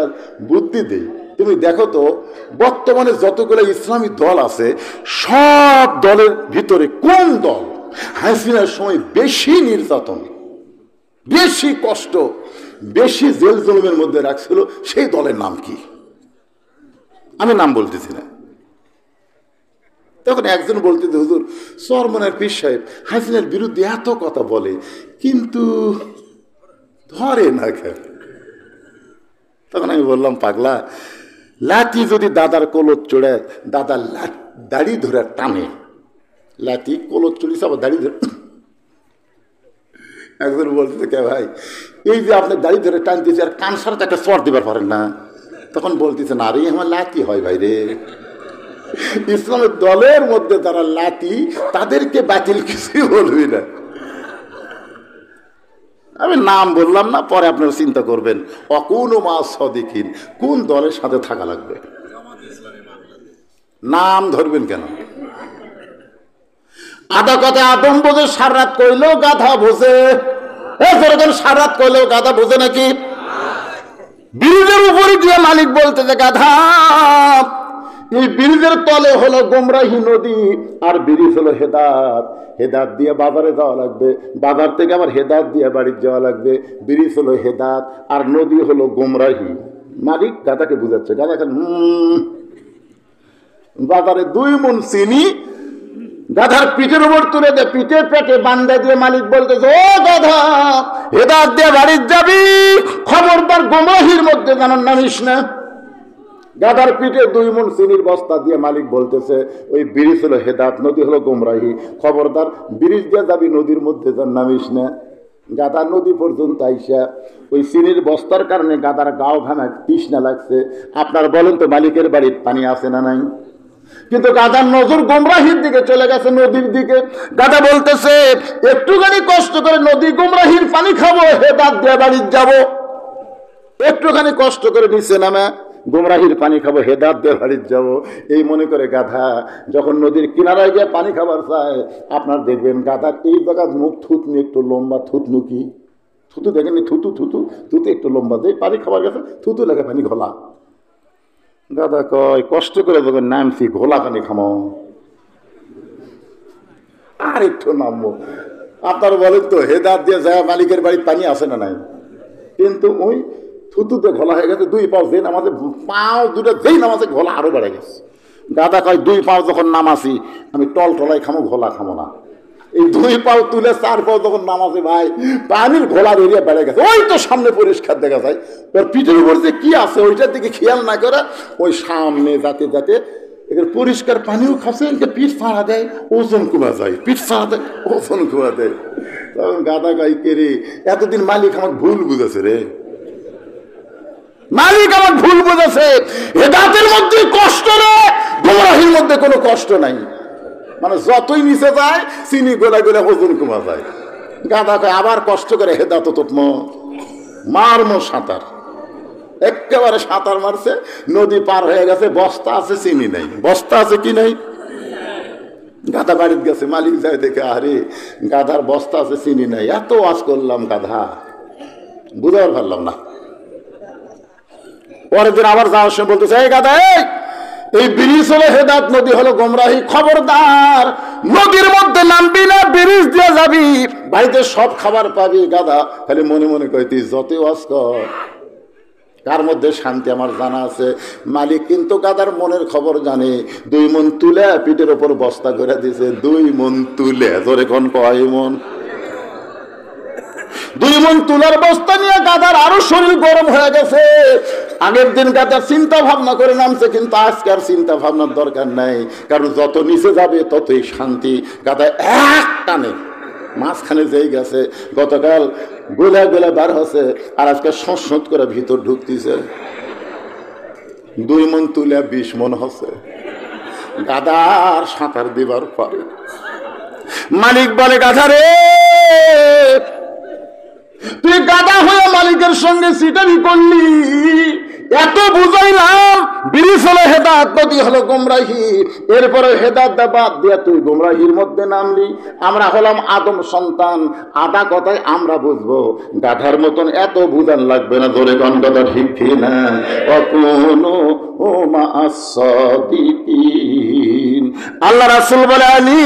বুদ্ধি দেই। তুমি দেখো তো বর্তমানে যতগুলো ইসলামী দল আছে, সব দলের ভিতরে কোন দল হাসিনার সময় বেশি নির্যাতন, বেশি কষ্ট, বেশি জেল জুলুমের মধ্যে রাখছিল? সেই দলের নাম কি? আমি নাম বলতেছি না। তখন একজন বলতে, হুজুর চরমনের পীর সাহেব হাসিনার বিরুদ্ধে এত কথা বলে, কিন্তু ধরে না কেন? তখন আমি বললাম, পাগলা, লাঠি যদি দাদার কোলত চড়ে, দাদার দাড়ি ধরে টানে, লাঠি কোলত চড়িস আবার দাড়ি ধরে। একজন বলতেছে, কে ভাই, এই যে আপনি দাড়ি ধরে টানতেছে আর কান সারাতে একটা চর দিবার পারেন না? তখন বলতেছে, না রে, আমার লাঠি হয় ভাই রে। ইসলামের দলের মধ্যে যারা লাঠি, তাদেরকে বাতিল কিছুই বলবি না। আমি নাম বললাম না, পরে আপনারা চিন্তা করবেন অকুনু মা'আস-সাদিকিন, কোন দলের সাথে থাকা লাগবে। নাম ধরবেন কেন? আধা কথা আদম বোঝে, সারাত কইলেও গাধা বোঝে। সারাত কইলেও গাধা বোঝে নাকি? ব্রিজের উপরে দিয়ে মালিক বলতেছে, গাধা, এই ব্রিজের তলে হলো গোমরাহি নদী, আর ব্রিজ হলো হেদাত। হেদাত দিয়ে বাজারে যাওয়া লাগবে, বাজার থেকে আবার হেদাত দিয়ে বাড়ি যাওয়া লাগবে। ব্রিজ হলো হেদাত, আর নদী হলো গোমরাহি। মালিক গাধাকে বুঝাচ্ছে, গাধাকে বাজারে 2 মণ চিনি গাধার পিঠের উপর তুলে দে, পিঠের পেটে বান্ধা দিয়ে মালিক বলতেছে, ও গাধা, হেদাত দিয়ে বাড়ি যাবি, খবরদার গোমরাহির মধ্যে যেন নামিস না। গাধার পিঠে 2 মণ চিনির বস্তা দিয়ে মালিক বলতেছে, ওই ব্রিজ হলো হেদাত, নদী হলো গোমরাহি, খবরদার ব্রিজ দিয়ে যাবি, নদীর মধ্যে যেন নামিস না। গাধা নদী পর্যন্ত আইসা ওই চিনির বস্তার কারণে গাধার গাও ঘামা তৃষ্ণা লাগছে। আপনার বলেন তো মালিকের বাড়ির পানি আছে না নাই? কিন্তু গাধার নজর গোমরাহির দিকে চলে গেছে, নদীর দিকে। গাধা বলতেছে, একটুখানি কষ্ট করে নদী গোমরাহির পানি খাবো, হেদাত দিয়ে বাড়ি যাবো। একটুখানি কষ্ট করে নিচে নামে গোমরাহির পানি খাবো, হেদাত দিয়ে বাড়ি যাবো, এই মনে করে গাধা যখন নদীর কিনারায় গিয়ে পানি খাবার চায়, আপনার দেখবেন গাধার এই জায়গার মুখ থুতনি একটু লম্বা, থুতনু কি থুতু দেখেননি? থুতু থুতু থুতু একটু লম্বা, দেয় পানি খাবার গেছে, থুতু লেগে পানি ঘোলা। গাধা কয়, কষ্ট করে যখন নামছি ঘোলা পানি খামো, আর একটু নামবো। আপনারা বলেন তো হেদাত দিয়ে যায় মালিকের বাড়ির পানি আছে না নাই? কিন্তু ওই থুতুতে ঘোলা হয়ে গেছে, 2 পাও যেই নামাজে, পাও দুটো যেই নামাজে ঘোলা আরো বেড়ে গেছে। গাধা কয়, 2 পাও যখন নামাছি আমি টল টলাই খামো, ঘোলা খামো না। এই 2 পাও তুলে 4 পাও যখন নামাছি, ভাই পানির ঘোলার এরিয়া বেড়ে গেছে। ওই তো সামনে পরিষ্কার দেখা যায়, ওর পিঠের উপর যে কি আছে ওইটার দিকে খেয়াল না করে ওই সামনে যাতে যাতে এদের পরিষ্কার পানিও খাচ্ছে, পিঠ ফাঁড়া দেয়, ওজন কমা যায়, পিঠ ফাঁড়া দেয়, ওজন কমা দেয়। তখন গাধা কয়, কে রে, এতদিন মালিক আমার ভুল বুঝেছে রে, মালিক আমার ভুল বুঝেছে। হেদাতের মধ্যে কষ্ট নেই, গোমরাহির মধ্যে কোনো কষ্ট নাই। মানে যতই নিচে যায় চিনি গোলা গোলা ওজন কমা যায়। গাধা কয় আবার কষ্ট করে হেদাত তোৎম মারমো সাঁতার। একেবারে সাঁতার মারছে, নদী পার হয়ে গেছে, বস্তা আছে চিনি নাই, বস্তা আছে কি নাই। গাধা বাড়িতে গেছে, মালিক যায় দেখে আরে গাধার বস্তা আছে চিনি নাই। এত ওয়াজ করলাম গাধা বুঝার পারলাম না। পরের দিন আবার যাওয়ার সময় বলতেছে এই গাধা এই ব্রিজ হলো হেদাত, নদী হলো গোমরাহি, খবরদার নদীর মধ্যে নামবি না, ব্রিজ দিয়ে যাবি, বাড়িতে সব খাবার পাবি। গাধা খালি মনে মনে কইতি যতই ওয়াজ কর কার মধ্যে শান্তি আমার জানা আছে। মালিক কিন্তু গাদার মনের খবর জানে। 2 মণ তুলে পিঠের ওপর বস্তা করে দিছে। 2 মণ তুলে, জোরে কোন কয় মণ? 2 মণ তুলার বস্তা নিয়ে গাদার আরো শরীর গরম হয়ে গেছে। আগের দিন গাদা চিন্তা ভাবনা করে নামছে, কিন্তু আজকে আর চিন্তা ভাবনার দরকার নাই, কারণ যত নিচে যাবে ততই শান্তি। গাদা এক টানে মাঝখানে যেই গেছে। গতকাল গোলা গোলা বার হচ্ছে, আর আজকে সংসদ করে ভিতর ঢুকতেছে। 2 মণ তুলে 20 মণ হচ্ছে। গাদার সাঁতার দিবার পরে মালিক বলে গাধা রে তুই গাধা হয়ে মালিকের সঙ্গে সিটারি করলি, এত বুঝাইলাম ব্রিজ হলো হেদাত, নদী হলো গোমরাহি, এরপরে হেদাত বাদ দিয়া তুই গোমরাহির মধ্যে নামলি। আমরা হলাম আদম সন্তান, আদা কথায় আমরা বুঝবো, গাধার মতন এত বুঝান লাগবে না। ধরে কোন কথা ঠিক ঠিক না। কখনো ও মা আসাদিকিন, আল্লাহ রাসূল বলে আলী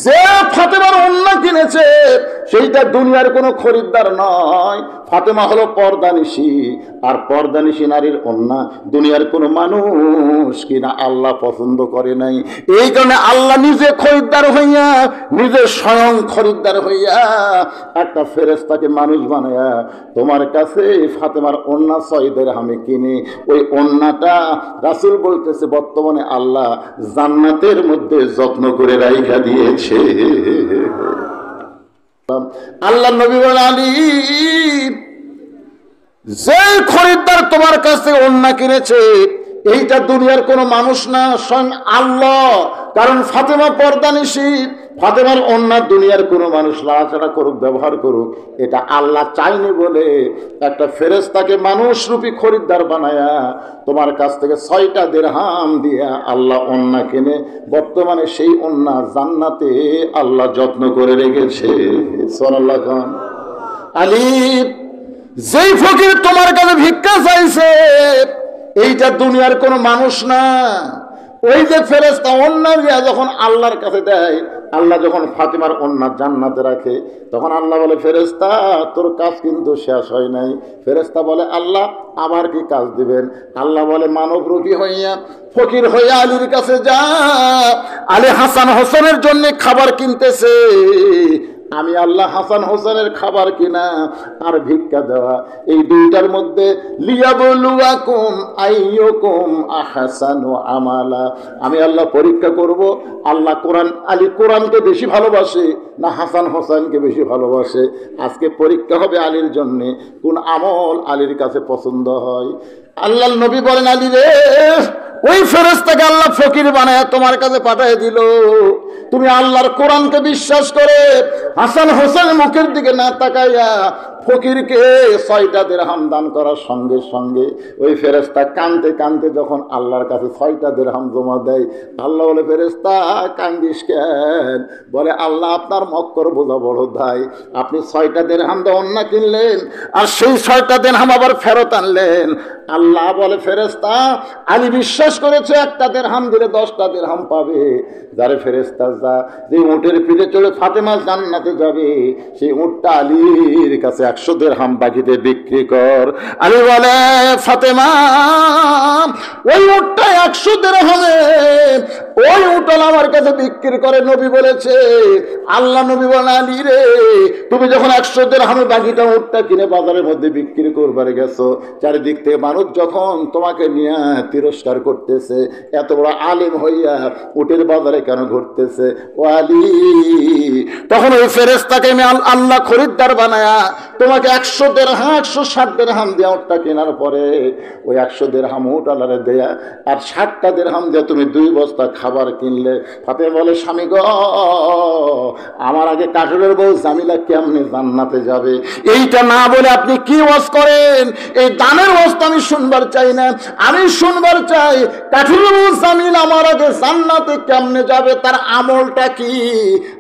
যে ফাতেমার ওন্না কিনেছে সেইটা দুনিয়ার কোনো খরিদ্দার নয়। ফাতেমা হলো পর্দানিশী, আর পর্দানিশী নারীর ওন্না দুনিয়ার কোনো মানুষ কিনা আল্লাহ পছন্দ করে নাই। এই কারণে আল্লাহ নিজে খরিদ্দার হইয়া, নিজে স্বয়ং খরিদ্দার হইয়া একটা ফেরেশতাকে মানুষ বানায়া তোমার কাছে ফাতেমার ওন্না 6 দিরহামে কিনে, ওই ওন্নাটা রাসূল বলতেছে বর্তমানে আল্লাহ জান্নাতের মধ্যে যত্ন করে রাইখা দিয়েছে। আল্লাহ নবী বলেন আলী যে খরিদ্দার তোমার কাছে ওন্না কিনেছে এইটা দুনিয়ার কোনো মানুষ না, স্বয়ং আল্লাহ। কারণ ফাতেমা পর্দানিশী, ফাতেমার ওন্না দুনিয়ার কোনো মানুষ লাড়াচাড়া করুক, ব্যবহার করুক, এটা আল্লাহ চাইনি বলে একটা ফেরেশতাকে মানুষ রূপী খরিদ্দার বানায়া তোমার কাছ থেকে 6টা দিরহাম দিয়া আল্লাহ ওন্না কিনে বর্তমানে সেই ওন্না জান্নাতে আল্লাহ যত্ন করে রেখেছে। সুবহানাল্লাহ। খান আলী যেই ফকির তোমার কাছে ভিক্ষা চাইছে এইটা দুনিয়ার কোনো মানুষ না। ওই যে ফেরেশতা ওন্না দিয়া যখন আল্লাহর কাছে দেয়, আল্লাহ যখন ফাতেমার ওন্না জান্নাতে রাখে, তখন আল্লাহ বলে ফেরেশতা তোর কাজ কিন্তু শেষ হয় নাই। ফেরেশতা বলে আল্লাহ আবার কি কাজ দিবেন? আল্লাহ বলে মানব রূপী হইয়া ফকির হইয়া আলীর কাছে যা, আলী হাসান হোসেনের জন্য খাবার কিনতেছে, আমি আল্লাহ হাসান হোসেনের খাবার কিনা আর ভিক্ষা দেওয়া এই দুইটার মধ্যে লিয়াবলুয়াকুম আইয়ুকুম আহসানু আমালা, আমি আল্লাহ পরীক্ষা করব আল্লাহ কোরআন আলী কোরআনকে বেশি ভালোবাসে না হাসান হোসেনকে বেশি ভালোবাসে। আজকে পরীক্ষা হবে আলীর জন্যে কোন আমল আলীর কাছে পছন্দ হয়। আল্লাহ নবী বলেন আলী রে ওই ফেরেশতাকে আল্লাহ ফকির বানায় তোমার কাছে পাঠিয়ে দিল, তুমি আল্লাহর কোরআনকে বিশ্বাস করে হাসান হোসেনের মুখের দিকে না তাকাইয়া ফকিরকে 6টা দিরহাম দান করার সঙ্গে সঙ্গে ওই ফেরেশতা কাঁদতে কাঁদতে যখন আল্লাহর কাছে 6টা দিরহাম জমা দেয়, আল্লাহ বলে ফেরেশতা কান্দিস কেন? বলে আল্লাহ আপনার মক্কর বোঝা বড় ভাই, আপনি 6টা দিরহাম দিয়ে ওন্না কিনলেন আর সেই 6টা দিরহাম আবার ফেরত আনলেন। আল্লাহ বলে ফেরেশতা আলী বিশ্বাস করেছে 1টা দিরহাম দিলে 10টা দিরহাম পাবে। যারে ফেরেশতা যা যে উটের পিঠে চড়ে ফাতেমা জান্নাতে যাবে সেই উটটা আলীর কাছে 100 দিরহাম বাকিতে বিক্রি কর। আলী বলে ফাতেমা ওই উটটা 100 দিরহামে ওই উটল আমার কাছে বিক্রি করে। নবী বলেছে, আল্লাহ নবী বলে আলী রে তুমি যখন 100 দিরহামে বাকিটা উটটা কিনে বাজারের মধ্যে বিক্রি করবার গেছো, চারিদিক থেকে মানুষ যখন তোমাকে নিয়ে তিরস্কার করতেছে, এত বড় আলেম হইয়া উটের বাজারে কেন ঘুরতেছে ও আলী? তখন ওই ফেরেশতাকে আমি আল্লাহ খরিদ্দার বানায়া তোমাকে 100 দিরহাম 160 দিরহাম দিয়া উটটা কেনার পরে ওই 100 দিরহাম উট আল্লাহরে দেয়া আর 60টা দিরহাম দিয়ে তুমি 2 বস্তা খাবার কিনলে। ফাতেমা বলে, স্বামী গো, আমার আগে কাঠুরের বউ জামিলা কেমনে জান্নাতে যাবে? এইটা না বলে আপনি কি ওয়াজ করেন? এই দানের ওয়াজ তো আমি শুনবার চাই না। আমি শুনবার চাই কাঠুরের বউ জামিলা আমার আগে জান্নাতে কেমনে যাবে, তার আমলটা কি?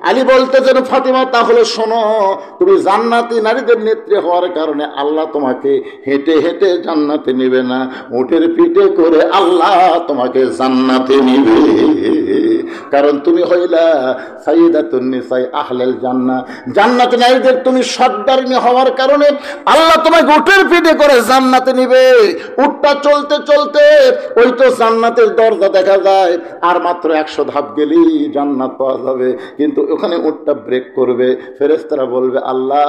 আলী বলতেছেন, ফাতেমা তাহলে শোনো, তুমি জান্নাতি নারীদের নেত্রী হওয়ার কারণে আল্লাহ তোমাকে হেঁটে হেঁটে জান্নাতে নেবে না, উটের পিঠে করে আল্লাহ তোমাকে জান্নাতে নিবে। কারণ তুমি হইলা সাইয়্যিদাতুন নিসাই আহলাল জান্নাহ, জান্নাতি নারীদের তুমি সর্দারিনী হওয়ার কারণে আল্লাহ তোমাকে উটের পিঠে করে জান্নাতে নিবে। উটটা চলতে চলতে ওই তো জান্নাতের দরজা দেখা যায়, আর মাত্র 100 ধাপ গেলেই জান্নাত পাওয়া যাবে। কিন্তু ওখানে উটটা ব্রেক করবে, ফেরেশতারা বলবে, আল্লাহ,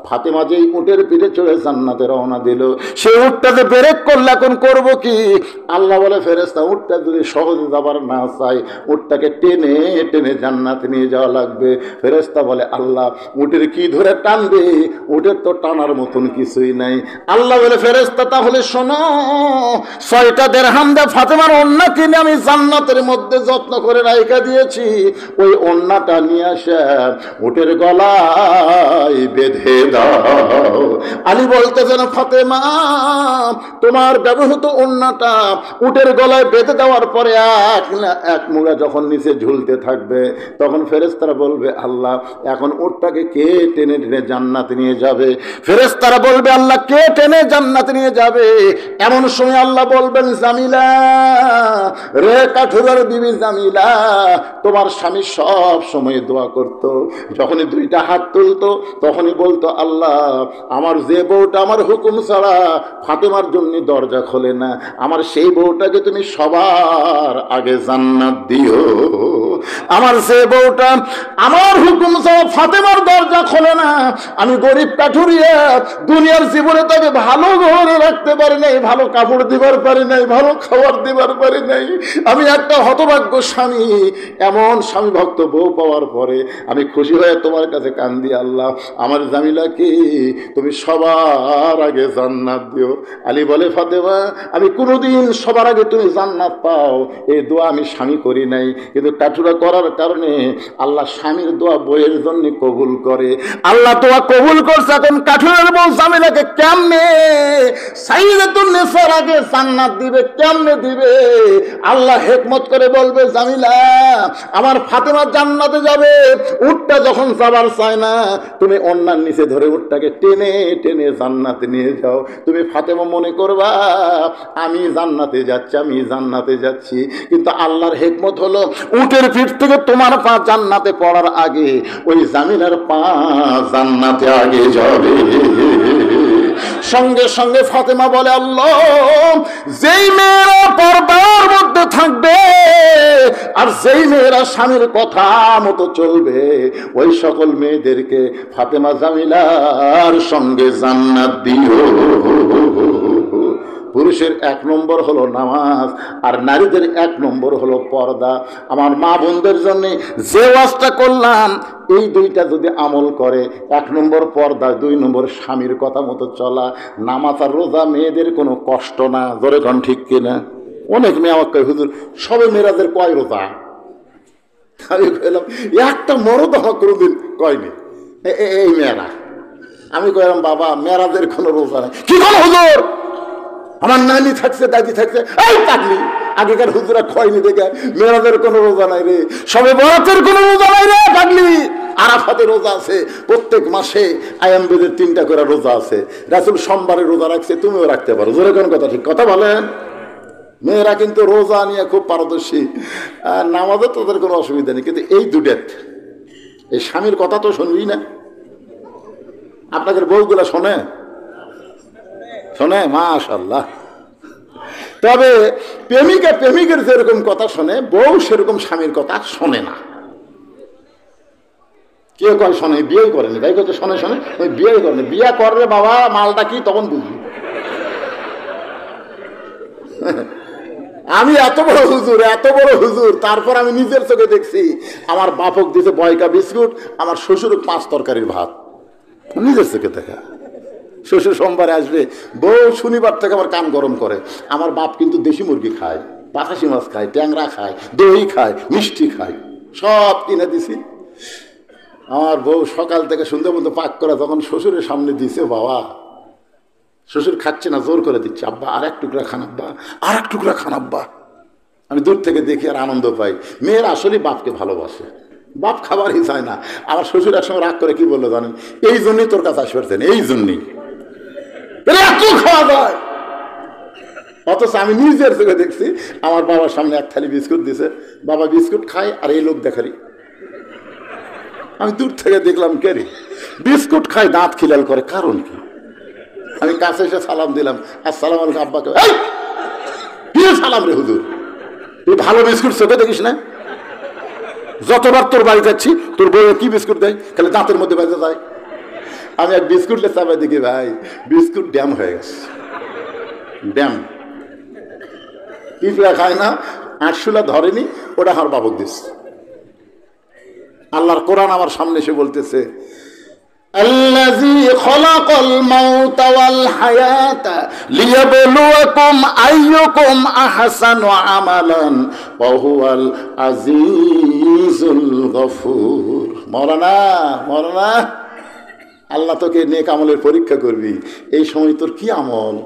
ফাতেমা যেই উটের পিঠে চড়ে জান্নাতে রওনা দিল, সেই উটটাতে ব্রেক করলে এখন করব কি? আল্লাহ বলে, ফেরেশতা, উটটা যদি সহজে যাবার না চাই, উটটাকে টেনে টেনে জান্নাতে নিয়ে যাওয়া লাগবে। ফেরেশতা বলে, আল্লাহ, উটের কি ধরে টানবে? উটের তো টানার মতন কিছুই নাই। আল্লাহ বলে, ফেরেশতা, তাহলে শোনো, 6টা দিরহাম দিয়ে ফাতেমার ওন্না কিনে আমি জান্নাতের মধ্যে যত্ন করে রাইখা দিয়েছি, ওই ওন্নাটা নিয়ে আসে উটের গলায় বেঁধে দাও। আলী বলতেছেন, ফাতেমা, তোমার ব্যবহৃত ওন্নাটা উটের গলায় বেঁধে দেওয়ার পরে এক মুড়া যখন নিচে ঝুলতে থাকবে, তখন ফেরেশতারা বলবে, আল্লাহ, এখন উটটাকে কে টেনে টেনে জান্নাতে নিয়ে যাবে? ফেরেশতারা বলবে, আল্লাহ, কে টেনে জান্নাতে নিয়ে যাবে? এমন সময় আল্লাহ বলবেন, জামিলা রে, কাঠুরার বিবি জামিলা, তোমার স্বামী সব সময় দোয়া করত, যখনই 2টা হাত তুলতো তখনই বলতো, আল্লাহ, আমার যে বউটা আমার হুকুম ছাড়া ফাতেমার জন্য দরজা খোলে না, আমার সেই বউটাকে তুমি সবার আগে জান্নাত দিও। আমার যে বউটা আমার হুকুম ছাড়া ফাতেমার দরজা খোলে না, আমি গরিব কাঠুরিয়া দুনিয়ার জীবনে তাকে ভালো ঘরে রাখতে পারি নাই, ভালো কাপড় দিবার পারি নাই, ভালো খাবার দিবার পারি নাই, আমি একটা হতভাগ্য স্বামী। এমন স্বামী ভক্ত বউ পাওয়ার পরে আমি খুশি হয়ে তোমার কাছে কান্দি, আল্লাহ, আমার জামিলাকে তুমি সবার আগে জান্নাত দিও। আলী বলে, ফাতেমা, আমি কোনোদিন সবার আগে তুমি জান্নাত পাও এই দোয়া আমি স্বামী করি নাই, কিন্তু কাঠুরা করার কারণে আল্লাহ স্বামীর দোয়া বইয়ের জন্য কবুল করে। আল্লাহ দোয়া কবুল করছে। এখন কাঠুরের বউ জামিলাকে কেমনে সাইয়্যিদাতুন নিসার আগে জান্নাত দিবে? কেমনে দিবে? আল্লাহ হিকমত করে বলবে, জামিলা, আমার ফাতেমা জান্নাতে যাবে, উটটা যখন যাবার চায় না, তুমি অন্যার নিচে ধরে উটটাকে টেনে টেনে জান্নাতে নিয়ে যাও। তুমি ফাতেমা মনে করবা আমি জান্নাতে যাচ্ছি, আমি জান্নাতে যাচ্ছি, কিন্তু আল্লাহর হিকমত হলো উটের পিঠ থেকে তোমার পা জান্নাতে পড়ার আগে ওই জামিলার পা জান্নাতে আগে যাবে। সঙ্গে সঙ্গে ফাতেমা বলে, আল্লাহ, যেই মেয়েরা পর্দার মধ্যে থাকবে আর যেই মেয়েরা স্বামীর কথা মতো চলবে, ওই সকল মেয়েদেরকে ফাতেমা জামিলার সঙ্গে জান্নাত দিও। পুরুষের 1 নম্বর হলো নামাজ, আর নারীদের 1 নম্বর হলো পর্দা। আমার মা বোনদের জন্য যে ওয়াজটা করলাম, এই 2টা যদি আমল করে, 1 নম্বর পর্দা, 2 নম্বর স্বামীর কথা মতো চলা, নামাজ আর রোজা মেয়েদের কোনো কষ্ট না। ধরে কন ঠিক কিনা? অনেক মেয়ে আমাকে কয়, হুজুর, সবে মেয়েরাদের কয় রোজা? আমি কইলাম, একটা মরদ আমার কোনোদিন কয়নি, এই মেয়েরা। আমি কইলাম, বাবা, মেয়েরাদের কোনো রোজা নাই। কি বলো হুজুর? আমার নানি থাকছে, দাদি থাকছে, এই পাগলি, আগেকার হুজুরা খয়নি দেখে মেয়েরাদের কোনো রোজা নাই রে, সবে বরাতের কোনো রোজা নাই রে পাগলি। আরাফাতের রোজা আছে, প্রত্যেক মাসে আয়ামবেদের 3টা করে রোজা আছে। রাসূল সোমবারে রোজা রাখছে, তুমিও রাখতে পারো। জোরে কোন কথা, ঠিক কথা বলেন। মেয়েরা কিন্তু রোজা নিয়ে খুব পারদর্শী, নামাজে তাদের কোনো অসুবিধা নেই, কিন্তু এই 2টা, এই স্বামীর কথা তো শুনবি না। আপনাদের বউগুলা শোনে? শোনে, মাশাআল্লাহ। তবে প্রেমিকের যেরকম কথা শোনে, বউ সেরকম স্বামীর কথা শোনে না। কেউ কয় শোনে, বিয়ে করেনি, তাই কত শোনে, ওই বিয়ে করেনি। বিয়ে করলে বাবা মালটা কি তখন বুঝবি। আমি এত বড় হুজুর, তারপর আমি নিজের চোখে দেখছি, আমার বাপক দিয়েছে বয়কা বিস্কুট, আমার শ্বশুর 5 তরকারির ভাত, নিজের চোখে দেখা। শ্বশুর সোমবারে আসবে, বউ শনিবার থেকে আমার কান গরম করে। আমার বাপ কিন্তু দেশি মুরগি খায়, পাঠাশি মাছ খায়, ট্যাংরা খায়, দই খায়, মিষ্টি খায়, সব কিনে দিছি। আমার বউ সকাল থেকে সন্ধ্যা পর্যন্ত পাক করে তখন শ্বশুরের সামনে দিছে, বাবা শ্বশুর খাচ্ছে না, জোর করে দিচ্ছে, আব্বা আর এক টুকরা খান, আব্বা আর এক টুকরা খান আব্বা। আমি দূর থেকে দেখি আর আনন্দ পাই। মেয়ের আসলে বাপকে ভালোবাসে, বাপ খাবারই চায় না। আমার শ্বশুর একসময় রাগ করে কি বললো জানেন? এই জন্যই তোর কাছে আসতে পারছেন, এই জন্যই এত খাওয়া যায়। অথচ আমি নিজের চোখে দেখছি আমার বাবার সামনে এক থালি বিস্কুট দিছে, বাবা বিস্কুট খায় আর এই লোক দেখারি। আমি দূর থেকে দেখলাম কে রে বিস্কুট খায়, দাঁত খিলাল করে, কারণ কি? আমি কাছে এসে সালাম দিলাম, আসসালাম আলাইকুম আব্বাকে। কি সালাম রে হুজুর, তুই ভালো বিস্কুট চোখে দেখিস না? যতবার তোর বাড়ি যাচ্ছি তোর বউ কি বিস্কুট দেয়, খালি দাঁতের মধ্যে বেঁধে যায়। আমি এক বিস্কুট চাপাই দেখি ভাই বিস্কুট ড্যাম হয়ে গেছে, ড্যাম। পিঁপড়া খায় না, আটশুলা ধরেনি, ওটা আমার বাবক দিস। আল্লাহর কোরআন আমার সামনে এসে বলতেছে, আল্লাযী খালাকাল মাউতা ওয়াল হায়াতা লিয়াবলুয়াকুম আইয়ুকুম আহসানু আমালান ওয়া হুয়াল আজিজুল গফুর। মাওলানা আল্লাহ তোকে নেক আমলের পরীক্ষা করবি। এই সময় তোর কি আমল?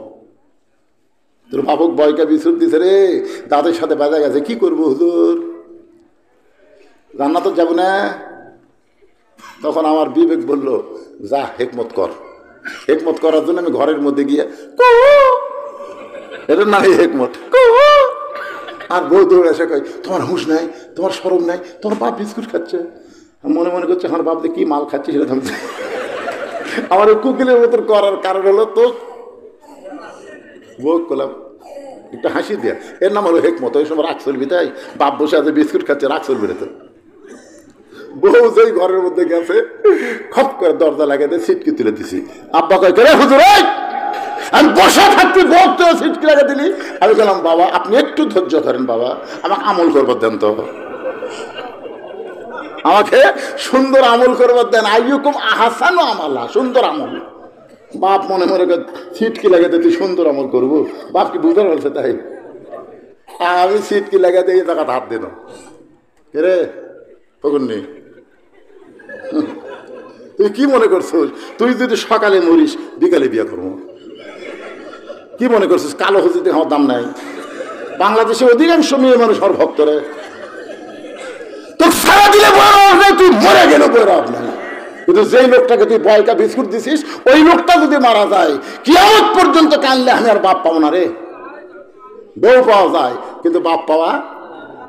তোর বাবক বয়কা বিস্কুট দিছে রে, দাঁতের সাথে বাজা গেছে, কি করবো হুজুর? জান্নাত যাব না? তখন আমার বিবেক বলল, যা হেকমত কর। হেকমত করার জন্য আমি ঘরের মধ্যে গিয়ে এটার নাম হেকমত। আর বউ দৌড়ে এসে কয়, তোমার হুঁশ নাই, তোমার শরম নাই, তোমার বাপ বিস্কুট খাচ্ছে। মনে মনে করছে আমার বাপ কি মাল খাচ্ছে সেটা থামছে। আমার কুকিলের মতন করার কারণ হলো তো বউ করলাম একটু হাসি দেয়া, এর নাম হলো হেকমত। ওই সময় রাগ চলবি, তাই বাপ বসে আছে বিস্কুট খাচ্ছে, রাগ চলবি না তো। বউ যেই ঘরের মধ্যে গেছে, খপ করে দরজা লাগাতে ছিটকি তুলে দিছি। আব্বা কয়, রে হুজুর আমি বসে থাকতে বউ তো ছিটকি লাগা দিলি। আমি বললাম, বাবা আপনি একটু ধৈর্য ধরেন, বাবা আমাকে আমল করবার দেন তো, আমাকে সুন্দর আমল করবার দেন। আইয়ুকুম আহসানু আমালা, সুন্দর আমল। বাপ মনে মনে করে ছিটকি লাগাতে তুই সুন্দর আমল করবো, বাপ কি বুঝতে পারছে? তাই আমি ছিটকি লাগাতে এই জায়গাটা হাত দিল। রে পকড়নি, তুই কি মনে করছিস তুই যদি সকালে মরিস বিকালে বিয়ে করবো? কি মনে করছিস কালো হুজুরদের আমার দাম নাই? বাংলাদেশে অধিকাংশ মেয়ে মানুষ আমার ভক্তরে, তোর সারা দিলে তুই মরে গেল বইয়ের লাভ নাই। কিন্তু যেই লোকটাকে তুই বয়কা বিস্কুট দিছিস, ওই লোকটা যদি মারা যায়, কিয়ামত পর্যন্ত কানলে আমি আর বাপ পাবো না রে। বউ পাওয়া যায় কিন্তু বাপ পাওয়া,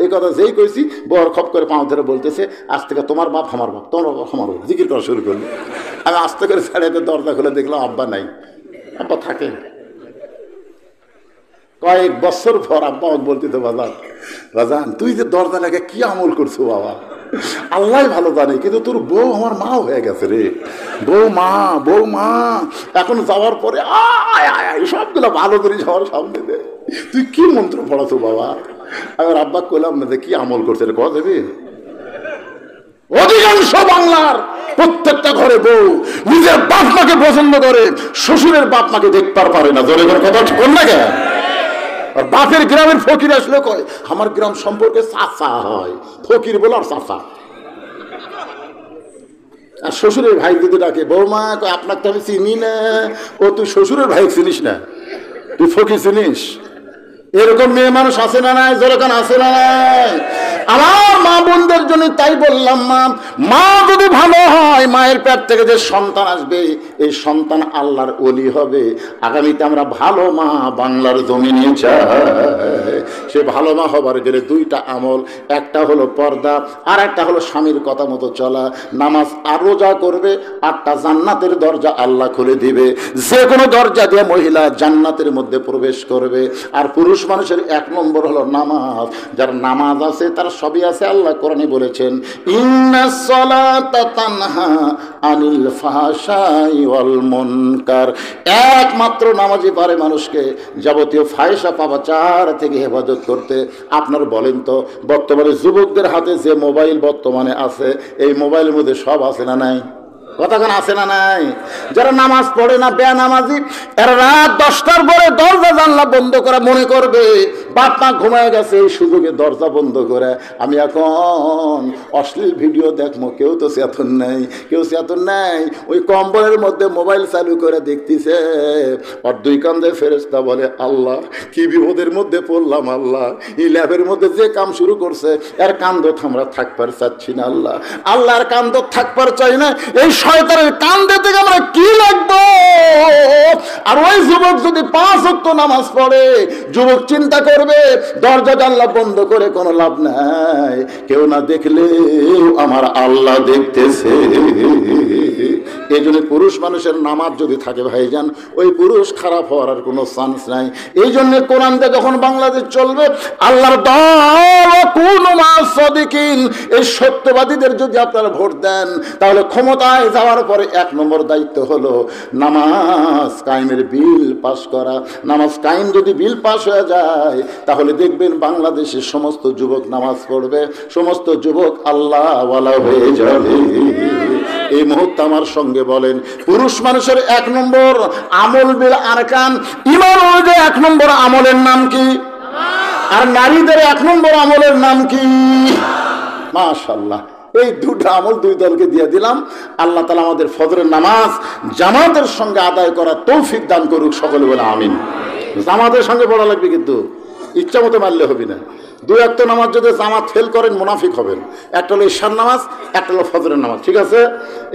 এই কথা যেই কইছি বর খপ করে পাঁচ ধরে বলতেছে, আজ থেকে তোমার বাপ আমার বাপ, তোমার বাপ আমার বাপ, জিকির করা শুরু করলো। আমি আস্তে করে ছাড়িয়ে দরজা খুলে দেখলাম আব্বা নাই। আব্বা থাকে কয়েক বছর পর আব্বা বলতেছে, বাজান তুই যে দরজা লাগে কি আমল করছো বাবা, আল্লাহ ভালো জানে, কিন্তু তোর বউ আমার মা হয়ে গেছে রে। বউ মা এখন যাওয়ার পরে সবগুলো ভালো করে যাওয়ার সামনে দে, তুই কি মন্ত্র পড়াছো বাবা? আমি আব্বা কইলাম না যে কি আমল করছে কথা দেবে। অধিকাংশ বাংলার প্রত্যেকটা ঘরে বউ নিজের বাপ মাকে পছন্দ করে, শ্বশুরের বাপ মাকে দেখতে পারে না। জোরে করে কথা ঠিক না কেন? আর বাপের গ্রামের ফকির আসলে কয় আমার গ্রাম সম্পর্কে চাচা হয়, ফকির বলে আর চাচা। আর শ্বশুরের ভাই যদি ডাকে বৌমা, আপনাকে তো আমি চিনি না। ও তুই শ্বশুরের ভাই চিনিস না, তুই ফকির চিনিস? এরকম মেয়ে মানুষ আছে না নাই? যেরকম আছে না নাই? আমার মা বোনদের জন্য তাই বললাম, মা যদি ভালো হয়, মায়ের পেট থেকে যে সন্তান আসবে এই সন্তান আল্লাহর ওলি হবে। আগামীতে আমরা ভালো মা বাংলার জমিনে চাই। সে ভালো মা হবার গেলে দুইটা আমল, একটা হলো পর্দা আর একটা হলো স্বামীর কথা মতো চলা। নামাজ আর রোজা করবে, 8টা জান্নাতের দরজা আল্লাহ খুলে দিবে। যে কোনো দরজা দিয়ে মহিলা জান্নাতের মধ্যে প্রবেশ করবে। আর পুরুষ মানুষের 1 নম্বর হলো নামাজ। যার নামাজ আছে তার সবই আছে। আল্লাহ কোরআনে বলেছেন, ইন্নাস সালাতা তানহা আনিল ফাহশাই ওয়াল মুনকার। একমাত্র নামাজই পারে মানুষকে যাবতীয় ফাহিশা পাপাচার থেকে হেফাজত করতে। আপনার বলেন তো, বর্তমানে যুবকদের হাতে যে মোবাইল বর্তমানে আছে, এই মোবাইলের মধ্যে সব আছে না নাই? কতক্ষণ আছে না নাই? যারা নামাজ পড়ে না, বেনামাজি, এরা রাত 10টার পরে দরজা জানলা বন্ধ করা মনে করবে বাপ মা ঘুমায় গেছে, এই সুযোগে দরজা বন্ধ করে আমি এখন অশ্লীল ভিডিও দেখবো। কেউ তো চেতন নেই, কেউ চেতন নেই। ওই কম্বলের মধ্যে মোবাইল চালু করে দেখতেছে। আর দুই কান্দে ফেরেশতা বলে, আল্লাহ কি বিপদের মধ্যে পড়লাম আল্লাহ, এই ল্যাবের মধ্যে যে কাম শুরু করছে এর কান্দত আমরা থাকবার চাচ্ছি না আল্লাহ, আল্লাহর কান্দত থাকবার চাই না, এই শয়তানের কান্দে থেকে আমরা কি লাগবো। আর ওই যুবক যদি 5 ওয়াক্ত নামাজ পড়ে, যুবক চিন্তা করবে দরজা জানলা বন্ধ করে কোনো লাভ নাই, কেউ না দেখলেও আমার আল্লাহ দেখতেছে। এই জন্য পুরুষ মানুষের নামাজ যদি থাকে ভাইজান, ওই পুরুষ খারাপ হওয়ার আর কোনো চান্স নাই। এই জন্য কোরআনটা যখন বাংলাদেশ চলবে, আল্লাহর দল কোন মাসদিকিন, এই সত্যবাদীদের যদি আপনারা ভোট দেন, তাহলে ক্ষমতায় যাওয়ার পরে 1 নম্বর দায়িত্ব হলো নামাজ কায়েমের বিল পাস করা। নামাজ কায়েম যদি বিল পাস হয়ে যায়, তাহলে দেখবেন বাংলাদেশের সমস্ত যুবক নামাজ পড়বে, সমস্ত যুবক আল্লাহওয়ালা হয়ে যাবে। এই মুহূর্তে আমার সঙ্গে বলেন, পুরুষ মানুষের 1 নম্বর আমল বিল আরকান, ঈমান অনুযায়ী 1 নম্বর আমলের নাম কি? আর নারীদের 1 নম্বর আমলের নাম কি? মাশাআল্লাহ, এই দুটো আমল 2 দলকে দিয়ে দিলাম। আল্লাহ তাআলা আমাদের ফজরের নামাজ জামাতের সঙ্গে আদায় করার তৌফিক দান করুক, সকলে বলে আমিন। জামাতের সঙ্গে পড়া লাগবে, কিন্তু ইচ্ছা মতো মারলে হবে না। 2 ওয়াক্ত নামাজ যদি জামাত ফেল করেন মুনাফিক হবেন। একটা হলো ঈশার নামাজ, একটা হলো ফজরের নামাজ, ঠিক আছে?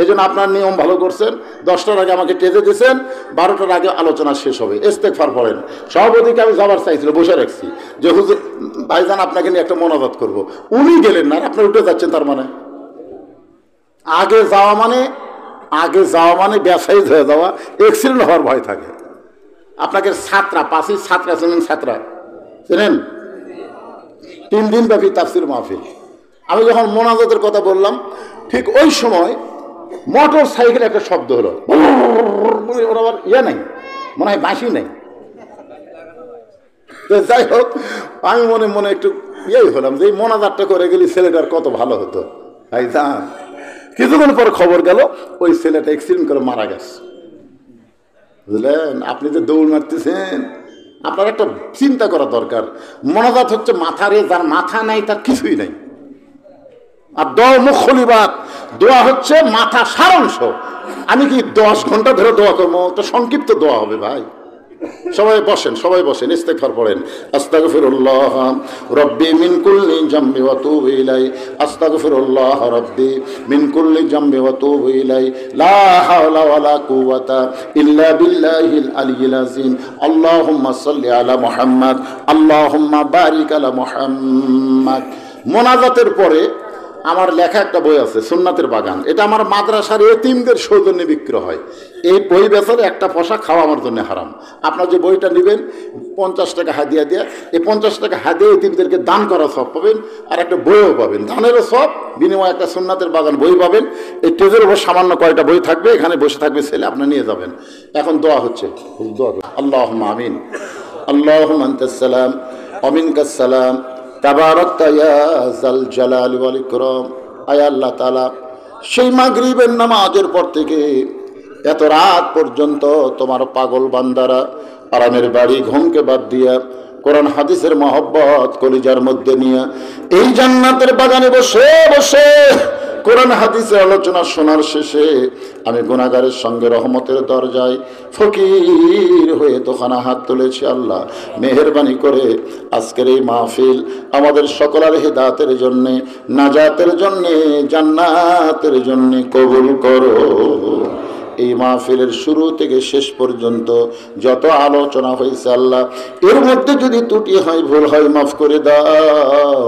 এই জন্য আপনার নিয়ম ভালো করছেন। 10টার আগে আমাকে টেজে দিয়েছেন, 12টার আগে আলোচনা শেষ হবে, ইস্তেগফার পড়েন। সভাপতিকে আমি যাবার চাইছিল, বসে রাখছি যে হুজুর ভাইজান আপনাকে নিয়ে একটা মোনাজাত করব। উনি গেলেন না, আর আপনি উঠে যাচ্ছেন। তার মানে আগে যাওয়া মানে ব্যবসায়ী হয়ে যাওয়া, অ্যাক্সিডেন্ট হওয়ার ভয় থাকে। আপনাকে ছাত্রা, 5ই ছাত্রা চেনেন? ছাত্রা চেনেন? 3 দিন ব্যাপী তাফসির মাহফিল। আমি যখন মোনাজাতের কথা বললাম, ঠিক ওই সময় মোটর সাইকেল একটা শব্দ হলো। ওর আবার নাই, মনে হয় বাঁশি নেই। যাই হোক, আমি মনে মনে একটু হলাম যে এই মোনাজাতটা করে গেলি ছেলেটার কত ভালো হতো। তাই যান, কিছুক্ষণ পর খবর গেল ওই ছেলেটা অ্যাক্সিডেন্ট করে মারা গেছে। বুঝলেন? আপনি যে দৌড় মারতেছেন, আপনার একটা চিন্তা করা দরকার। মোনাজাত হচ্ছে মাথারে, যার মাথা নাই তার কিছুই নাই। আর দোয়া মুখলিবাত, দোয়া হচ্ছে মাথা সারাংশ। আমি কি 10 ঘন্টা ধরে দোয়া করবো? তো সংক্ষিপ্ত দোয়া হবে ভাই। সবাই বসেন, ইস্তেগফার পড়েন। আস্তাগফিরুল্লাহ রাব্বি মিন কুল্লি জামবি ওয়া তুবু ইলাই, আস্তাগফিরুল্লাহ রাব্বি মিন কুল্লি জামবি ওয়া তুবু ইলাই, লা হাওলা ওয়ালা কুওয়াতা ইল্লা বিল্লাহিল আলিয়্যিল আযীম। আল্লাহুম্মা সাল্লি আলা মুহাম্মাদ, আল্লাহুম্মা বারিক আলা মুহাম্মাদ। মোনাজাতের পরে আমার লেখা একটা বই আছে, সুন্নাতের বাগান। এটা আমার মাদ্রাসার এতিমদের সৌজন্যে বিক্রি হয়। এই বই বেচার একটা পয়সা খাওয়া আমার জন্য হারাম। আপনার যে বইটা নেবেন 50 টাকা হাদিয়া দিয়ে, এই 50 টাকা হাদিয়া এতিমদেরকে দান করা সব পাবেন, আর একটা বইও পাবেন, দানেরও সব, বিনিময়ে একটা সুন্নাতের বাগান বই পাবেন। এই টেজের উপর সামান্য কয়টা বই থাকবে, এখানে বসে থাকবে ছেলে, আপনি নিয়ে যাবেন। এখন দোয়া হচ্ছে, আল্লাহুম্মা আমিন, আল্লাহুম্মা আনতাস সালাম ওয়া মিনকাস সালাম, তাবারাকতা ইয়া যাল জালালি ওয়াল ইকরাম। আয় আল্লাহ তাআলা, সেই মাগরিবের নামাজের পর থেকে এত রাত পর্যন্ত তোমার পাগল বান্দারা আরামের বাড়ি ঘুমকে বাদ দিয়া কোরআন হাদিসের মহব্বত কলিজার মধ্যে নিয়ে এই জান্নাতের বাগানে বসে বসে কোরআন হাদিসের আলোচনা শোনার শেষে আমি গুনাহগারের সঙ্গে রহমতের দরজায় ফকির হয়ে দোকানা হাত তুলেছি। আল্লাহ মেহেরবানি করে আজকের এই মাহফিল আমাদের সকলের হিদায়াতের জন্যে, নাজাতের জন্যে, জান্নাতের জন্যে কবুল করো। এই মাহফিলের শুরু থেকে শেষ পর্যন্ত যত আলোচনা হয়েছে আল্লাহ, এর মধ্যে যদি ত্রুটি হয়, ভুল হয়, মাফ করে দাও।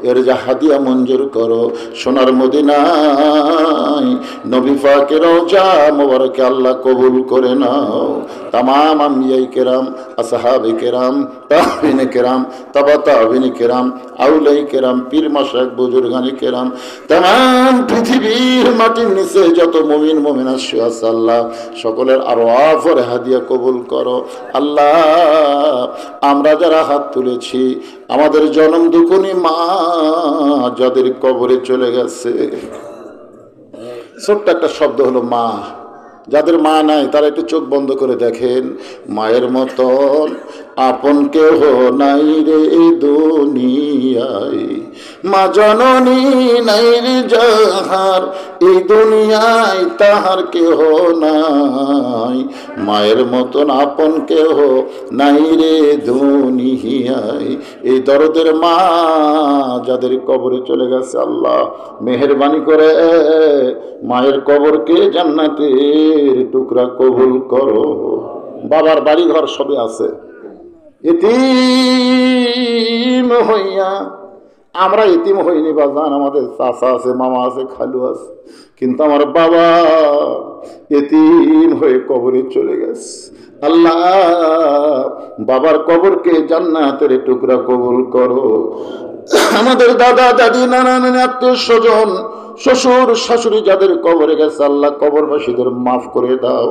এর যা হাদিয়া মঞ্জুর করো। সোনার মদিনায় নবী পাকের রওজা মোবারকে আল্লাহ কবুল করে নাও। তামাম আম্বিয়ায়ে কেরাম, আসহাবে কেরাম, তাবিঈনে কেরাম, তাবা তাবিঈনে কেরাম, আউলিয়ায়ে কেরাম, পীর মাশায়েখ, বুজুর্গানে কেরাম, তামাম পৃথিবীর মাটির নিচে যত মুমিন মুমিনাত আছে আল্লাহ, সকলের আরওয়াফের হাদিয়া কবুল করো। আল্লাহ আমরা যারা হাত তুলেছি, আমাদের জনম দুঃখনী মা যাদের কবরে চলে গেছে, ছোট্ট একটা শব্দ হলো মা। যাদের মা নাই তারা একটু চোখ বন্ধ করে দেখেন, মায়ের মতন আপন কেহ নাই রে এই দুনিয়ায়, মা জননী নাই রে যাহার এই দুনিয়ায় তাহার কেহ নাই, মায়ের মতন আপন কেহ নাই রে দুনিয়ায়। এই দরদের মা যাদের কবরে চলে গেছে, আল্লাহ মেহেরবানি করে মায়ের কবরকে জান্নাতের টুকরা কবুল করো। বাবার বাড়ি ঘর সবে আছে, এতিম হইয়া আমরা এতিম হইনি বাজান, আমাদের চাচা আছে, মামা আছে, খালু আছে, কিন্তু আমার বাবা এতিম হয়ে কবরে চলে গেছে। আল্লাহ বাবার কবরকে জান্নাতের টুকরা কবুল করো। আমাদের দাদা দাদি নানা নানি আত্মীয় স্বজন শ্বশুর শাশুড়ি যাদের কবরে গেছে, আল্লাহ কবরবাসীদের মাফ করে দাও।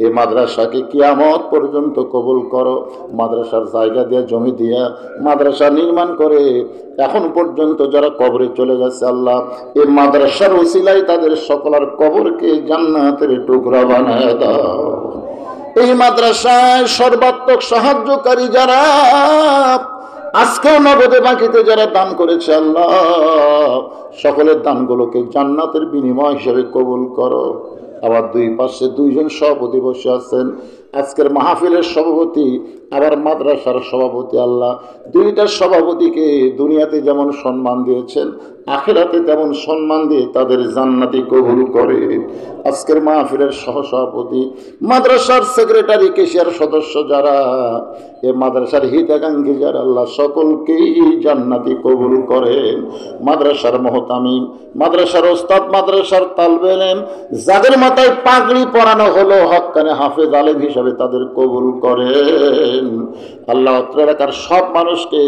এই মাদ্রাসাকে কিয়ামত পর্যন্ত কবুল করো। মাদ্রাসার জায়গা দিয়ে জমি দিয়া মাদ্রাসা নির্মাণ করে এখন পর্যন্ত যারা কবরে চলে গেছে, আল্লাহ এই মাদ্রাসার ওসিলায় তাদের সকলের কবরকে জান্নাতের টুকরা বানায় দাও। এই মাদ্রাসায় সর্বাত্মক সাহায্যকারী যারা আজকেও নগদে বাকিতে যারা দান করেছে, আল্লাহ সকলের দানগুলোকে জান্নাতের বিনিময় হিসেবে কবুল করো। আবার দুই পাশে দুইজন সভাপতি বসে আছেন, আজকের মাহফিলের সভাপতি আবার মাদ্রাসার সভাপতি। আল্লাহ দুইটা সভাপতিকে দুনিয়াতে যেমন সম্মান দিয়েছেন, আখিরাতে তেমন সম্মান দিয়ে তাদের জান্নাতি কবুল করে। আজকের মাহফিলের সহসভাপতি, মাদ্রাসার সেক্রেটারি, কেশিয়ার সদস্য যারা, এ মাদ্রাসার হিতাকাঙ্ক্ষী যারা, আল্লাহ সকলকেই জান্নাতি কবুল করেন। মাদ্রাসার মুহতামিম, মাদ্রাসার ওস্তাদ, মাদ্রাসার তালবে ইলম যাদের মাথায় পাগড়ি পরানো হলো হক্কানে হাফেজ আলেম হিসাবে, তাদের কবুল করেন। আল্লাহ অত্র এলাকার সব মানুষকে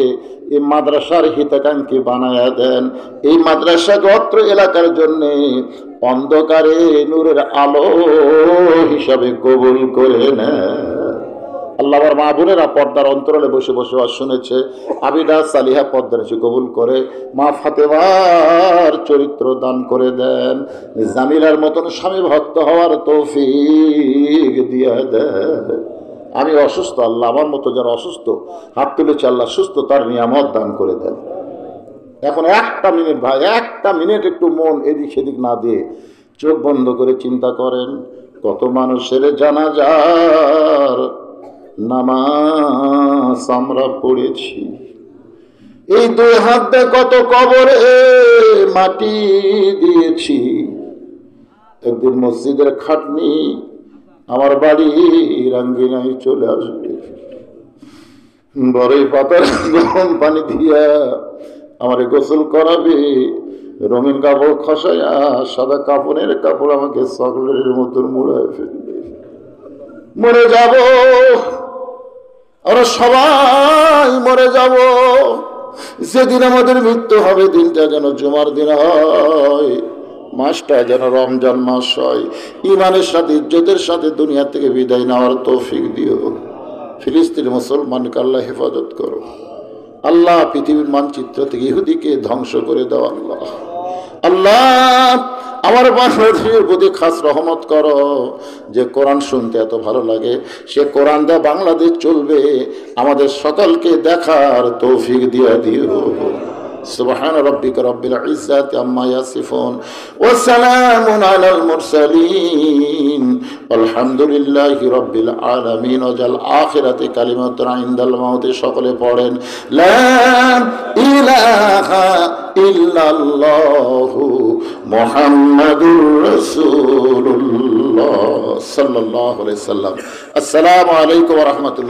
এই মাদ্রাসার হিতাকাঙ্ক্ষী বানায়া দেন। এই মাদ্রাসাকে অত্র এলাকার জন্য অন্ধকারে নূরের আলো হিসাবে কবুল করে নেন। আল্লাহ আমার মা বোনেরা পর্দার অন্তরালে বসে বসে শুনেছে, আবিদা সালিহা পর্দার কবুল করে, মা ফাতেমার চরিত্র দান করে দেন, জামিলার মতন স্বামী ভক্ত হওয়ার তৌফিক দিয়ে দেন। আমি অসুস্থ, আল্লাহ আমার মতো যারা অসুস্থ হাত তুলেছে, আল্লাহ সুস্থতার নিয়ামত দান করে দেন। এখন একটা মিনিট ভাই, একটা মিনিট একটু মন এদিক সেদিক না দিয়ে চোখ বন্ধ করে চিন্তা করেন, কত মানুষের জানাজার নামাজ আমরা পড়েছি, এই দুই হাত দিয়ে কত কবরে মাটি দিয়েছি। একদিন মসজিদের খাটনি আমার বাড়ির আঙ্গিনায় চলে আসবে, বড়ই পাতার গরম পানি দিয়া আমারে গোসল করাবে, রঙিন কাপড় খসাইয়া সাদা কাপড়ের কাপড় আমাকে চকলেটের মতন মুড়ায় ফেলবে। মরে যাব, আমরা সবাই মরে যাব। যেদিন আমাদের মৃত্যু হবে, দিনটা যেন জুমার দিন হয়, মাসটা যেন রমজান মাস হয়। ইমানের সাথে ইজ্জতের সাথে দুনিয়া থেকে বিদায় নেওয়ার তৌফিক দিও। ফিলিস্তিন মুসলমানকে আল্লাহ হেফাজত করো। আল্লাহ পৃথিবীর মানচিত্র থেকে ইহুদিকে ধ্বংস করে দাও। আল্লাহ আল্লাহ আমার বাংলাদেশের প্রতি খাস রহমত করো। যে কোরআন শুনতে এত ভালো লাগে, সে কোরআন দেয়া বাংলাদেশ চলবে, আমাদের সকলকে দেখার তৌফিক দিয়ে দিও। سبحان ربك رب العزة عما يصفون وسلام على المرسلين والحمد لله رب العالمين وجل آخرة كلمة عند الموت সকলে পড়েন لا إله إلا الله محمد رسول الله صلى الله عليه وسلم। السلام عليكم ورحمة الله।